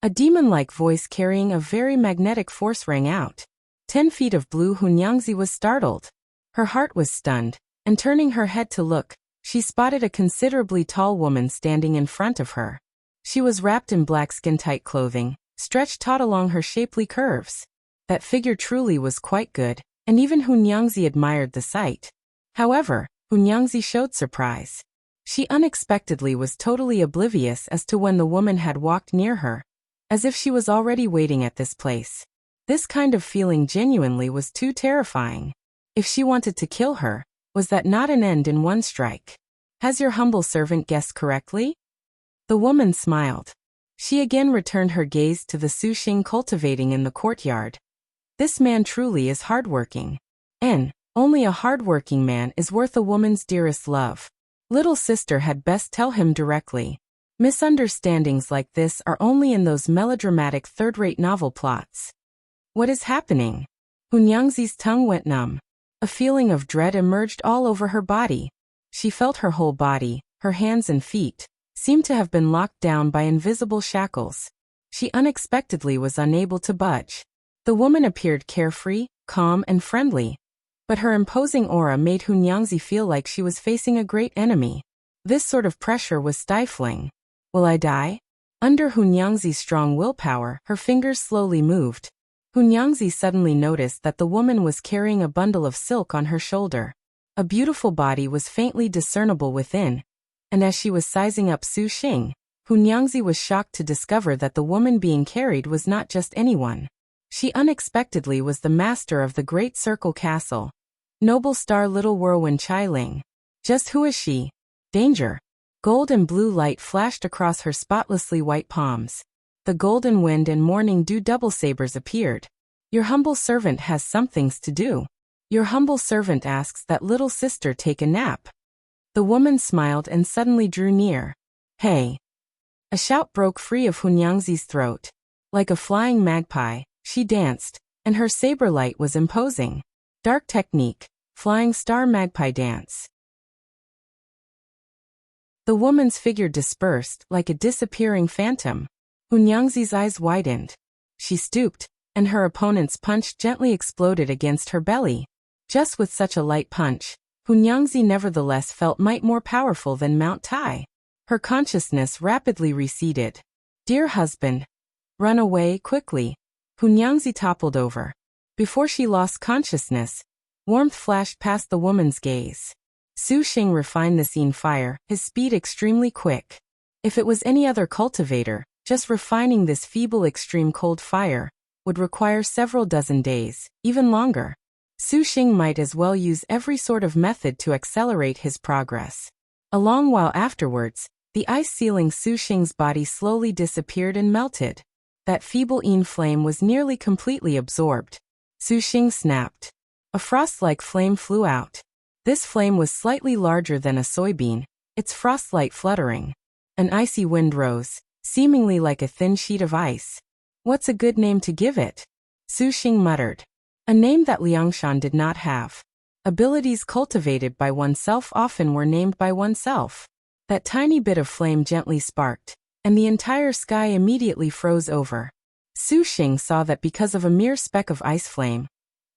A demon-like voice carrying a very magnetic force rang out. 10 feet of blue Hunyangzi was startled. Her heart was stunned, and turning her head to look, she spotted a considerably tall woman standing in front of her. She was wrapped in black skin-tight clothing, stretched taut along her shapely curves. That figure truly was quite good, and even Hunyangzi admired the sight. However, Hunyangzi showed surprise. She unexpectedly was totally oblivious as to when the woman had walked near her, as if she was already waiting at this place. This kind of feeling genuinely was too terrifying. If she wanted to kill her, was that not an end in one strike? Has your humble servant guessed correctly? The woman smiled. She again returned her gaze to the Su Xing cultivating in the courtyard. This man truly is hardworking. And only a hardworking man is worth a woman's dearest love. Little sister had best tell him directly. Misunderstandings like this are only in those melodramatic third-rate novel plots. What is happening? Hunyangzi's tongue went numb. A feeling of dread emerged all over her body. She felt her whole body, her hands and feet, seemed to have been locked down by invisible shackles. She unexpectedly was unable to budge. The woman appeared carefree, calm and friendly, but her imposing aura made Hunyangzi feel like she was facing a great enemy. This sort of pressure was stifling. Will I die? Under Hunyangzi's strong willpower, her fingers slowly moved. Hunyangzi suddenly noticed that the woman was carrying a bundle of silk on her shoulder. A beautiful body was faintly discernible within, and as she was sizing up Su Xing, Hunyangzi was shocked to discover that the woman being carried was not just anyone. She unexpectedly was the master of the Great Circle Castle. Noble star Little Whirlwind Qilin. Just who is she? Danger. Gold and blue light flashed across her spotlessly white palms. The golden wind and morning dew double sabers appeared. Your humble servant has some things to do. Your humble servant asks that little sister take a nap. The woman smiled and suddenly drew near. Hey! A shout broke free of Hunyangzi's throat. Like a flying magpie, she danced, and her saber light was imposing. Dark technique, flying star magpie dance. The woman's figure dispersed like a disappearing phantom. Hunyangzi's eyes widened. She stooped, and her opponent's punch gently exploded against her belly. Just with such a light punch, Hunyangzi nevertheless felt might more powerful than Mount Tai. Her consciousness rapidly receded. Dear husband, run away quickly. Hunyangzi toppled over. Before she lost consciousness, warmth flashed past the woman's gaze. Su Xing refined the scene fire, his speed extremely quick. If it was any other cultivator, just refining this feeble extreme cold fire would require several dozen days, even longer. Su Xing might as well use every sort of method to accelerate his progress. A long while afterwards, the ice sealing Su Xing's body slowly disappeared and melted. That feeble Yin flame was nearly completely absorbed. Su Xing snapped. A frost-like flame flew out. This flame was slightly larger than a soybean, its frostlight fluttering. An icy wind rose, seemingly like a thin sheet of ice. What's a good name to give it? Su Xing muttered. A name that Liangshan did not have. Abilities cultivated by oneself often were named by oneself. That tiny bit of flame gently sparked, and the entire sky immediately froze over. Su Xing saw that because of a mere speck of ice flame,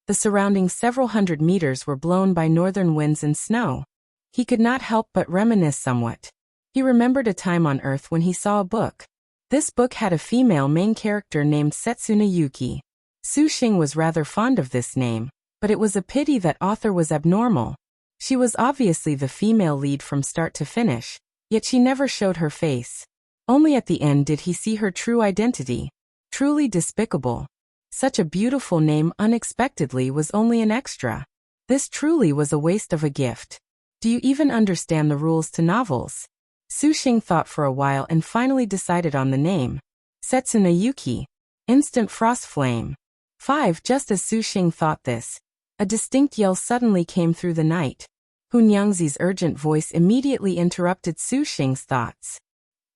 the surrounding several hundred meters were blown by northern winds and snow. He could not help but reminisce somewhat. He remembered a time on Earth when he saw a book. This book had a female main character named Setsuna Yuki. Su Xing was rather fond of this name, but it was a pity that author was abnormal. She was obviously the female lead from start to finish, yet she never showed her face. Only at the end did he see her true identity. Truly despicable. Such a beautiful name unexpectedly was only an extra. This truly was a waste of a gift. Do you even understand the rules to novels? Su Xing thought for a while and finally decided on the name. Setsuna Yuki. Instant frost flame. 5. Just as Su Xing thought this, a distinct yell suddenly came through the night. Hunyangzi's urgent voice immediately interrupted Su Xing's thoughts.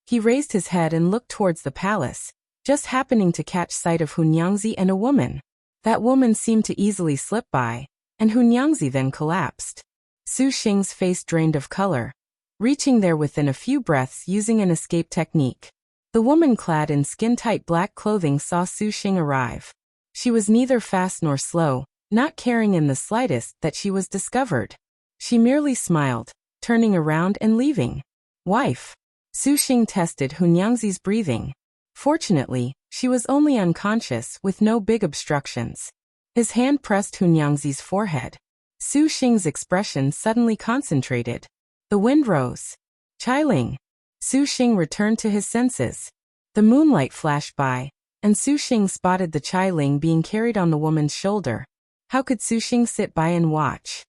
He raised his head and looked towards the palace, just happening to catch sight of Hunyangzi and a woman. That woman seemed to easily slip by, and Hunyangzi then collapsed. Su Xing's face drained of color, reaching there within a few breaths using an escape technique. The woman clad in skin-tight black clothing saw Su Xing arrive. She was neither fast nor slow, not caring in the slightest that she was discovered. She merely smiled, turning around and leaving. Wife. Su Xing tested Hunyangzi's breathing. Fortunately, she was only unconscious with no big obstructions. His hand pressed Hunyangzi's forehead. Su Xing's expression suddenly concentrated. The wind rose. Qilin. Su Xing returned to his senses. The moonlight flashed by, and Su Xing spotted the Qilin being carried on the woman's shoulder. How could Su Xing sit by and watch?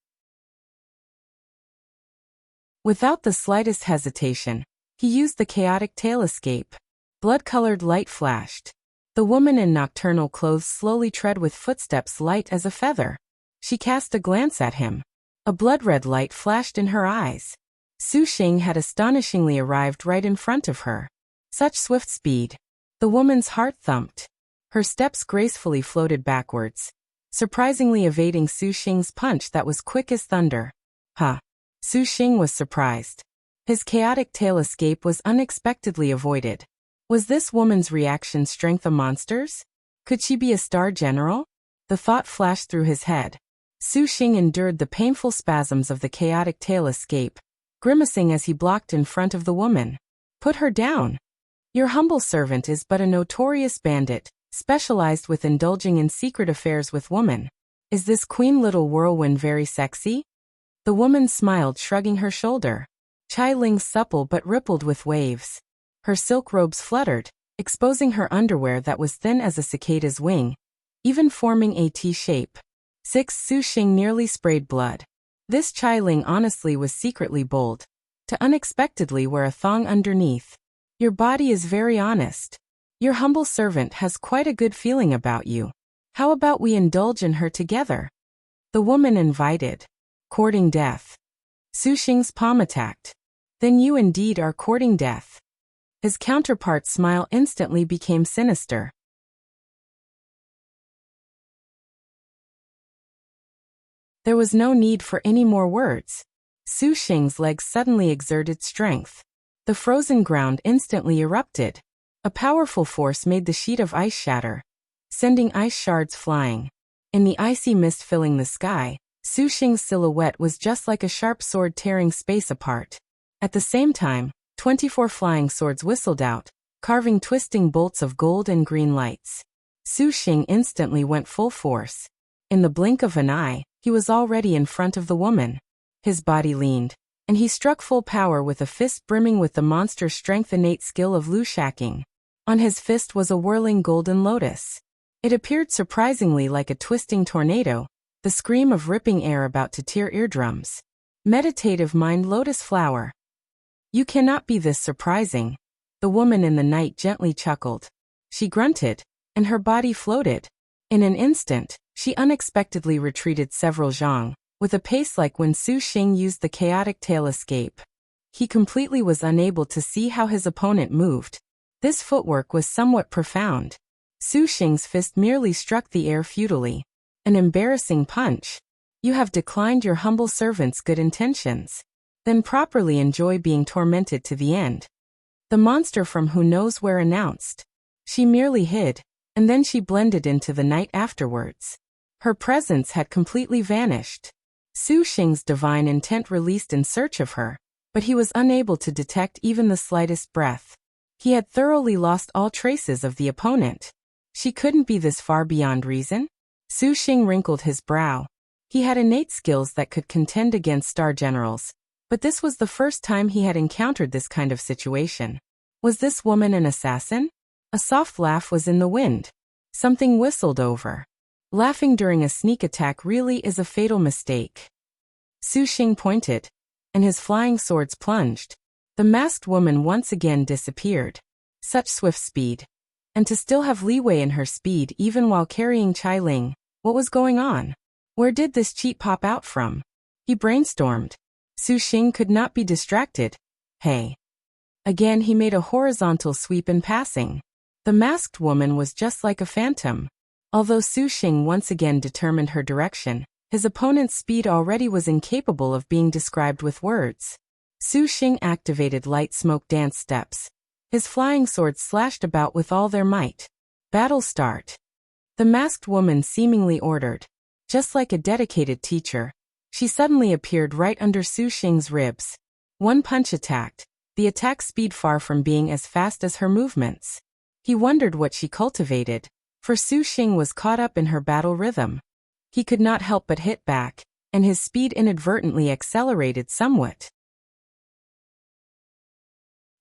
Without the slightest hesitation, he used the chaotic tail escape. Blood-colored light flashed. The woman in nocturnal clothes slowly tread with footsteps light as a feather. She cast a glance at him. A blood-red light flashed in her eyes. Su Xing had astonishingly arrived right in front of her. Such swift speed. The woman's heart thumped. Her steps gracefully floated backwards, surprisingly evading Su Xing's punch that was quick as thunder. Huh. Su Xing was surprised. His chaotic tail escape was unexpectedly avoided. Was this woman's reaction strength a monster's? Could she be a star general? The thought flashed through his head. Su Xing endured the painful spasms of the chaotic tail escape, grimacing as he blocked in front of the woman. Put her down. Your humble servant is but a notorious bandit, specialized with indulging in secret affairs with women. Is this Queen Little Whirlwind very sexy? The woman smiled, shrugging her shoulder. Qilin supple but rippled with waves. Her silk robes fluttered, exposing her underwear that was thin as a cicada's wing, even forming a T shape. Su Xing nearly sprayed blood. This Qilin honestly was secretly bold. To unexpectedly wear a thong underneath. Your body is very honest. Your humble servant has quite a good feeling about you. How about we indulge in her together? The woman invited. Courting death. Su Xing's palm attacked. Then you indeed are courting death. His counterpart's smile instantly became sinister. There was no need for any more words. Su Xing's legs suddenly exerted strength. The frozen ground instantly erupted. A powerful force made the sheet of ice shatter, sending ice shards flying. In the icy mist filling the sky, Su Xing's silhouette was just like a sharp sword tearing space apart. At the same time, 24 flying swords whistled out, carving twisting bolts of gold and green lights. Su Xing instantly went full force. In the blink of an eye, he was already in front of the woman. His body leaned, and he struck full power with a fist brimming with the monster's strength innate skill of Lushacking. On his fist was a whirling golden lotus. It appeared surprisingly like a twisting tornado, the scream of ripping air about to tear eardrums. Meditative mind lotus flower. You cannot be this surprising. The woman in the night gently chuckled. She grunted, and her body floated. In an instant, she unexpectedly retreated several zhang, with a pace like when Su Xing used the chaotic tail escape. He completely was unable to see how his opponent moved. This footwork was somewhat profound. Su Xing's fist merely struck the air futilely. An embarrassing punch. You have declined your humble servant's good intentions. Then properly enjoy being tormented to the end. The monster from who knows where announced. She merely hid, and then she blended into the night afterwards. Her presence had completely vanished. Su Xing's divine intent released in search of her, but he was unable to detect even the slightest breath. He had thoroughly lost all traces of the opponent. She couldn't be this far beyond reason? Su Xing wrinkled his brow. He had innate skills that could contend against star generals, but this was the first time he had encountered this kind of situation. Was this woman an assassin? A soft laugh was in the wind. Something whistled over. Laughing during a sneak attack really is a fatal mistake. Su Xing pointed, and his flying swords plunged. The masked woman once again disappeared. Such swift speed. And to still have leeway in her speed even while carrying Qilin. What was going on? Where did this cheat pop out from? He brainstormed. Su Xing could not be distracted. Hey. Again he made a horizontal sweep in passing. The masked woman was just like a phantom. Although Su Xing once again determined her direction, his opponent's speed already was incapable of being described with words. Su Xing activated light smoke dance steps. His flying swords slashed about with all their might. Battle start. The masked woman seemingly ordered. Just like a dedicated teacher, she suddenly appeared right under Su Xing's ribs. One punch attacked, the attack speed far from being as fast as her movements. He wondered what she cultivated, for Su Xing was caught up in her battle rhythm. He could not help but hit back, and his speed inadvertently accelerated somewhat.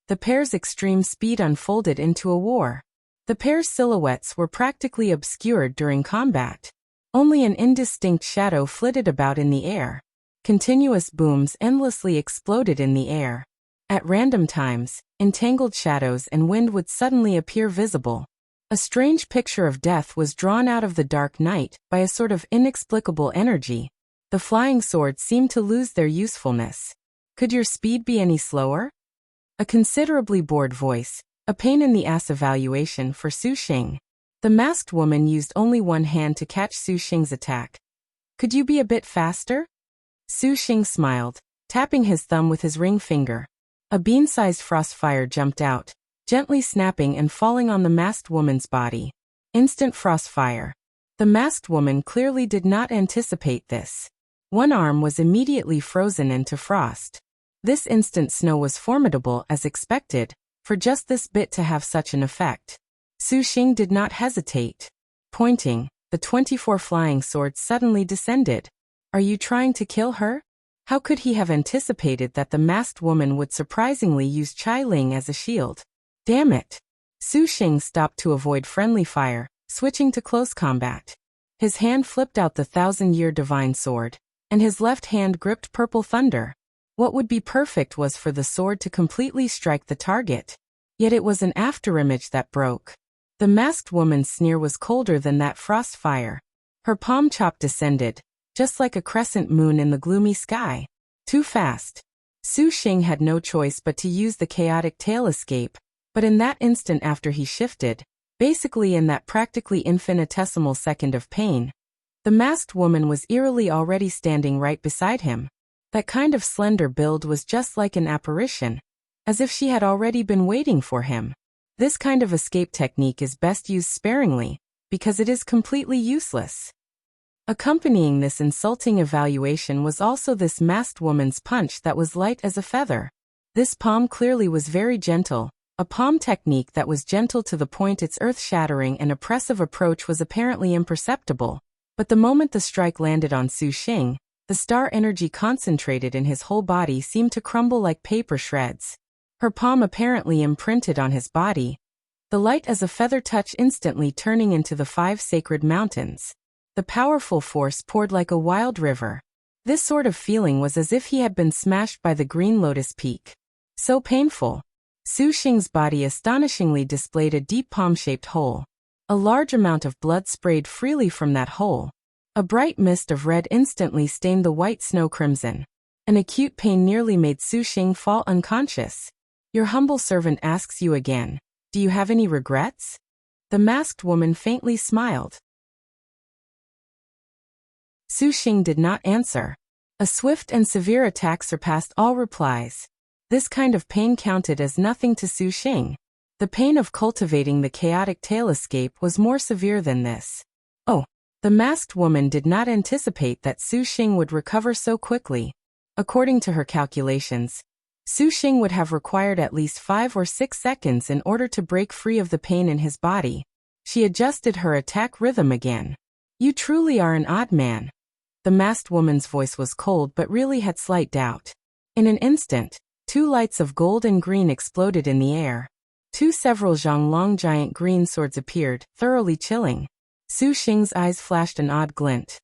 The pair's extreme speed unfolded into a war. The pair's silhouettes were practically obscured during combat. Only an indistinct shadow flitted about in the air. Continuous booms endlessly exploded in the air. At random times, entangled shadows and wind would suddenly appear visible. A strange picture of death was drawn out of the dark night by a sort of inexplicable energy. The flying swords seemed to lose their usefulness. Could your speed be any slower? A considerably bored voice, a pain in the ass evaluation for Su Xing. The masked woman used only one hand to catch Su Xing's attack. Could you be a bit faster? Su Xing smiled, tapping his thumb with his ring finger. A bean-sized frostfire jumped out, gently snapping and falling on the masked woman's body. Instant frostfire. The masked woman clearly did not anticipate this. One arm was immediately frozen into frost. This instant snow was formidable as expected, for just this bit to have such an effect. Su Xing did not hesitate. Pointing, the 24 flying swords suddenly descended. Are you trying to kill her? How could he have anticipated that the masked woman would surprisingly use Qilin as a shield? Damn it! Su Xing stopped to avoid friendly fire, switching to close combat. His hand flipped out the 1,000-year divine sword, and his left hand gripped purple thunder. What would be perfect was for the sword to completely strike the target. Yet it was an afterimage that broke. The masked woman's sneer was colder than that frost fire. Her palm chop descended, just like a crescent moon in the gloomy sky. Too fast. Su Xing had no choice but to use the chaotic tail escape, but in that instant after he shifted, basically in that practically infinitesimal second of pain, the masked woman was eerily already standing right beside him. That kind of slender build was just like an apparition, as if she had already been waiting for him. This kind of escape technique is best used sparingly, because it is completely useless. Accompanying this insulting evaluation was also this masked woman's punch that was light as a feather. This palm clearly was very gentle, a palm technique that was gentle to the point its earth-shattering and oppressive approach was apparently imperceptible. But the moment the strike landed on Su Xing, the star energy concentrated in his whole body seemed to crumble like paper shreds. Her palm apparently imprinted on his body. The light as a feather touch instantly turning into the 5 sacred mountains. The powerful force poured like a wild river. This sort of feeling was as if he had been smashed by the green lotus peak. So painful. Su Xing's body astonishingly displayed a deep palm-shaped hole. A large amount of blood sprayed freely from that hole. A bright mist of red instantly stained the white snow crimson. An acute pain nearly made Su Xing fall unconscious. Your humble servant asks you again, do you have any regrets? The masked woman faintly smiled. Su Xing did not answer. A swift and severe attack surpassed all replies. This kind of pain counted as nothing to Su Xing. The pain of cultivating the chaotic tail escape was more severe than this. Oh, the masked woman did not anticipate that Su Xing would recover so quickly. According to her calculations, Su Xing would have required at least 5 or 6 seconds in order to break free of the pain in his body. She adjusted her attack rhythm again. You truly are an odd man. The masked woman's voice was cold but really had slight doubt. In an instant, 2 lights of gold and green exploded in the air. 2 several Zhonglong giant green swords appeared, thoroughly chilling. Su Xing's eyes flashed an odd glint.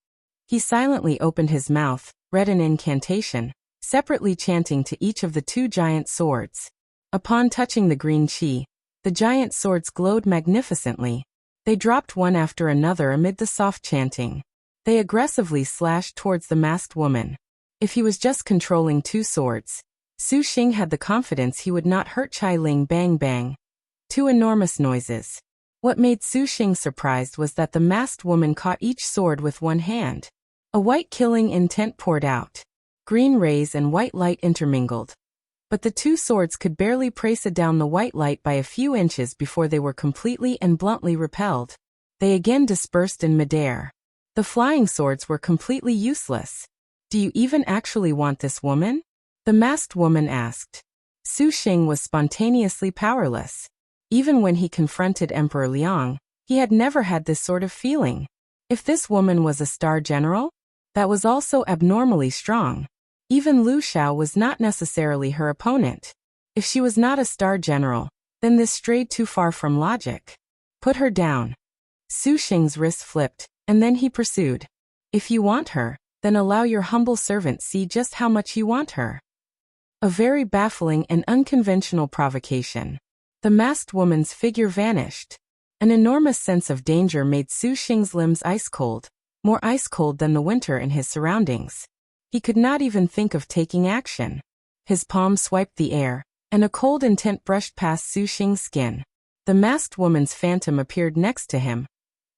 He silently opened his mouth, read an incantation, separately chanting to each of the 2 giant swords. Upon touching the green chi, the giant swords glowed magnificently. They dropped one after another amid the soft chanting. They aggressively slashed towards the masked woman. If he was just controlling 2 swords, Su Xing had the confidence he would not hurt Qilin. Bang bang. 2 enormous noises. What made Su Xing surprised was that the masked woman caught each sword with one hand. A white killing intent poured out. Green rays and white light intermingled. But the 2 swords could barely praise down the white light by a few inches before they were completely and bluntly repelled. They again dispersed in midair. The flying swords were completely useless. Do you even actually want this woman? The masked woman asked. Su Xing was spontaneously powerless. Even when he confronted Emperor Liang, he had never had this sort of feeling. If this woman was a star general, that was also abnormally strong. Even Lu Xiao was not necessarily her opponent. If she was not a star general, then this strayed too far from logic. Put her down. Su Xing's wrist flipped, and then he pursued. If you want her, then allow your humble servant see just how much you want her. A very baffling and unconventional provocation. The masked woman's figure vanished. An enormous sense of danger made Su Xing's limbs ice-cold, more ice-cold than the winter in his surroundings. He could not even think of taking action. His palm swiped the air, and a cold intent brushed past Su Xing's skin. The masked woman's phantom appeared next to him,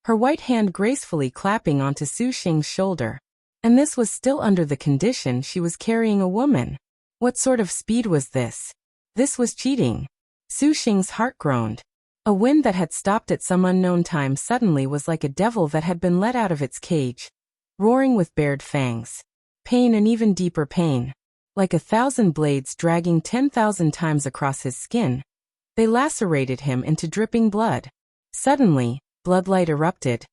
her white hand gracefully clapping onto Su Xing's shoulder. And this was still under the condition she was carrying a woman. What sort of speed was this? This was cheating. Su Xing's heart groaned. A wind that had stopped at some unknown time suddenly was like a devil that had been let out of its cage, roaring with bared fangs. Pain and even deeper pain. Like 1,000 blades dragging 10,000 times across his skin, they lacerated him into dripping blood. Suddenly, bloodlight erupted,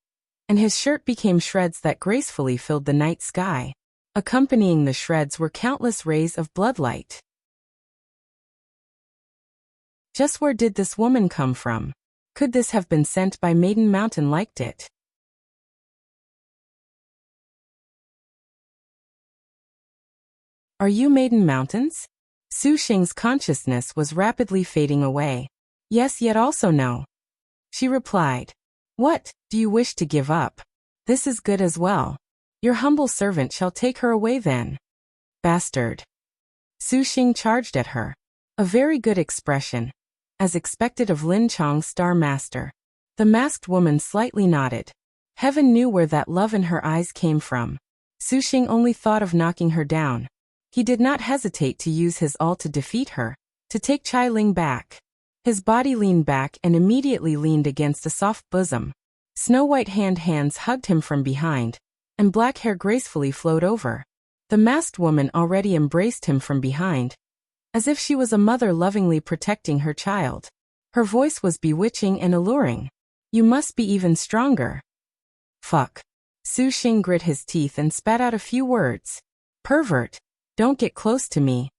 and his shirt became shreds that gracefully filled the night sky. Accompanying the shreds were countless rays of bloodlight. Just where did this woman come from? Could this have been sent by Maiden Mountain? Liked it? Are you Maiden Mountains? Su Xing's consciousness was rapidly fading away. Yes, yet also no. She replied. What, do you wish to give up? This is good as well. Your humble servant shall take her away then. Bastard. Su Xing charged at her. A very good expression, as expected of Lin Chong's star master. The masked woman slightly nodded. Heaven knew where that love in her eyes came from. Su Xing only thought of knocking her down. He did not hesitate to use his all to defeat her, to take Qilin back. His body leaned back and immediately leaned against a soft bosom. Snow-white hands hugged him from behind, and black hair gracefully flowed over. The masked woman already embraced him from behind, as if she was a mother lovingly protecting her child. Her voice was bewitching and alluring. You must be even stronger. Fuck. Su Xing grit his teeth and spat out a few words. Pervert. Don't get close to me.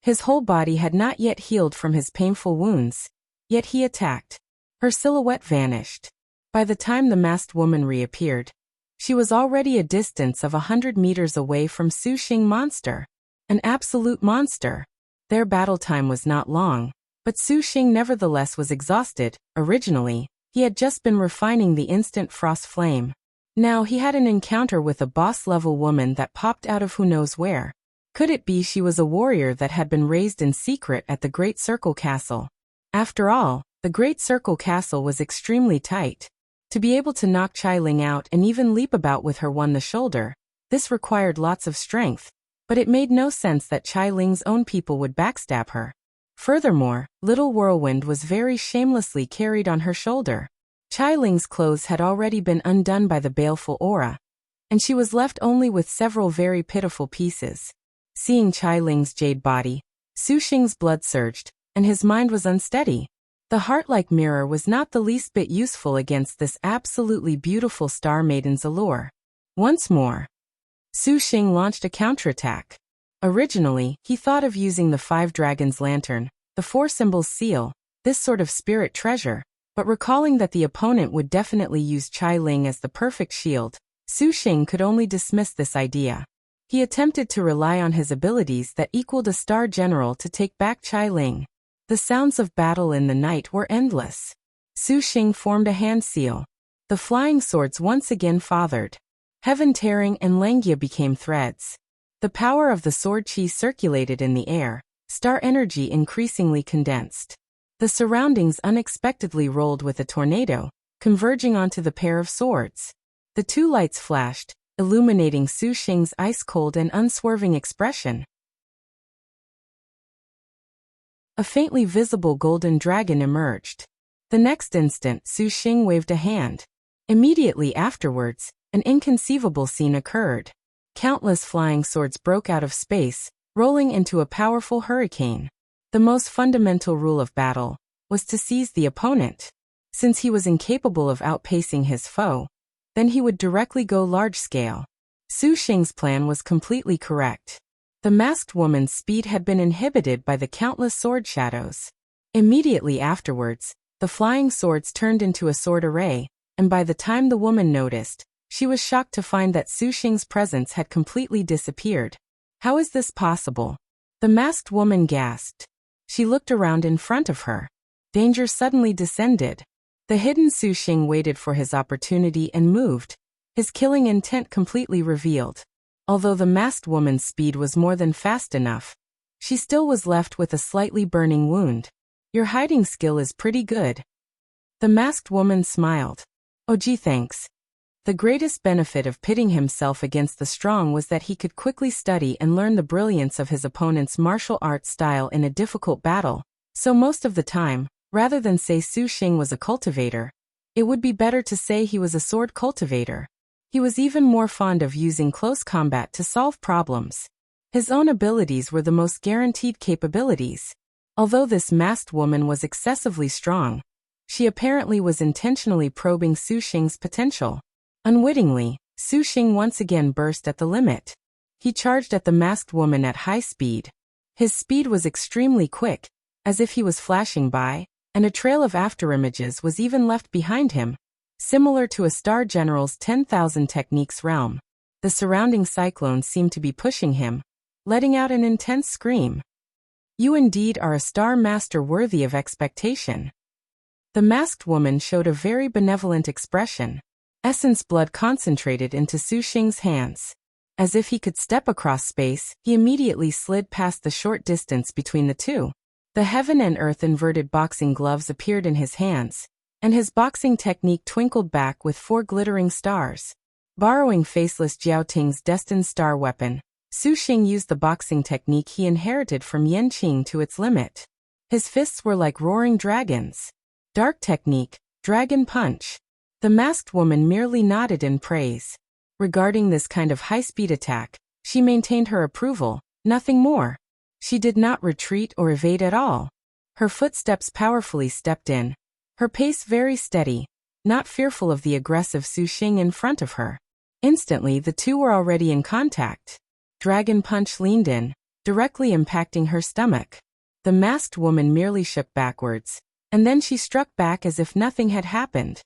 His whole body had not yet healed from his painful wounds, yet he attacked. Her silhouette vanished. By the time the masked woman reappeared, she was already a distance of 100 meters away from Su Xing monster. An absolute monster. Their battle time was not long, but Su Xing nevertheless was exhausted. Originally, he had just been refining the instant frost flame. Now he had an encounter with a boss-level woman that popped out of who knows where. Could it be she was a warrior that had been raised in secret at the Great Circle Castle? After all, the Great Circle Castle was extremely tight. To be able to knock Qilin out and even leap about with her on the shoulder, this required lots of strength, but it made no sense that Qilin's own people would backstab her. Furthermore, Little Whirlwind was very shamelessly carried on her shoulder. Qilin's clothes had already been undone by the baleful aura, and she was left only with several very pitiful pieces. Seeing Qilin's jade body, Su Xing's blood surged, and his mind was unsteady. The heart-like mirror was not the least bit useful against this absolutely beautiful star maiden's allure. Once more, Su Xing launched a counterattack. Originally, he thought of using the 5 dragons lantern, the 4 symbols seal, this sort of spirit treasure, but recalling that the opponent would definitely use Qilin as the perfect shield, Su Xing could only dismiss this idea. He attempted to rely on his abilities that equaled a star general to take back Qilin. The sounds of battle in the night were endless. Su Xing formed a hand seal. The flying swords once again fathered. Heaven tearing and Langia became threads. The power of the sword qi circulated in the air, star energy increasingly condensed. The surroundings unexpectedly rolled with a tornado, converging onto the pair of swords. The two lights flashed, illuminating Su Xing's ice-cold and unswerving expression. A faintly visible golden dragon emerged. The next instant, Su Xing waved a hand. Immediately afterwards, an inconceivable scene occurred. Countless flying swords broke out of space, rolling into a powerful hurricane. The most fundamental rule of battle was to seize the opponent. Since he was incapable of outpacing his foe, then he would directly go large-scale. Su Xing's plan was completely correct. The masked woman's speed had been inhibited by the countless sword shadows. Immediately afterwards, the flying swords turned into a sword array, and by the time the woman noticed, she was shocked to find that Su Xing's presence had completely disappeared. How is this possible? The masked woman gasped. She looked around in front of her. Danger suddenly descended. The hidden Su Xing waited for his opportunity and moved, his killing intent completely revealed. Although the masked woman's speed was more than fast enough, she still was left with a slightly burning wound. Your hiding skill is pretty good. The masked woman smiled. Oh gee, thanks. The greatest benefit of pitting himself against the strong was that he could quickly study and learn the brilliance of his opponent's martial arts style in a difficult battle. So most of the time, rather than say Su Xing was a cultivator, it would be better to say he was a sword cultivator. He was even more fond of using close combat to solve problems. His own abilities were the most guaranteed capabilities. Although this masked woman was excessively strong, she apparently was intentionally probing Su Xing's potential. Unwittingly, Su Xing once again burst at the limit. He charged at the masked woman at high speed. His speed was extremely quick, as if he was flashing by, and a trail of afterimages was even left behind him, similar to a star general's 10,000 techniques realm. The surrounding cyclone seemed to be pushing him, letting out an intense scream. You indeed are a star master worthy of expectation. The masked woman showed a very benevolent expression. Essence blood concentrated into Su Xing's hands. As if he could step across space, he immediately slid past the short distance between the two. The heaven and earth inverted boxing gloves appeared in his hands, and his boxing technique twinkled back with 4 glittering stars. Borrowing faceless Jiaoting's destined star weapon, Su Xing used the boxing technique he inherited from Yanqing to its limit. His fists were like roaring dragons. Dark technique, dragon punch. The masked woman merely nodded in praise. Regarding this kind of high-speed attack, she maintained her approval, nothing more. She did not retreat or evade at all. Her footsteps powerfully stepped in, her pace very steady, not fearful of the aggressive Su Xing in front of her. Instantly the two were already in contact. Dragon punch leaned in, directly impacting her stomach. The masked woman merely shook backwards, and then she struck back as if nothing had happened.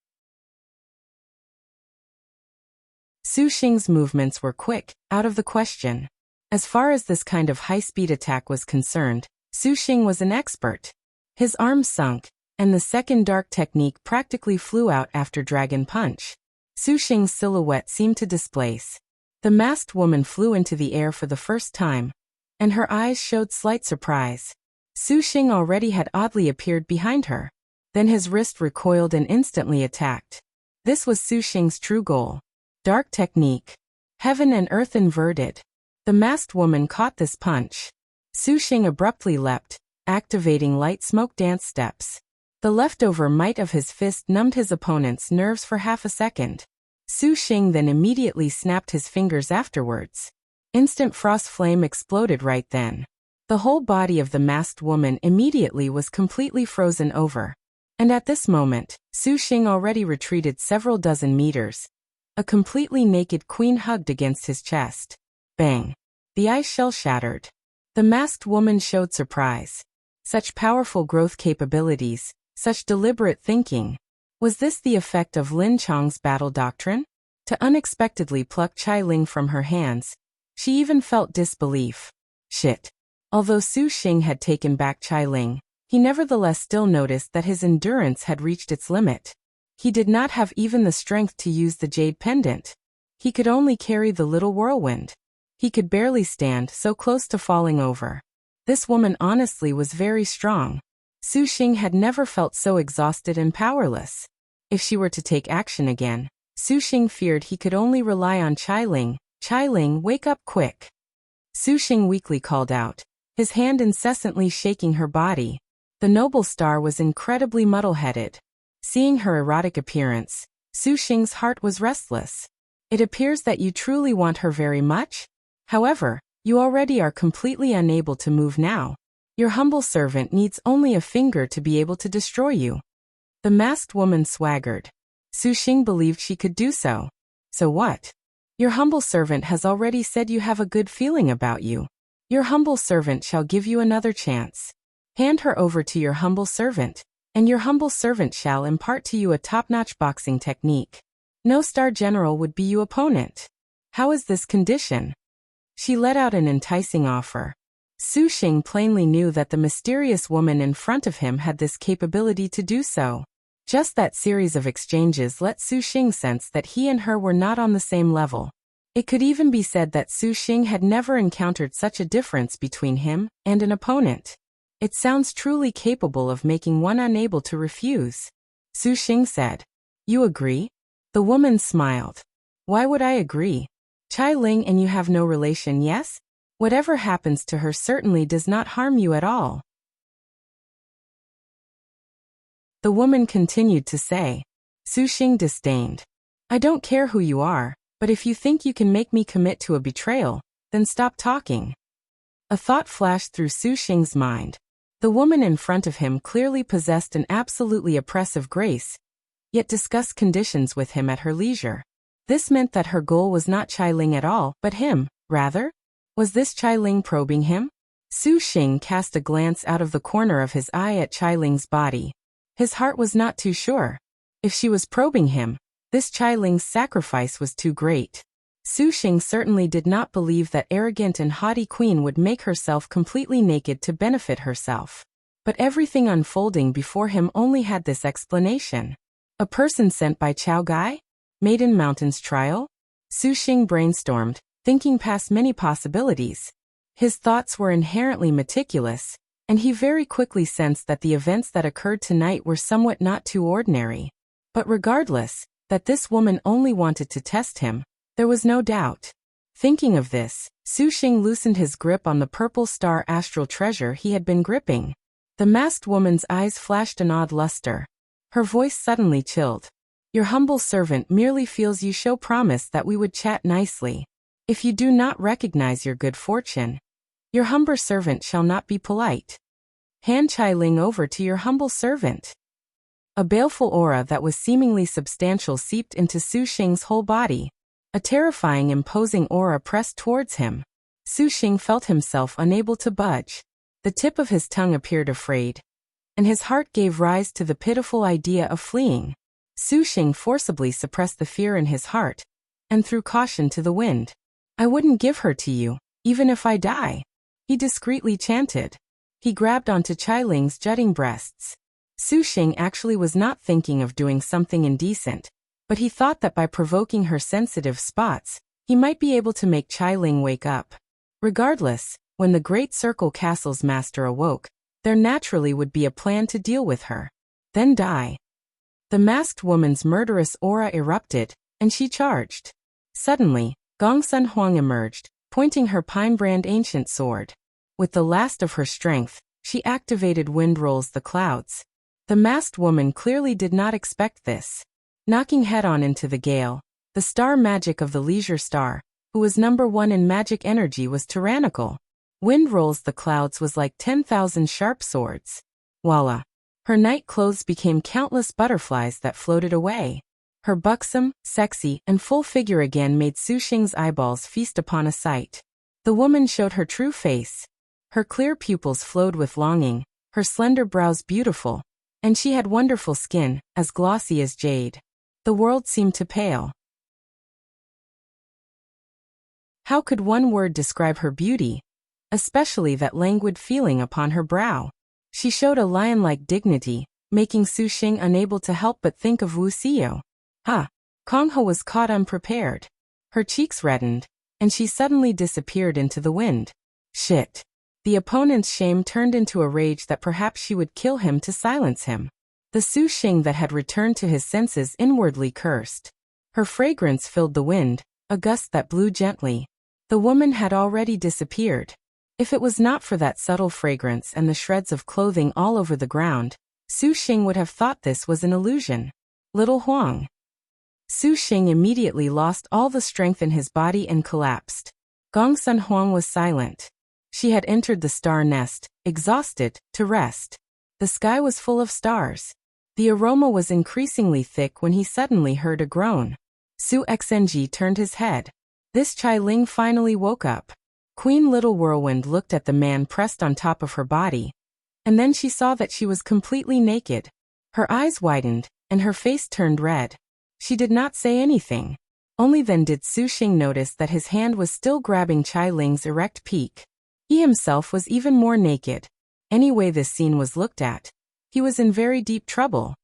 Su Xing's movements were quick, out of the question. As far as this kind of high-speed attack was concerned, Su Xing was an expert. His arms sunk, and the second dark technique practically flew out after Dragon Punch. Su Xing's silhouette seemed to displace. The masked woman flew into the air for the first time, and her eyes showed slight surprise. Su Xing already had oddly appeared behind her. Then his wrist recoiled and instantly attacked. This was Su Xing's true goal. Dark technique. Heaven and earth inverted. The masked woman caught this punch. Su Xing abruptly leapt, activating light smoke dance steps. The leftover might of his fist numbed his opponent's nerves for half a second. Su Xing then immediately snapped his fingers afterwards. Instant frost flame exploded right then. The whole body of the masked woman immediately was completely frozen over. And at this moment, Su Xing already retreated several dozen meters. A completely naked queen hugged against his chest. Bang! The ice shell shattered. The masked woman showed surprise. Such powerful growth capabilities, such deliberate thinking. Was this the effect of Lin Chang's battle doctrine? To unexpectedly pluck Qilin from her hands, she even felt disbelief. Shit. Although Su Xing had taken back Qilin, he nevertheless still noticed that his endurance had reached its limit. He did not have even the strength to use the jade pendant. He could only carry the little whirlwind. He could barely stand, so close to falling over. This woman honestly was very strong. Su Xing had never felt so exhausted and powerless. If she were to take action again, Su Xing feared he could only rely on Qilin. Qilin, wake up quick. Su Xing weakly called out, his hand incessantly shaking her body. The noble star was incredibly muddle-headed. Seeing her erotic appearance, Su Xing's heart was restless. It appears that you truly want her very much? However, you already are completely unable to move now. Your humble servant needs only a finger to be able to destroy you. The masked woman swaggered. Su Xing believed she could do so. So what? Your humble servant has already said you have a good feeling about you. Your humble servant shall give you another chance. Hand her over to your humble servant, and your humble servant shall impart to you a top-notch boxing technique. No star general would be your opponent. How is this condition? She let out an enticing offer. Su Xing plainly knew that the mysterious woman in front of him had this capability to do so. Just that series of exchanges let Su Xing sense that he and her were not on the same level. It could even be said that Su Xing had never encountered such a difference between him and an opponent. It sounds truly capable of making one unable to refuse. Su Xing said. You agree? The woman smiled. Why would I agree? Qilin and you have no relation, yes? Whatever happens to her certainly does not harm you at all. The woman continued to say. Su Xing disdained. I don't care who you are, but if you think you can make me commit to a betrayal, then stop talking. A thought flashed through Su Xing's mind. The woman in front of him clearly possessed an absolutely oppressive grace, yet discussed conditions with him at her leisure. This meant that her goal was not Qilin at all, but him, rather? Was this Qilin probing him? Su Xing cast a glance out of the corner of his eye at Qilin's body. His heart was not too sure. If she was probing him, this Qilin's sacrifice was too great. Su Xing certainly did not believe that arrogant and haughty queen would make herself completely naked to benefit herself. But everything unfolding before him only had this explanation. A person sent by Chao Gai? Maiden Mountain's trial? Su Xing brainstormed, thinking past many possibilities. His thoughts were inherently meticulous, and he very quickly sensed that the events that occurred tonight were somewhat not too ordinary. But regardless, that this woman only wanted to test him, there was no doubt. Thinking of this, Su Xing loosened his grip on the purple star astral treasure he had been gripping. The masked woman's eyes flashed an odd luster. Her voice suddenly chilled. Your humble servant merely feels you show promise that we would chat nicely. If you do not recognize your good fortune, your humble servant shall not be polite. Hand Qilin over to your humble servant. A baleful aura that was seemingly substantial seeped into Su Xing's whole body. A terrifying, imposing aura pressed towards him. Su Xing felt himself unable to budge. The tip of his tongue appeared afraid, and his heart gave rise to the pitiful idea of fleeing. Su Xing forcibly suppressed the fear in his heart, and threw caution to the wind. I wouldn't give her to you, even if I die, he discreetly chanted. He grabbed onto Qilin's jutting breasts. Su Xing actually was not thinking of doing something indecent, but he thought that by provoking her sensitive spots, he might be able to make Qilin wake up. Regardless, when the Great Circle Castle's master awoke, there naturally would be a plan to deal with her. Then die. The masked woman's murderous aura erupted, and she charged. Suddenly, Gongsun Huang emerged, pointing her pine-brand ancient sword. With the last of her strength, she activated Wind Rolls the Clouds. The masked woman clearly did not expect this. Knocking head-on into the gale, the star magic of the Leisure Star, who was number 1 in magic energy, was tyrannical. Wind Rolls the Clouds was like 10,000 sharp swords. Voila! Her night clothes became countless butterflies that floated away. Her buxom, sexy, and full figure again made Su Xing's eyeballs feast upon a sight. The woman showed her true face. Her clear pupils flowed with longing, her slender brows beautiful, and she had wonderful skin, as glossy as jade. The world seemed to pale. How could one word describe her beauty? Especially that languid feeling upon her brow. She showed a lion-like dignity, making Su Xing unable to help but think of Wuxia. Konghou was caught unprepared. Her cheeks reddened, and she suddenly disappeared into the wind. Shit. The opponent's shame turned into a rage that perhaps she would kill him to silence him. The Su Xing that had returned to his senses inwardly cursed. Her fragrance filled the wind, a gust that blew gently. The woman had already disappeared. If it was not for that subtle fragrance and the shreds of clothing all over the ground, Su Xing would have thought this was an illusion. Little Huang. Su Xing immediately lost all the strength in his body and collapsed. Gongsun Huang was silent. She had entered the star nest, exhausted, to rest. The sky was full of stars. The aroma was increasingly thick when he suddenly heard a groan. Su Xing turned his head. This Qilin finally woke up. Queen Little Whirlwind looked at the man pressed on top of her body, and then she saw that she was completely naked. Her eyes widened, and her face turned red. She did not say anything. Only then did Su Xing notice that his hand was still grabbing Qilin's erect peak. He himself was even more naked. Any way this scene was looked at, he was in very deep trouble.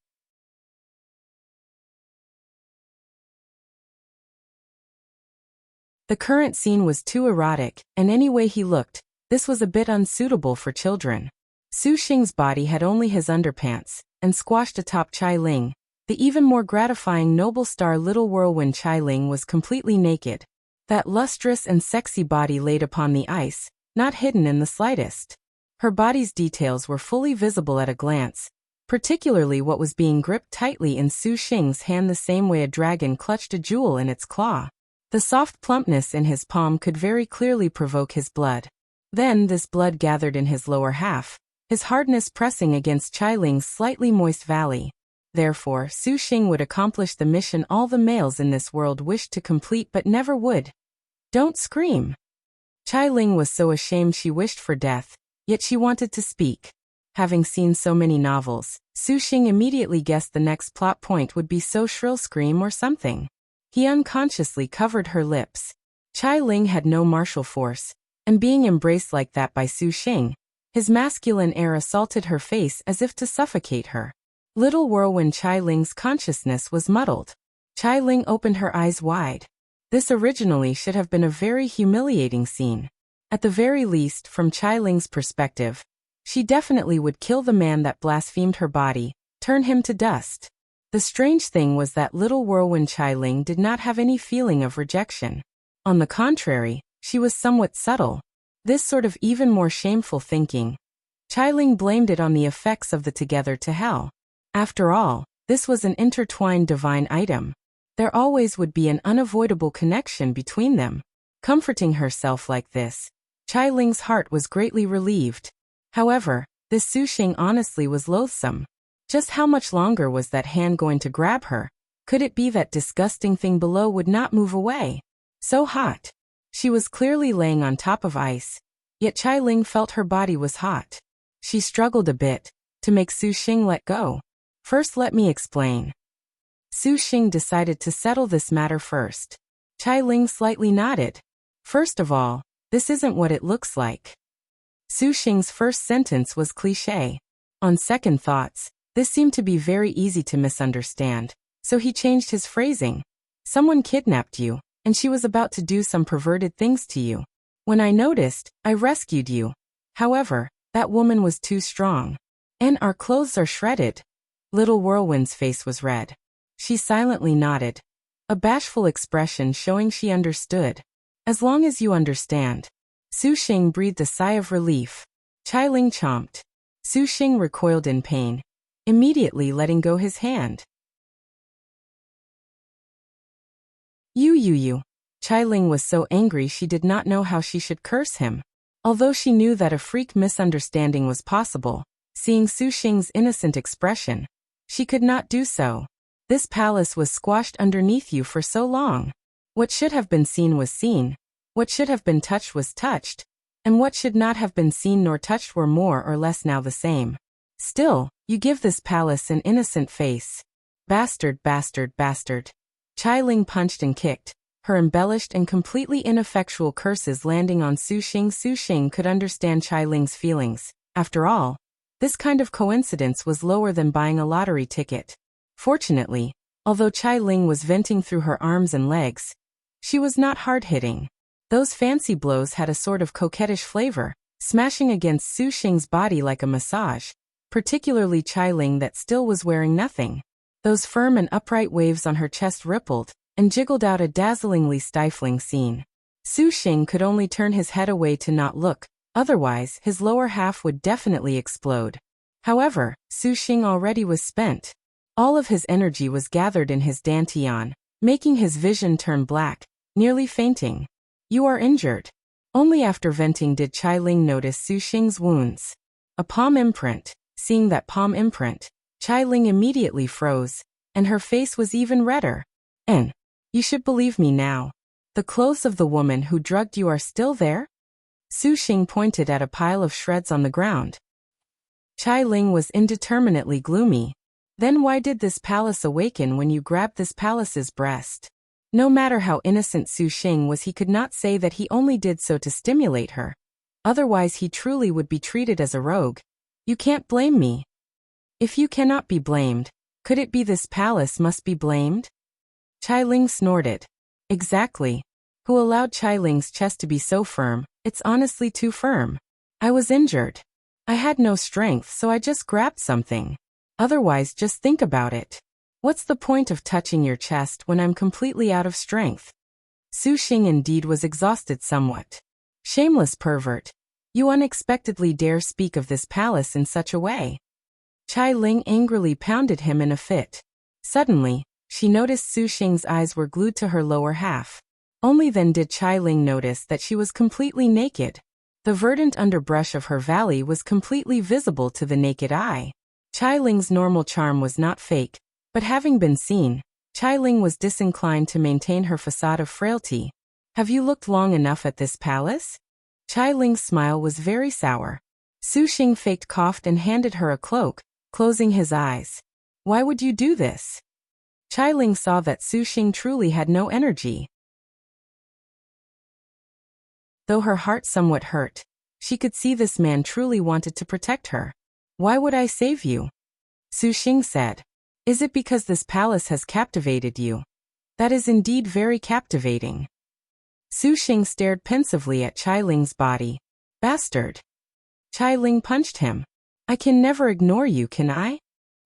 The current scene was too erotic, and any way he looked, this was a bit unsuitable for children. Su Xing's body had only his underpants, and squashed atop Qilin. The even more gratifying noble star Little Whirlwind Qilin was completely naked. That lustrous and sexy body laid upon the ice, not hidden in the slightest. Her body's details were fully visible at a glance, particularly what was being gripped tightly in Su Xing's hand the same way a dragon clutched a jewel in its claw. The soft plumpness in his palm could very clearly provoke his blood. Then this blood gathered in his lower half, his hardness pressing against Qilin's slightly moist valley. Therefore, Su Xing would accomplish the mission all the males in this world wished to complete but never would. Don't scream. Qilin was so ashamed she wished for death, yet she wanted to speak. Having seen so many novels, Su Xing immediately guessed the next plot point would be so shrill scream or something. He unconsciously covered her lips. Qilin had no martial force, and being embraced like that by Su Xing, his masculine air assaulted her face as if to suffocate her. Little Whirlwind Qilin's consciousness was muddled. Qilin opened her eyes wide. This originally should have been a very humiliating scene. At the very least, from Qilin's perspective, she definitely would kill the man that blasphemed her body, turn him to dust. The strange thing was that Little Whirlwind Qilin did not have any feeling of rejection. On the contrary, she was somewhat subtle. This sort of even more shameful thinking. Qilin blamed it on the effects of the together to hell. After all, this was an intertwined divine item. There always would be an unavoidable connection between them. Comforting herself like this, Qilin's heart was greatly relieved. However, this Su Xing honestly was loathsome. Just how much longer was that hand going to grab her? Could it be that disgusting thing below would not move away? So hot. She was clearly laying on top of ice, yet Qilin felt her body was hot. She struggled a bit to make Su Xing let go. First, let me explain. Su Xing decided to settle this matter first. Qilin slightly nodded. First of all, this isn't what it looks like. Su Xing's first sentence was cliché. On second thoughts, this seemed to be very easy to misunderstand, so he changed his phrasing. Someone kidnapped you, and she was about to do some perverted things to you. When I noticed, I rescued you. However, that woman was too strong. And our clothes are shredded. Little Whirlwind's face was red. She silently nodded, a bashful expression showing she understood. As long as you understand. Su Xing breathed a sigh of relief. Qilin chomped. Su Xing recoiled in pain, immediately letting go his hand. You. Qilin was so angry she did not know how she should curse him. Although she knew that a freak misunderstanding was possible, seeing Su Xing's innocent expression, she could not do so. This palace was squashed underneath you for so long. What should have been seen was seen, what should have been touched was touched, and what should not have been seen nor touched were more or less now the same. Still, you give this palace an innocent face. Bastard. Qilin punched and kicked, her embellished and completely ineffectual curses landing on Su Xing. Su Xing could understand Qilin's feelings. After all, this kind of coincidence was lower than buying a lottery ticket. Fortunately, although Qilin was venting through her arms and legs, she was not hard-hitting. Those fancy blows had a sort of coquettish flavor, smashing against Su Xing's body like a massage, particularly Qilin that still was wearing nothing. Those firm and upright waves on her chest rippled and jiggled out a dazzlingly stifling scene. Su Xing could only turn his head away to not look, otherwise his lower half would definitely explode. However, Su Xing already was spent. All of his energy was gathered in his dantian, making his vision turn black, nearly fainting. "You are injured." Only after venting did Qilin notice Su Xing's wounds. A palm imprint. Seeing that palm imprint, Qilin immediately froze, and her face was even redder. "And you should believe me now. The clothes of the woman who drugged you are still there?" Su Xing pointed at a pile of shreds on the ground. Qilin was indeterminately gloomy. "Then why did this palace awaken when you grabbed this palace's breast?" No matter how innocent Su Xing was, he could not say that he only did so to stimulate her. Otherwise he truly would be treated as a rogue. "You can't blame me." "If you cannot be blamed, could it be this palace must be blamed?" Qilin snorted. "Exactly. Who allowed Qilin's chest to be so firm? It's honestly too firm. I was injured. I had no strength, so I just grabbed something. Otherwise, just think about it. What's the point of touching your chest when I'm completely out of strength?" Su Xing indeed was exhausted somewhat. "Shameless pervert. You unexpectedly dare speak of this palace in such a way." Qilin angrily pounded him in a fit. Suddenly, she noticed Su Xing's eyes were glued to her lower half. Only then did Qilin notice that she was completely naked. The verdant underbrush of her valley was completely visible to the naked eye. Qilin's normal charm was not fake, but having been seen, Qilin was disinclined to maintain her facade of frailty. "Have you looked long enough at this palace?" Qilin's smile was very sour. Su Xing faked coughed and handed her a cloak, closing his eyes. "Why would you do this?" Qilin saw that Su Xing truly had no energy. Though her heart somewhat hurt, she could see this man truly wanted to protect her. "Why would I save you?" Su Xing said. "Is it because this palace has captivated you?" "That is indeed very captivating." Su Xing stared pensively at Qilin's body. "Bastard." Qilin punched him. "I can never ignore you, can I?"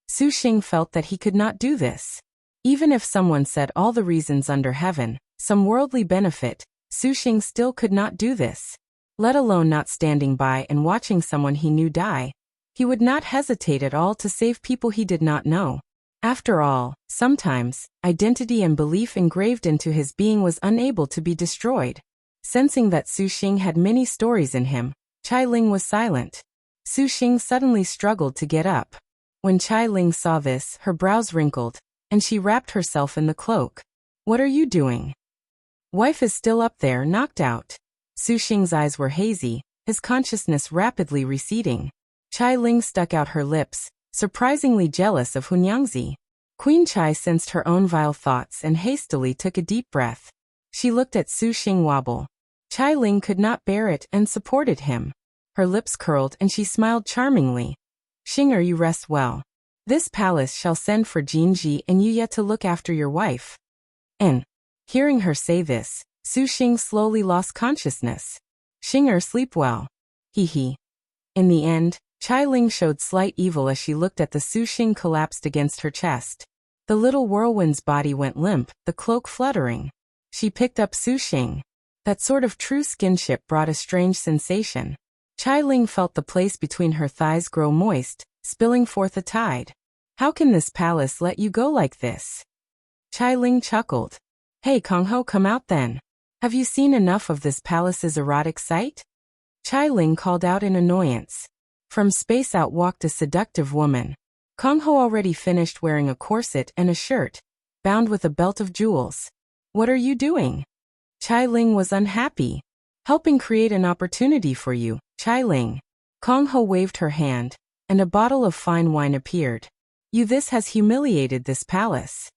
Su Xing felt that he could not do this. Even if someone said all the reasons under heaven, some worldly benefit, Su Xing still could not do this. Let alone not standing by and watching someone he knew die. He would not hesitate at all to save people he did not know. After all, sometimes, identity and belief engraved into his being was unable to be destroyed. Sensing that Su Xing had many stories in him, Qilin was silent. Su Xing suddenly struggled to get up. When Qilin saw this, her brows wrinkled, and she wrapped herself in the cloak. "What are you doing?" "Wife is still up there, knocked out." Su Xing's eyes were hazy, his consciousness rapidly receding. Qilin stuck out her lips, surprisingly jealous of Hunyangzi. Queen Chai sensed her own vile thoughts and hastily took a deep breath. She looked at Su Xing wobble. Qilin could not bear it and supported him. Her lips curled and she smiled charmingly. "Xing'er, you rest well. This palace shall send for Jinji and you yet to look after your wife." And, hearing her say this, Su Xing slowly lost consciousness. "Xing'er, sleep well." He. In the end, Qilin showed slight evil as she looked at the Su Xing collapsed against her chest. The little whirlwind's body went limp, the cloak fluttering. She picked up Su Xing. That sort of true skinship brought a strange sensation. Qilin felt the place between her thighs grow moist, spilling forth a tide. "How can this palace let you go like this?" Qilin chuckled. "Hey Konghou, come out then. Have you seen enough of this palace's erotic sight?" Qilin called out in annoyance. From space out walked a seductive woman. Konghou already finished wearing a corset and a shirt, bound with a belt of jewels. "What are you doing?" Qilin was unhappy. "Helping create an opportunity for you, Qilin." Konghou waved her hand, and a bottle of fine wine appeared. This has humiliated this palace."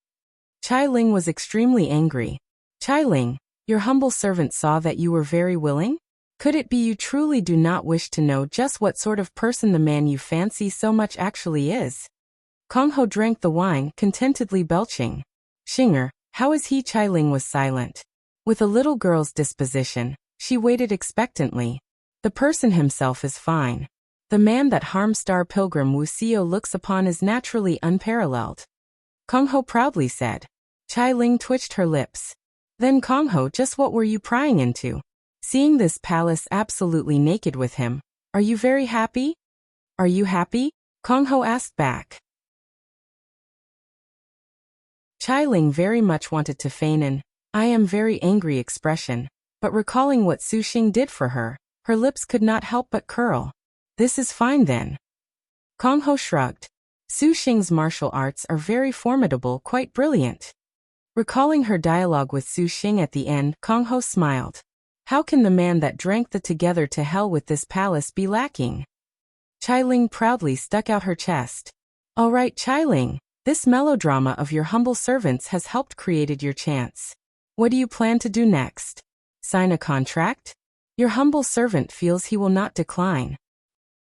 Qilin was extremely angry. "Qilin, your humble servant saw that you were very willing? Could it be you truly do not wish to know just what sort of person the man you fancy so much actually is?" Konghou drank the wine, contentedly belching. "Xing'er, how is he?" Qilin was silent. With a little girl's disposition, she waited expectantly. The person himself is fine. The man that harmed star pilgrim Wuxia looks upon is naturally unparalleled. Konghou proudly said. Qilin twitched her lips. Then Konghou, just what were you prying into? Seeing this palace absolutely naked with him, are you very happy? Are you happy? Konghou asked back. Qilin very much wanted to feign an I am very angry expression, but recalling what Su Xing did for her, her lips could not help but curl. This is fine then. Konghou shrugged. Su Xing's martial arts are very formidable, quite brilliant. Recalling her dialogue with Su Xing at the end, Konghou smiled. How can the man that drank the together to hell with this palace be lacking? Qilin proudly stuck out her chest. All right, Qilin, this melodrama of your humble servants has helped created your chance. What do you plan to do next? Sign a contract? Your humble servant feels he will not decline.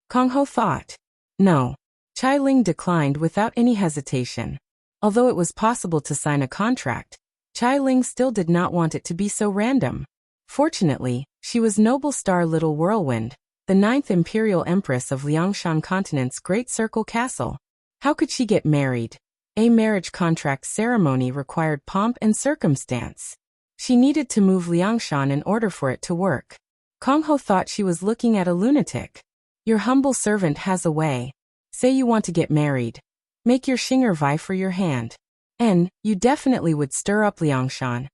Konghou thought. No. Qilin declined without any hesitation. Although it was possible to sign a contract, Qilin still did not want it to be so random. Fortunately, she was noble star Little Whirlwind, the 9th Imperial Empress of Liangshan Continent's Great Circle Castle. How could she get married? A marriage contract ceremony required pomp and circumstance. She needed to move Liangshan in order for it to work. Konghou thought she was looking at a lunatic. Your humble servant has a way. Say you want to get married. Make your Xing'er vie for your hand. And you definitely would stir up Liangshan.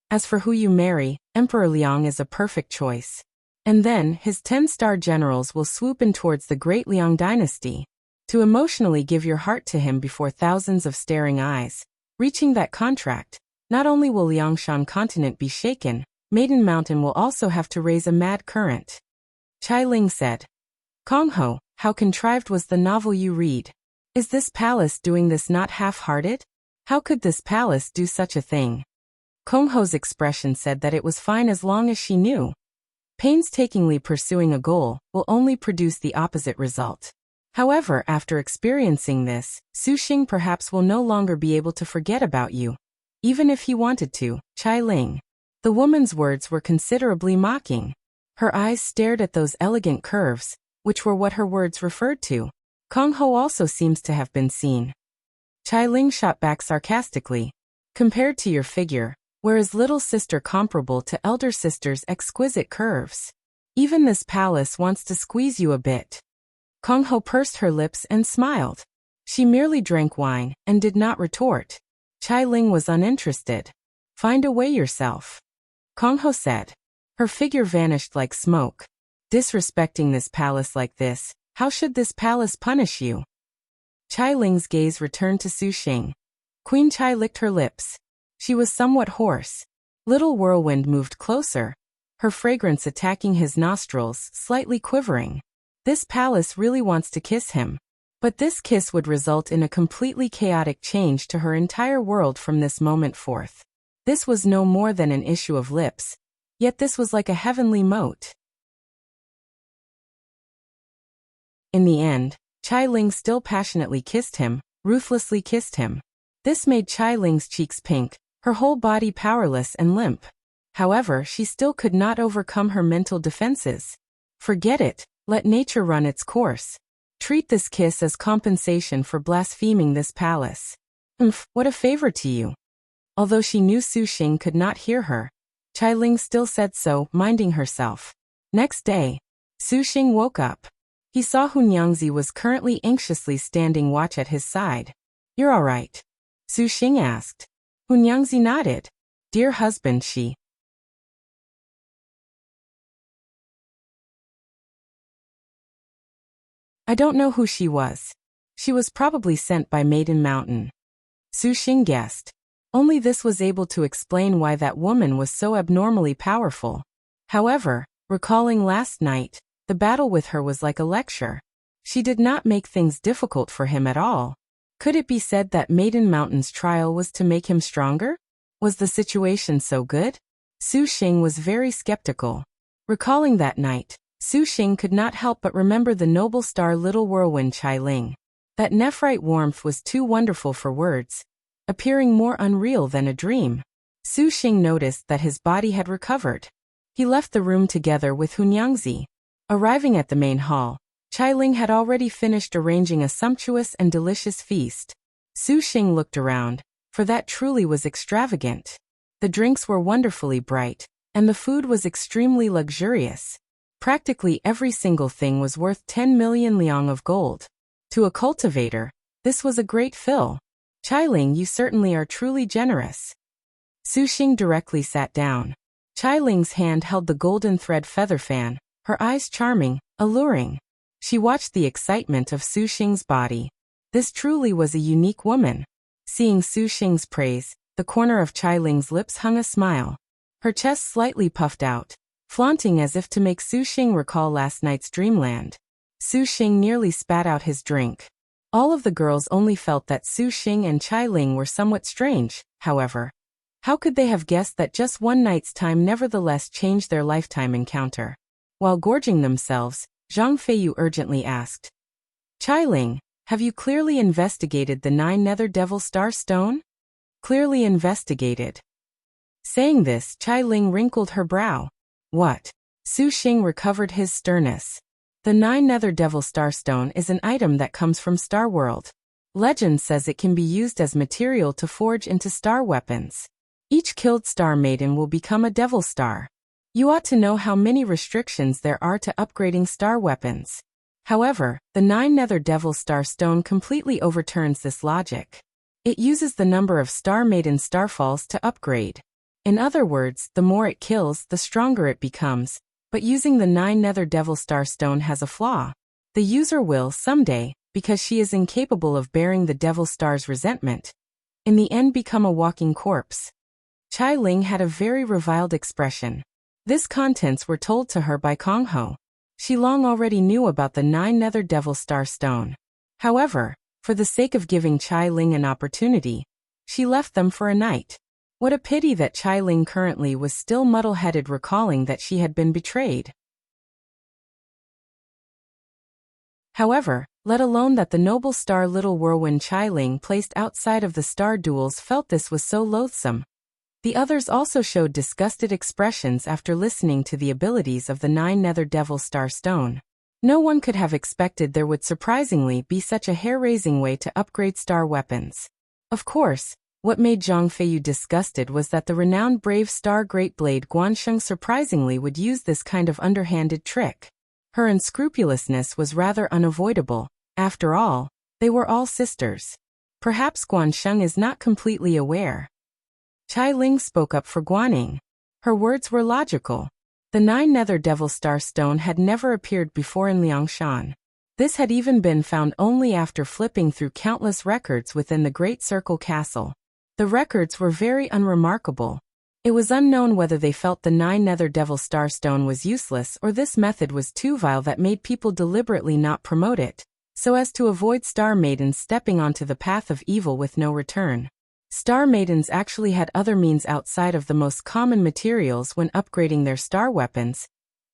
As for who you marry, Emperor Liang is a perfect choice. And then, his 10-star generals will swoop in towards the great Liang dynasty. To emotionally give your heart to him before thousands of staring eyes. Reaching that contract, not only will Liangshan continent be shaken, Maiden Mountain will also have to raise a mad current. Qilin said. Konghou, how contrived was the novel you read? Is this palace doing this not half-hearted? How could this palace do such a thing? Konghou's expression said that it was fine as long as she knew. Painstakingly pursuing a goal will only produce the opposite result. However, after experiencing this, Su Xing perhaps will no longer be able to forget about you. Even if he wanted to, Qilin. The woman's words were considerably mocking. Her eyes stared at those elegant curves, which were what her words referred to. Konghou also seems to have been seen. Qilin shot back sarcastically. Compared to your figure, where is little sister comparable to elder sister's exquisite curves? Even this palace wants to squeeze you a bit. Konghou pursed her lips and smiled. She merely drank wine and did not retort. Qilin was uninterested. Find a way yourself. Konghou said. Her figure vanished like smoke. Disrespecting this palace like this, how should this palace punish you? Qilin's gaze returned to Su Xing. Queen Qi licked her lips. She was somewhat hoarse. Little Whirlwind moved closer, her fragrance attacking his nostrils, slightly quivering. This palace really wants to kiss him. But this kiss would result in a completely chaotic change to her entire world from this moment forth. This was no more than an issue of lips, yet this was like a heavenly moat. In the end, Qilin still passionately kissed him, ruthlessly kissed him. This made Qilin's cheeks pink, her whole body powerless and limp. However, she still could not overcome her mental defenses. Forget it, let nature run its course. Treat this kiss as compensation for blaspheming this palace. What a favor to you. Although she knew Su Xing could not hear her, Qilin still said so, minding herself. Next day, Su Xing woke up. He saw Hunyangzi was currently anxiously standing watch at his side. You're all right? Su Xing asked. Hunyangzi nodded. Dear husband, she. I don't know who she was. She was probably sent by Maiden Mountain. Su Xing guessed. Only this was able to explain why that woman was so abnormally powerful. However, recalling last night, the battle with her was like a lecture. She did not make things difficult for him at all. Could it be said that Maiden Mountain's trial was to make him stronger? Was the situation so good? Su Xing was very skeptical. Recalling that night, Su Xing could not help but remember the noble star Little Whirlwind Qilin. That Nephrite warmth was too wonderful for words, appearing more unreal than a dream. Su Xing noticed that his body had recovered. He left the room together with Hunyangzi. Arriving at the main hall, Qilin had already finished arranging a sumptuous and delicious feast. Su Xing looked around, for that truly was extravagant. The drinks were wonderfully bright, and the food was extremely luxurious. Practically every single thing was worth 10 million liang of gold. To a cultivator, this was a great fill. Qilin, you certainly are truly generous. Su Xing directly sat down. Qilin's hand held the golden thread feather fan, her eyes charming, alluring. She watched the excitement of Su Xing's body. This truly was a unique woman. Seeing Su Xing's praise, the corner of Qilin's lips hung a smile. Her chest slightly puffed out, flaunting as if to make Su Xing recall last night's dreamland. Su Xing nearly spat out his drink. All of the girls only felt that Su Xing and Qilin were somewhat strange, however. How could they have guessed that just one night's time nevertheless changed their lifetime encounter? While gorging themselves, Zhang Feiyu urgently asked, Qilin, have you clearly investigated the 9 Nether Devil Star Stone? Clearly investigated. Saying this, Qilin wrinkled her brow. What? Su Xing recovered his sternness. The 9 Nether Devil Star Stone is an item that comes from Star World. Legend says it can be used as material to forge into star weapons. Each killed star maiden will become a devil star. You ought to know how many restrictions there are to upgrading star weapons. However, the 9 Nether Devil Star Stone completely overturns this logic. It uses the number of Star Maiden starfalls to upgrade. In other words, the more it kills, the stronger it becomes, but using the 9 Nether Devil Star Stone has a flaw. The user will, someday, because she is incapable of bearing the Devil Star's resentment, in the end become a walking corpse. Qilin had a very reviled expression. This contents were told to her by Konghou. She long already knew about the 9 Nether Devil Star Stone. However, for the sake of giving Qilin an opportunity, she left them for a night. What a pity that Qilin currently was still muddle-headed, recalling that she had been betrayed. However, let alone that the noble star Little Whirlwind Qilin placed outside of the star duels felt this was so loathsome. The others also showed disgusted expressions after listening to the abilities of the 9 Nether Devil Star Stone. No one could have expected there would surprisingly be such a hair-raising way to upgrade star weapons. Of course, what made Zhang Feiyu disgusted was that the renowned brave star Great Blade Guan surprisingly would use this kind of underhanded trick. Her unscrupulousness was rather unavoidable. After all, they were all sisters. Perhaps Guan is not completely aware. Qilin spoke up for Guan. Her words were logical. The 9 Nether Devil Star Stone had never appeared before in Liangshan. This had even been found only after flipping through countless records within the Great Circle Castle. The records were very unremarkable. It was unknown whether they felt the 9 Nether Devil Star Stone was useless or this method was too vile that made people deliberately not promote it, so as to avoid star maidens stepping onto the path of evil with no return. Star maidens actually had other means outside of the most common materials when upgrading their star weapons,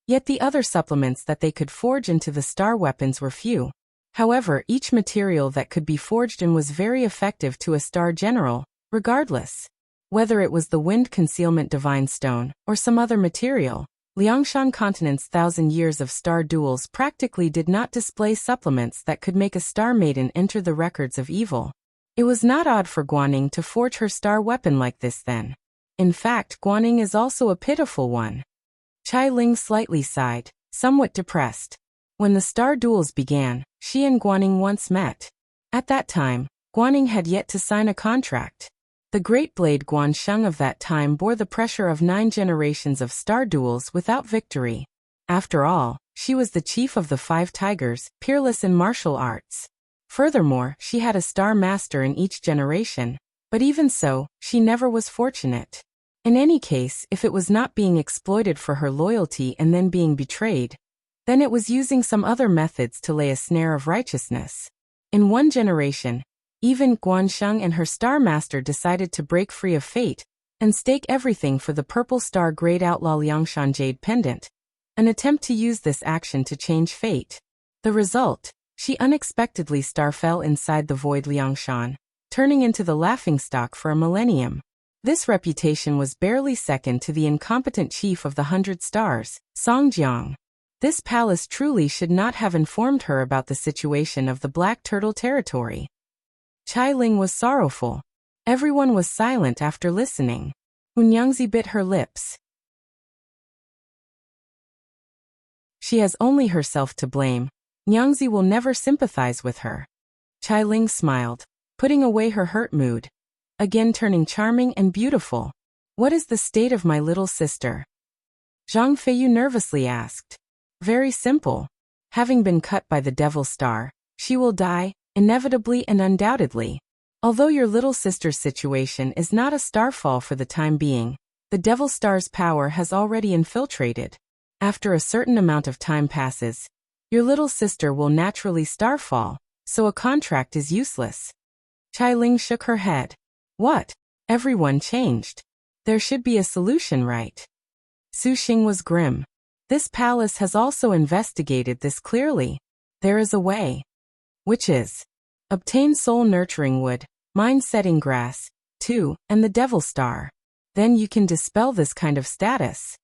yet the other supplements that they could forge into the star weapons were few. However, each material that could be forged in was very effective to a star general, regardless. Whether it was the Wind Concealment Divine Stone or some other material, Liangshan Continent's 1,000 years of star duels practically did not display supplements that could make a star maiden enter the records of evil. It was not odd for Guan to forge her star weapon like this then. In fact, Guan is also a pitiful one. Qilin slightly sighed, somewhat depressed. When the star duels began, she and Guan once met. At that time, Guan had yet to sign a contract. The Great Blade Guan of that time bore the pressure of 9 generations of star duels without victory. After all, she was the chief of the 5 tigers, peerless in martial arts. Furthermore, she had a star master in each generation, but even so, she never was fortunate. In any case, if it was not being exploited for her loyalty and then being betrayed, then it was using some other methods to lay a snare of righteousness. In one generation, even Guan and her star master decided to break free of fate and stake everything for the purple star Great Outlaw Liangshan Jade Pendant, an attempt to use this action to change fate. The result? She unexpectedly fell inside the void Liangshan, turning into the laughingstock for a millennium. This reputation was barely second to the incompetent chief of the 100 Stars, Songjiang. This palace truly should not have informed her about the situation of the Black Turtle territory. Qilin was sorrowful. Everyone was silent after listening. Hunyangzi bit her lips. She has only herself to blame. Nyangzi will never sympathize with her. Qilin smiled, putting away her hurt mood. Again turning charming and beautiful. What is the state of my little sister? Zhang Feiyu nervously asked. Very simple. Having been cut by the Devil Star, she will die, inevitably and undoubtedly. Although your little sister's situation is not a starfall for the time being, the Devil Star's power has already infiltrated. After a certain amount of time passes, your little sister will naturally starfall, so a contract is useless. Qilin shook her head. What? Everyone changed. There should be a solution, right? Su Xing was grim. This palace has also investigated this clearly. There is a way. Which is? Obtain soul-nurturing wood, mind-setting grass, too, and the Devil Star. Then you can dispel this kind of status.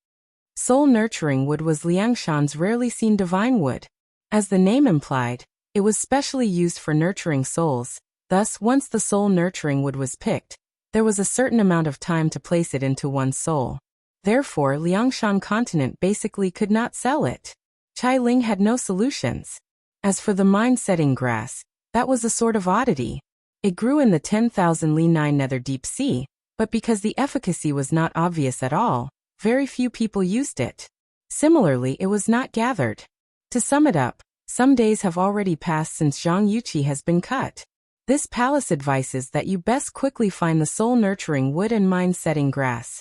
Soul-nurturing wood was Liangshan's rarely seen divine wood. As the name implied, it was specially used for nurturing souls. Thus, once the soul-nurturing wood was picked, there was a certain amount of time to place it into one's soul. Therefore, Liangshan continent basically could not sell it. Qilin had no solutions. As for the mind-setting grass, that was a sort of oddity. It grew in the 10,000 li 9 nether deep sea, but because the efficacy was not obvious at all, very few people used it. Similarly, it was not gathered. To sum it up, some days have already passed since Zhang Yuqi has been cut. This palace advises that you best quickly find the soul-nurturing wood and mind-setting grass.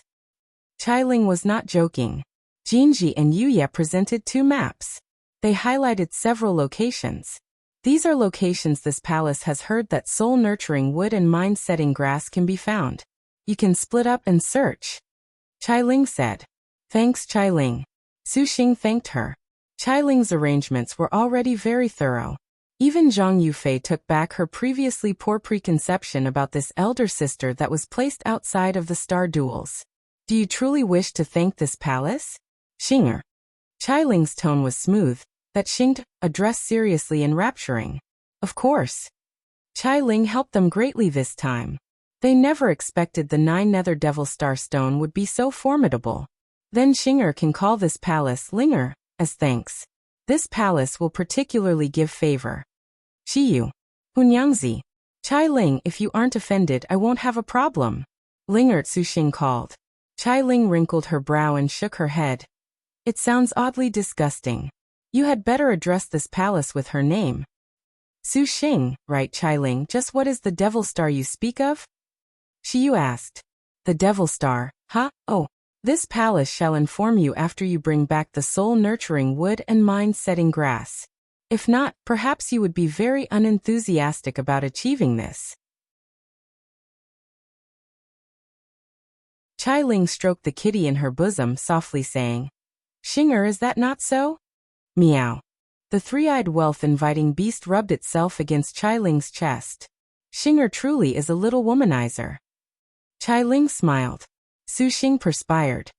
Qilin was not joking. Jinji and Yuye presented 2 maps. They highlighted several locations. These are locations this palace has heard that soul-nurturing wood and mind-setting grass can be found. You can split up and search. Qilin said. Thanks, Qilin. Su Xing thanked her. Qilin's arrangements were already very thorough. Even Zhang Yufei took back her previously poor preconception about this elder sister that was placed outside of the star duels. Do you truly wish to thank this palace? Xing'er. Qilin's tone was smooth, that Xing'er addressed seriously and rapturing. Of course. Qilin helped them greatly this time. They never expected the 9 nether Devil Star stone would be so formidable. Then Xing'er can call this palace Ling'er, as thanks. This palace will particularly give favor. Siyou. Hunyangzi. Qilin, if you aren't offended, I won't have a problem. Ling'er, Su Xing called. Qilin wrinkled her brow and shook her head. It sounds oddly disgusting. You had better address this palace with her name. Su Xing, right, Qilin, just what is the Devil Star you speak of? Siyou asked. The Devil Star, huh? Oh. This palace shall inform you after you bring back the soul-nurturing wood and mind-setting grass. If not, perhaps you would be very unenthusiastic about achieving this. Qilin stroked the kitty in her bosom, softly saying, Xing'er, is that not so? Meow. The three-eyed wealth-inviting beast rubbed itself against Qilin's chest. Xing'er truly is a little womanizer. Qilin smiled. Su Xing perspired.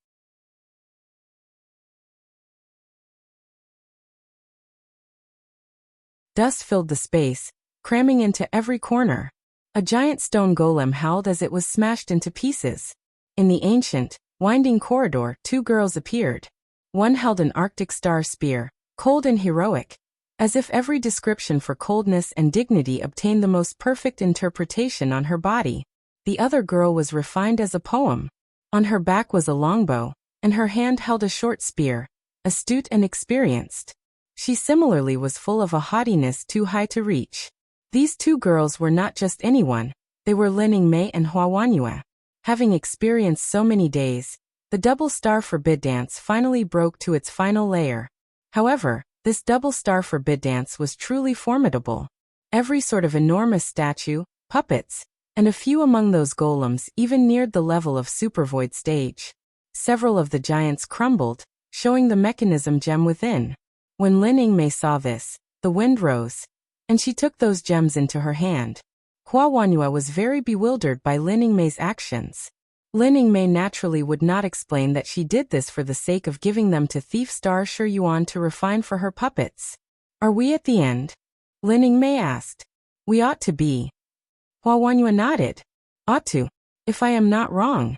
Dust filled the space, cramming into every corner. A giant stone golem howled as it was smashed into pieces. In the ancient, winding corridor, 2 girls appeared. One held an Arctic star spear, cold and heroic, as if every description for coldness and dignity obtained the most perfect interpretation on her body. The other girl was refined as a poem. On her back was a longbow, and her hand held a short spear, astute and experienced. She similarly was full of a haughtiness too high to reach. These 2 girls were not just anyone, they were Lining Mei and Hua Wanyue. Having experienced so many days, the double star forbid dance finally broke to its final layer. However, this double star forbid dance was truly formidable. Every sort of enormous statue, puppets, and a few among those golems even neared the level of supervoid stage. Several of the giants crumbled, showing the mechanism gem within. When Lining Mei saw this, the wind rose, and she took those gems into her hand. Hua Wanyue was very bewildered by Lining Mei's actions. Lin Yingmei naturally would not explain that she did this for the sake of giving them to thief star Shi Yuan to refine for her puppets. Are we at the end? Lin Yingmei asked. We ought to be. Hua Wanyue nodded. Ought to, if I am not wrong.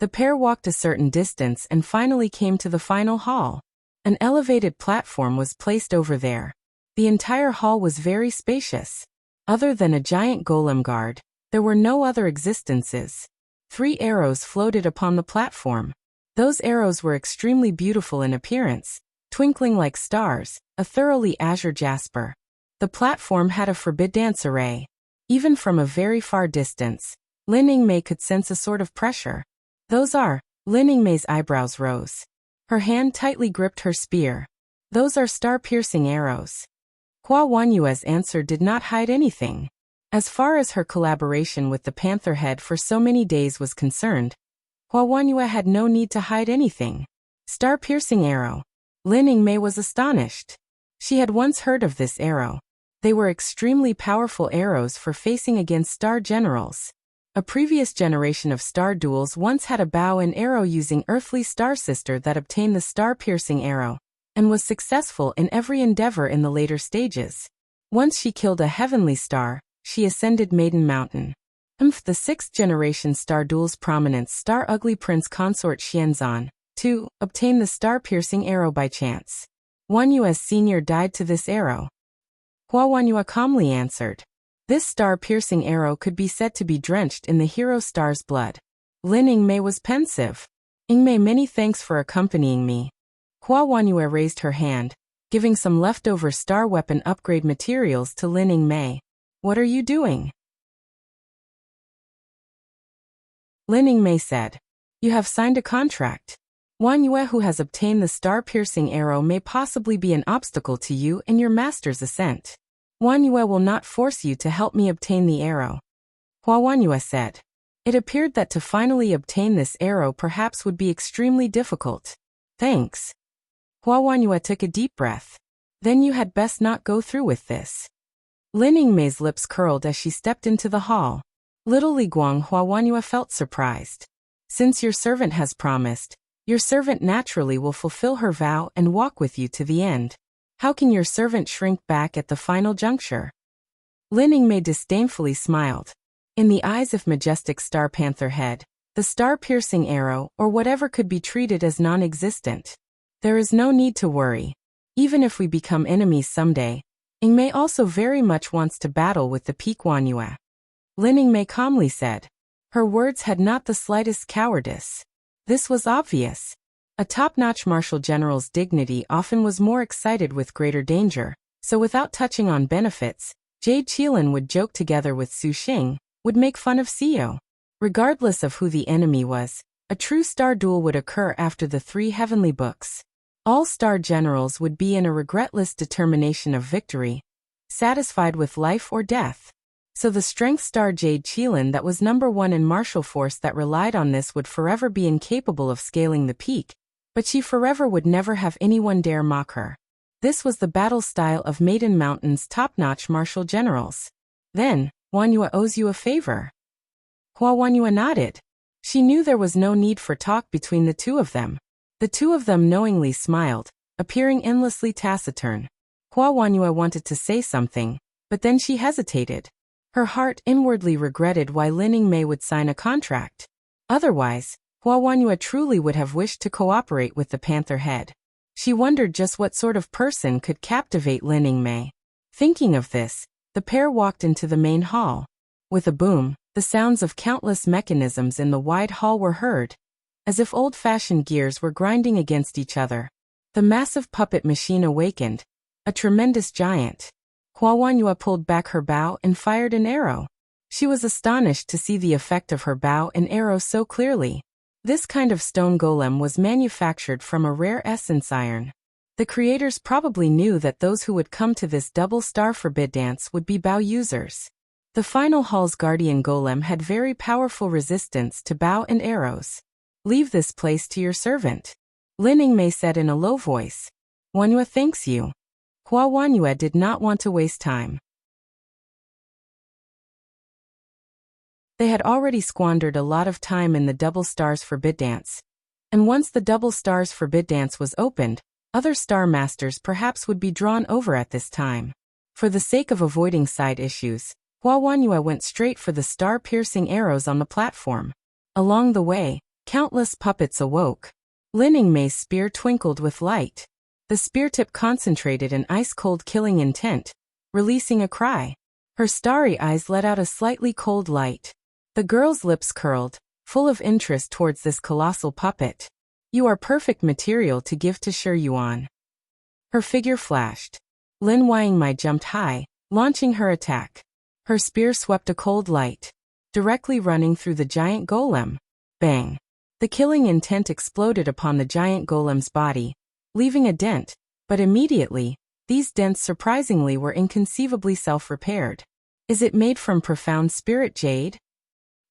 The pair walked a certain distance and finally came to the final hall. An elevated platform was placed over there. The entire hall was very spacious. Other than a giant golem guard, there were no other existences. 3 arrows floated upon the platform. Those arrows were extremely beautiful in appearance, twinkling like stars, a thoroughly azure jasper. The platform had a forbiddance array. Even from a very far distance, Lin Yingmei could sense a sort of pressure. Those are, Lin Yingmei's eyebrows rose. Her hand tightly gripped her spear. Those are star-piercing arrows. Hua Wanyue's answer did not hide anything. As far as her collaboration with the Panther Head for so many days was concerned, Hua Wanyue had no need to hide anything. Star-piercing arrow. Lin Yingmei was astonished. She had once heard of this arrow. They were extremely powerful arrows for facing against star generals. A previous generation of star duels once had a bow and arrow using earthly star sister that obtained the star-piercing arrow, and was successful in every endeavor in the later stages. Once she killed a heavenly star, she ascended Maiden Mountain. The 6th generation star duel's prominence star ugly prince consort Xianzan, too, obtained the star-piercing arrow by chance. Wanyue's senior died to this arrow. Hua Wanyue calmly answered. This star-piercing arrow could be said to be drenched in the hero star's blood. Lin Yingmei was pensive. Yingmei, many thanks for accompanying me. Hua Wanyue raised her hand, giving some leftover star weapon upgrade materials to Lin Yingmei. What are you doing? Lin Yingmei said. You have signed a contract. Wanyue, who has obtained the star-piercing arrow, may possibly be an obstacle to you in your master's ascent. Wanyue will not force you to help me obtain the arrow. Hua Wanyue said. It appeared that to finally obtain this arrow perhaps would be extremely difficult. Thanks. Hua Wanyue took a deep breath. Then you had best not go through with this. Lin Yingmei's lips curled as she stepped into the hall. Little Li Guang, Hua Wanyue felt surprised. Since your servant has promised, your servant naturally will fulfill her vow and walk with you to the end. How can your servant shrink back at the final juncture? Lin Yingmei disdainfully smiled. In the eyes of majestic Star Panther Head, the star-piercing arrow or whatever could be treated as non-existent. There is no need to worry. Even if we become enemies someday, Yingmei also very much wants to battle with the Peak Wanyue. Lin Yingmei calmly said. Her words had not the slightest cowardice. This was obvious. A top-notch martial general's dignity often was more excited with greater danger, so without touching on benefits, Jade Qilin would joke together with Su Xing, would make fun of Siyou. Regardless of who the enemy was, a true star duel would occur after the 3 heavenly books. All star generals would be in a regretless determination of victory, satisfied with life or death. So the strength star Jade Qilin that was #1 in martial force that relied on this would forever be incapable of scaling the peak, but she forever would never have anyone dare mock her. This was the battle style of Maiden Mountain's top-notch martial generals. Then, Wanyue owes you a favor. Hua Wanyue nodded. She knew there was no need for talk between the two of them. The two of them knowingly smiled, appearing endlessly taciturn. Hua Wanyue wanted to say something, but then she hesitated. Her heart inwardly regretted why Lin Yingmei would sign a contract. Otherwise, Hua Wanyue truly would have wished to cooperate with the Panther Head. She wondered just what sort of person could captivate Lin Yingmei. Thinking of this, the pair walked into the main hall. With a boom, the sounds of countless mechanisms in the wide hall were heard, as if old-fashioned gears were grinding against each other. The massive puppet machine awakened, a tremendous giant. Hua Wanyue pulled back her bow and fired an arrow. She was astonished to see the effect of her bow and arrow so clearly. This kind of stone golem was manufactured from a rare essence iron. The creators probably knew that those who would come to this double star forbid dance would be bow users. The final hall's guardian golem had very powerful resistance to bow and arrows. Leave this place to your servant. Lin Yingmei said in a low voice. Wanyue thanks you. Hua Wanyue did not want to waste time. They had already squandered a lot of time in the Double Stars Forbid Dance. And once the Double Stars Forbid Dance was opened, other Star Masters perhaps would be drawn over at this time. For the sake of avoiding side issues, Hua Wanyue went straight for the star-piercing arrows on the platform. Along the way, countless puppets awoke. Lin Yingmei's spear twinkled with light. The spear tip concentrated an ice-cold killing intent, releasing a cry. Her starry eyes let out a slightly cold light. The girl's lips curled, full of interest towards this colossal puppet. You are perfect material to give to Shi Yuan. Her figure flashed. Lin Yingmei jumped high, launching her attack. Her spear swept a cold light, directly running through the giant golem. Bang! The killing intent exploded upon the giant golem's body, leaving a dent, but immediately, these dents surprisingly were inconceivably self-repaired. Is it made from profound spirit jade?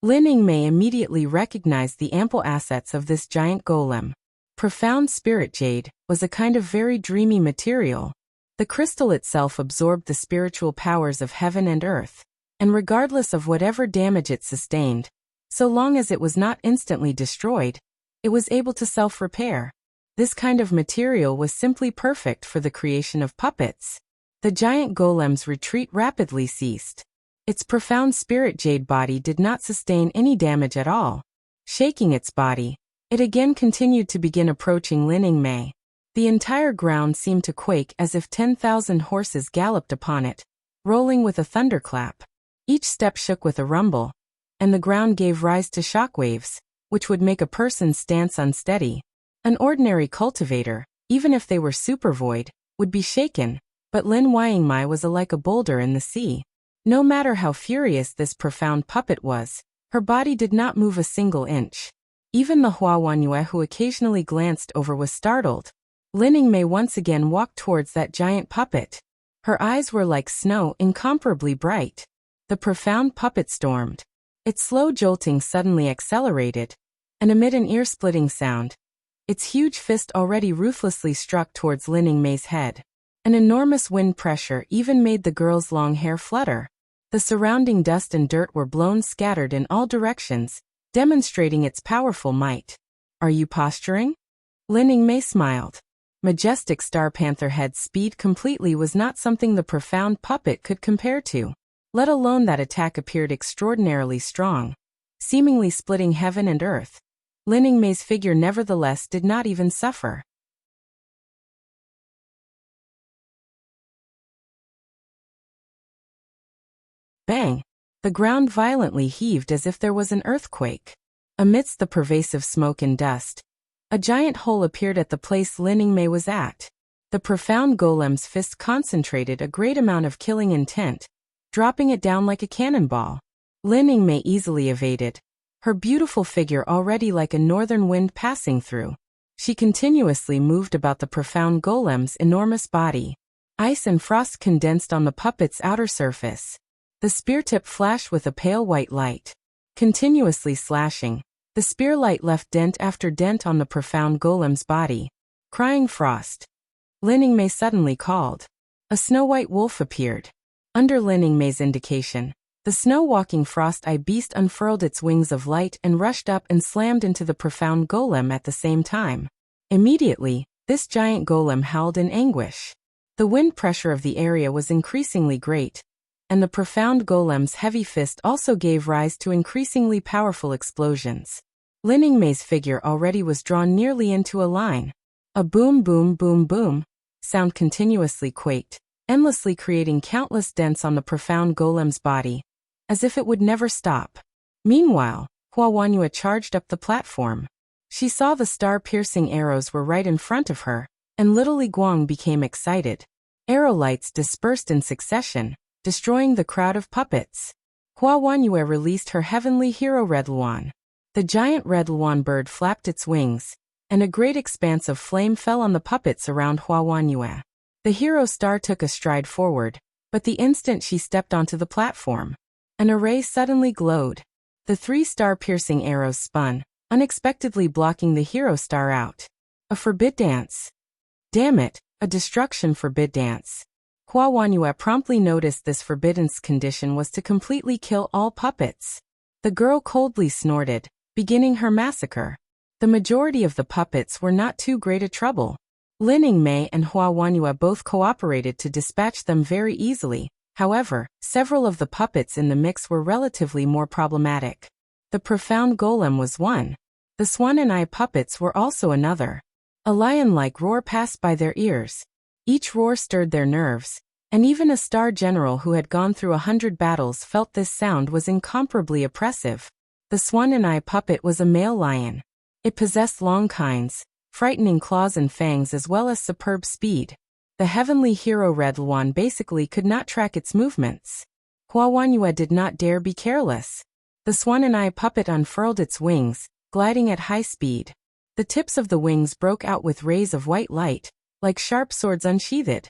Lin Yingmei immediately recognized the ample assets of this giant golem. Profound spirit jade was a kind of very dreamy material. The crystal itself absorbed the spiritual powers of heaven and earth, and regardless of whatever damage it sustained, so long as it was not instantly destroyed, it was able to self-repair. This kind of material was simply perfect for the creation of puppets. The giant golem's retreat rapidly ceased. Its profound spirit jade body did not sustain any damage at all. Shaking its body, it again continued to begin approaching Lin Yingmei. The entire ground seemed to quake as if 10,000 horses galloped upon it, rolling with a thunderclap. Each step shook with a rumble, and the ground gave rise to shockwaves, which would make a person's stance unsteady. An ordinary cultivator, even if they were super void, would be shaken, but Lin Yingmei was like a boulder in the sea. No matter how furious this profound puppet was, her body did not move a single inch. Even the Hua Wanyue who occasionally glanced over was startled. Lin Yingmei once again walked towards that giant puppet. Her eyes were like snow, incomparably bright. The profound puppet stormed. Its slow jolting suddenly accelerated, and amid an ear-splitting sound, its huge fist already ruthlessly struck towards Lin Yingmei's head. An enormous wind pressure even made the girl's long hair flutter. The surrounding dust and dirt were blown scattered in all directions, demonstrating its powerful might. Are you posturing? Lin Yingmei smiled. Majestic Star Panther head's speed completely was not something the profound puppet could compare to. Let alone that attack appeared extraordinarily strong, seemingly splitting heaven and earth. Lin Yingmei's figure nevertheless did not even suffer. Bang! The ground violently heaved as if there was an earthquake. Amidst the pervasive smoke and dust, a giant hole appeared at the place Lin Yingmei was at. The profound golem's fist concentrated a great amount of killing intent, dropping it down like a cannonball. Lin Yingmei easily evaded, her beautiful figure already like a northern wind passing through. She continuously moved about the profound golem's enormous body. Ice and frost condensed on the puppet's outer surface. The spear tip flashed with a pale white light. Continuously slashing, the spear light left dent after dent on the profound golem's body. Crying frost. Lin Yingmei suddenly called. A snow-white wolf appeared. Under Lin Yingmei's indication, the snow-walking frost-eye beast unfurled its wings of light and rushed up and slammed into the profound golem at the same time. Immediately, this giant golem howled in anguish. The wind pressure of the area was increasingly great, and the profound golem's heavy fist also gave rise to increasingly powerful explosions. Lin Yingmei's figure already was drawn nearly into a line. A boom boom boom boom sound continuously quaked, endlessly creating countless dents on the profound golem's body, as if it would never stop. Meanwhile, Hua Wanyue charged up the platform. She saw the star-piercing arrows were right in front of her, and little Li Guang became excited. Arrow lights dispersed in succession, destroying the crowd of puppets. Hua Wanyue released her heavenly hero Red Luan. The giant Red Luan bird flapped its wings, and a great expanse of flame fell on the puppets around Hua Wanyue. The hero star took a stride forward, but the instant she stepped onto the platform, an array suddenly glowed. The 3 star-piercing arrows spun, unexpectedly blocking the hero star out. A forbid dance. Damn it, a destruction forbid dance. Hua Wanyue promptly noticed this forbiddance condition was to completely kill all puppets. The girl coldly snorted, beginning her massacre. The majority of the puppets were not too great a trouble. Lin Mei and Hua Wanyue both cooperated to dispatch them very easily. However, several of the puppets in the mix were relatively more problematic. The profound golem was one. The swan and eye puppets were also another. A lion-like roar passed by their ears. Each roar stirred their nerves, and even a star general who had gone through 100 battles felt this sound was incomparably oppressive. The swan and eye puppet was a male lion. It possessed long quines, frightening claws and fangs as well as superb speed. The heavenly hero Red Luan basically could not track its movements. Hua Wanyue did not dare be careless. The swan and eye puppet unfurled its wings, gliding at high speed. The tips of the wings broke out with rays of white light, like sharp swords unsheathed.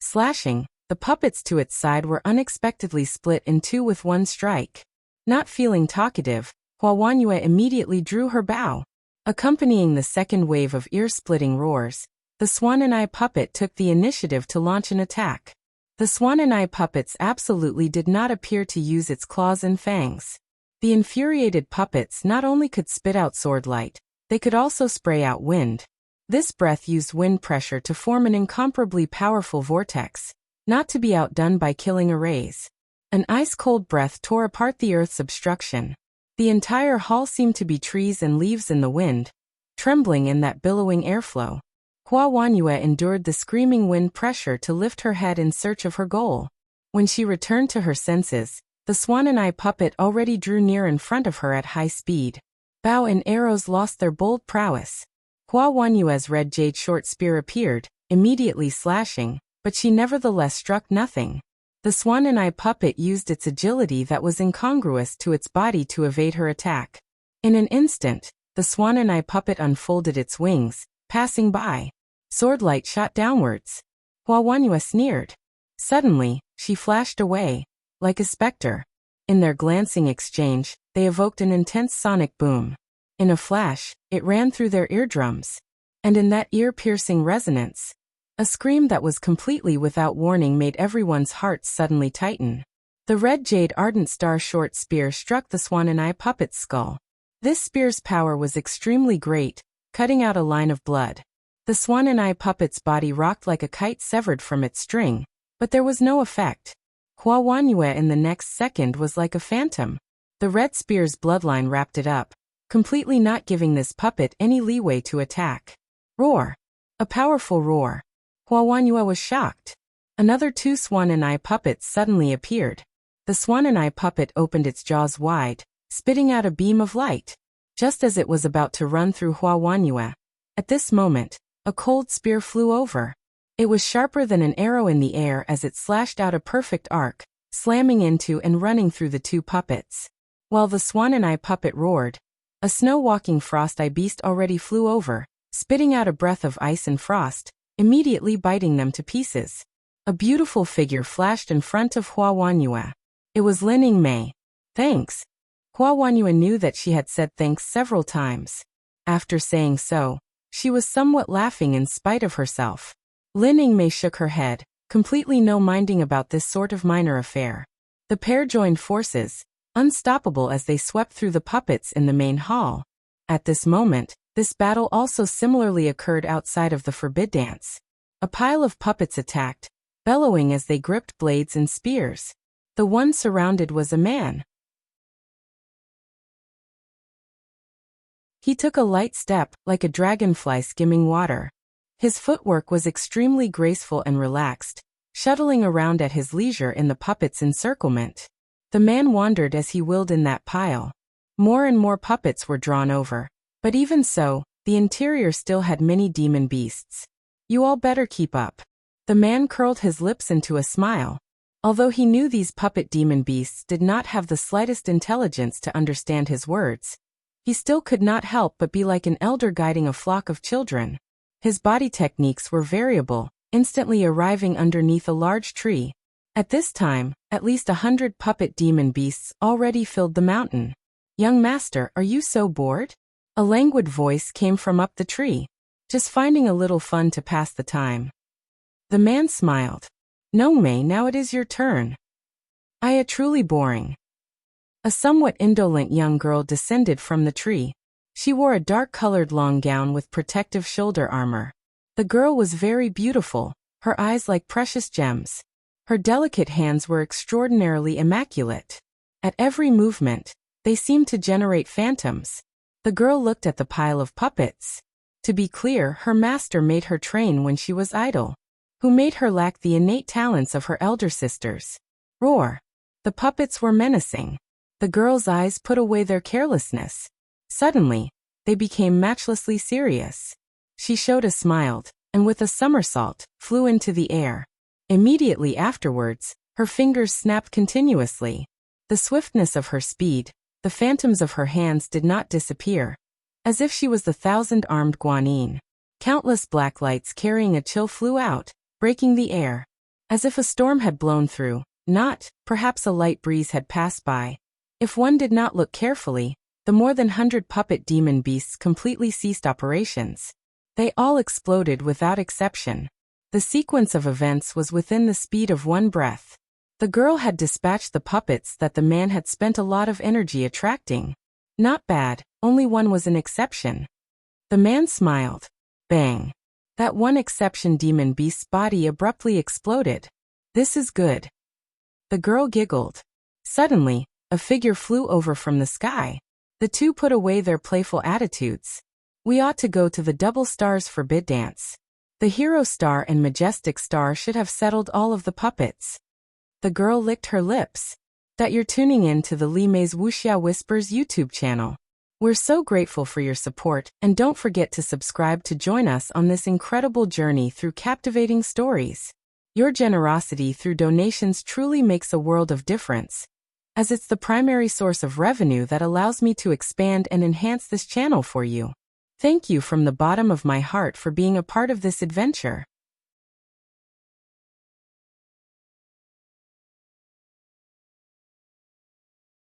Slashing, the puppets to its side were unexpectedly split in two with one strike. Not feeling talkative, Hua Wanyue immediately drew her bow. Accompanying the second wave of ear-splitting roars, the swan and eye puppet took the initiative to launch an attack. The swan and eye puppets absolutely did not appear to use its claws and fangs. The infuriated puppets not only could spit out sword light, they could also spray out wind. This breath used wind pressure to form an incomparably powerful vortex, not to be outdone by killing arrays. An ice-cold breath tore apart the earth's obstruction. The entire hall seemed to be trees and leaves in the wind, trembling in that billowing airflow. Hua Wanyue endured the screaming wind pressure to lift her head in search of her goal. When she returned to her senses, the swan and eye puppet already drew near in front of her at high speed. Bow and arrows lost their bold prowess. Hua Wanyue's red jade short spear appeared, immediately slashing, but she nevertheless struck nothing. The swan and eye puppet used its agility that was incongruous to its body to evade her attack. In an instant, the swan and eye puppet unfolded its wings, passing by. Swordlight shot downwards. Hua Wanyue sneered. Suddenly, she flashed away, like a specter. In their glancing exchange, they evoked an intense sonic boom. In a flash, it ran through their eardrums. And in that ear-piercing resonance, a scream that was completely without warning made everyone's hearts suddenly tighten. The red jade ardent star short spear struck the swan and eye puppet's skull. This spear's power was extremely great, cutting out a line of blood. The swan and eye puppet's body rocked like a kite severed from its string, but there was no effect. Hua Wanyue in the next second was like a phantom. The red spear's bloodline wrapped it up, completely not giving this puppet any leeway to attack. Roar! A powerful roar. Hua Wanyue was shocked. Another two swan and eye puppets suddenly appeared. The swan and eye puppet opened its jaws wide, spitting out a beam of light. Just as it was about to run through Hua Wanyue, at this moment, a cold spear flew over. It was sharper than an arrow in the air as it slashed out a perfect arc, slamming into and running through the two puppets. While the swan and eye puppet roared, a snow-walking frost-eye beast already flew over, spitting out a breath of ice and frost, immediately biting them to pieces. A beautiful figure flashed in front of Hua Wanyue. It was Lin Mei. Thanks. Hua Wanyue knew that she had said thanks several times. After saying so, she was somewhat laughing in spite of herself. Lin Mei shook her head, completely no minding about this sort of minor affair. The pair joined forces, unstoppable as they swept through the puppets in the main hall. At this moment, this battle also similarly occurred outside of the forbid dance. A pile of puppets attacked, bellowing as they gripped blades and spears. The one surrounded was a man. He took a light step, like a dragonfly skimming water. His footwork was extremely graceful and relaxed, shuttling around at his leisure in the puppet's encirclement. The man wandered as he willed in that pile. More and more puppets were drawn over. But even so, the interior still had many demon beasts. You all better keep up. The man curled his lips into a smile. Although he knew these puppet demon beasts did not have the slightest intelligence to understand his words, he still could not help but be like an elder guiding a flock of children. His body techniques were variable, instantly arriving underneath a large tree. At this time, at least 100 puppet demon beasts already filled the mountain. Young master, are you so bored? A languid voice came from up the tree. Just finding a little fun to pass the time. The man smiled. No, Mei, now it is your turn. "Aya, truly boring." A somewhat indolent young girl descended from the tree. She wore a dark-colored long gown with protective shoulder armor. The girl was very beautiful, her eyes like precious gems. Her delicate hands were extraordinarily immaculate. At every movement, they seemed to generate phantoms. The girl looked at the pile of puppets. To be clear, her master made her train when she was idle. Who made her lack the innate talents of her elder sisters. Roar. The puppets were menacing. The girl's eyes put away their carelessness. Suddenly, they became matchlessly serious. She showed a smile, and with a somersault, flew into the air. Immediately afterwards, her fingers snapped continuously. The swiftness of her speed, the phantoms of her hands did not disappear. As if she was the thousand-armed Guan. Countless black lights carrying a chill flew out, breaking the air. As if a storm had blown through, not, perhaps a light breeze had passed by. If one did not look carefully, the more than 100 puppet demon beasts completely ceased operations. They all exploded without exception. The sequence of events was within the speed of one breath. The girl had dispatched the puppets that the man had spent a lot of energy attracting. Not bad, only one was an exception. The man smiled. Bang. That one exception demon beast's body abruptly exploded. This is good. The girl giggled. Suddenly, a figure flew over from the sky. The two put away their playful attitudes. We ought to go to the double stars for bid dance. The hero star and majestic star should have settled all of the puppets. The girl licked her lips. That you're tuning in to the Li Mei's Wuxia Whispers YouTube channel. We're so grateful for your support, and don't forget to subscribe to join us on this incredible journey through captivating stories. Your generosity through donations truly makes a world of difference, as it's the primary source of revenue that allows me to expand and enhance this channel for you. Thank you from the bottom of my heart for being a part of this adventure.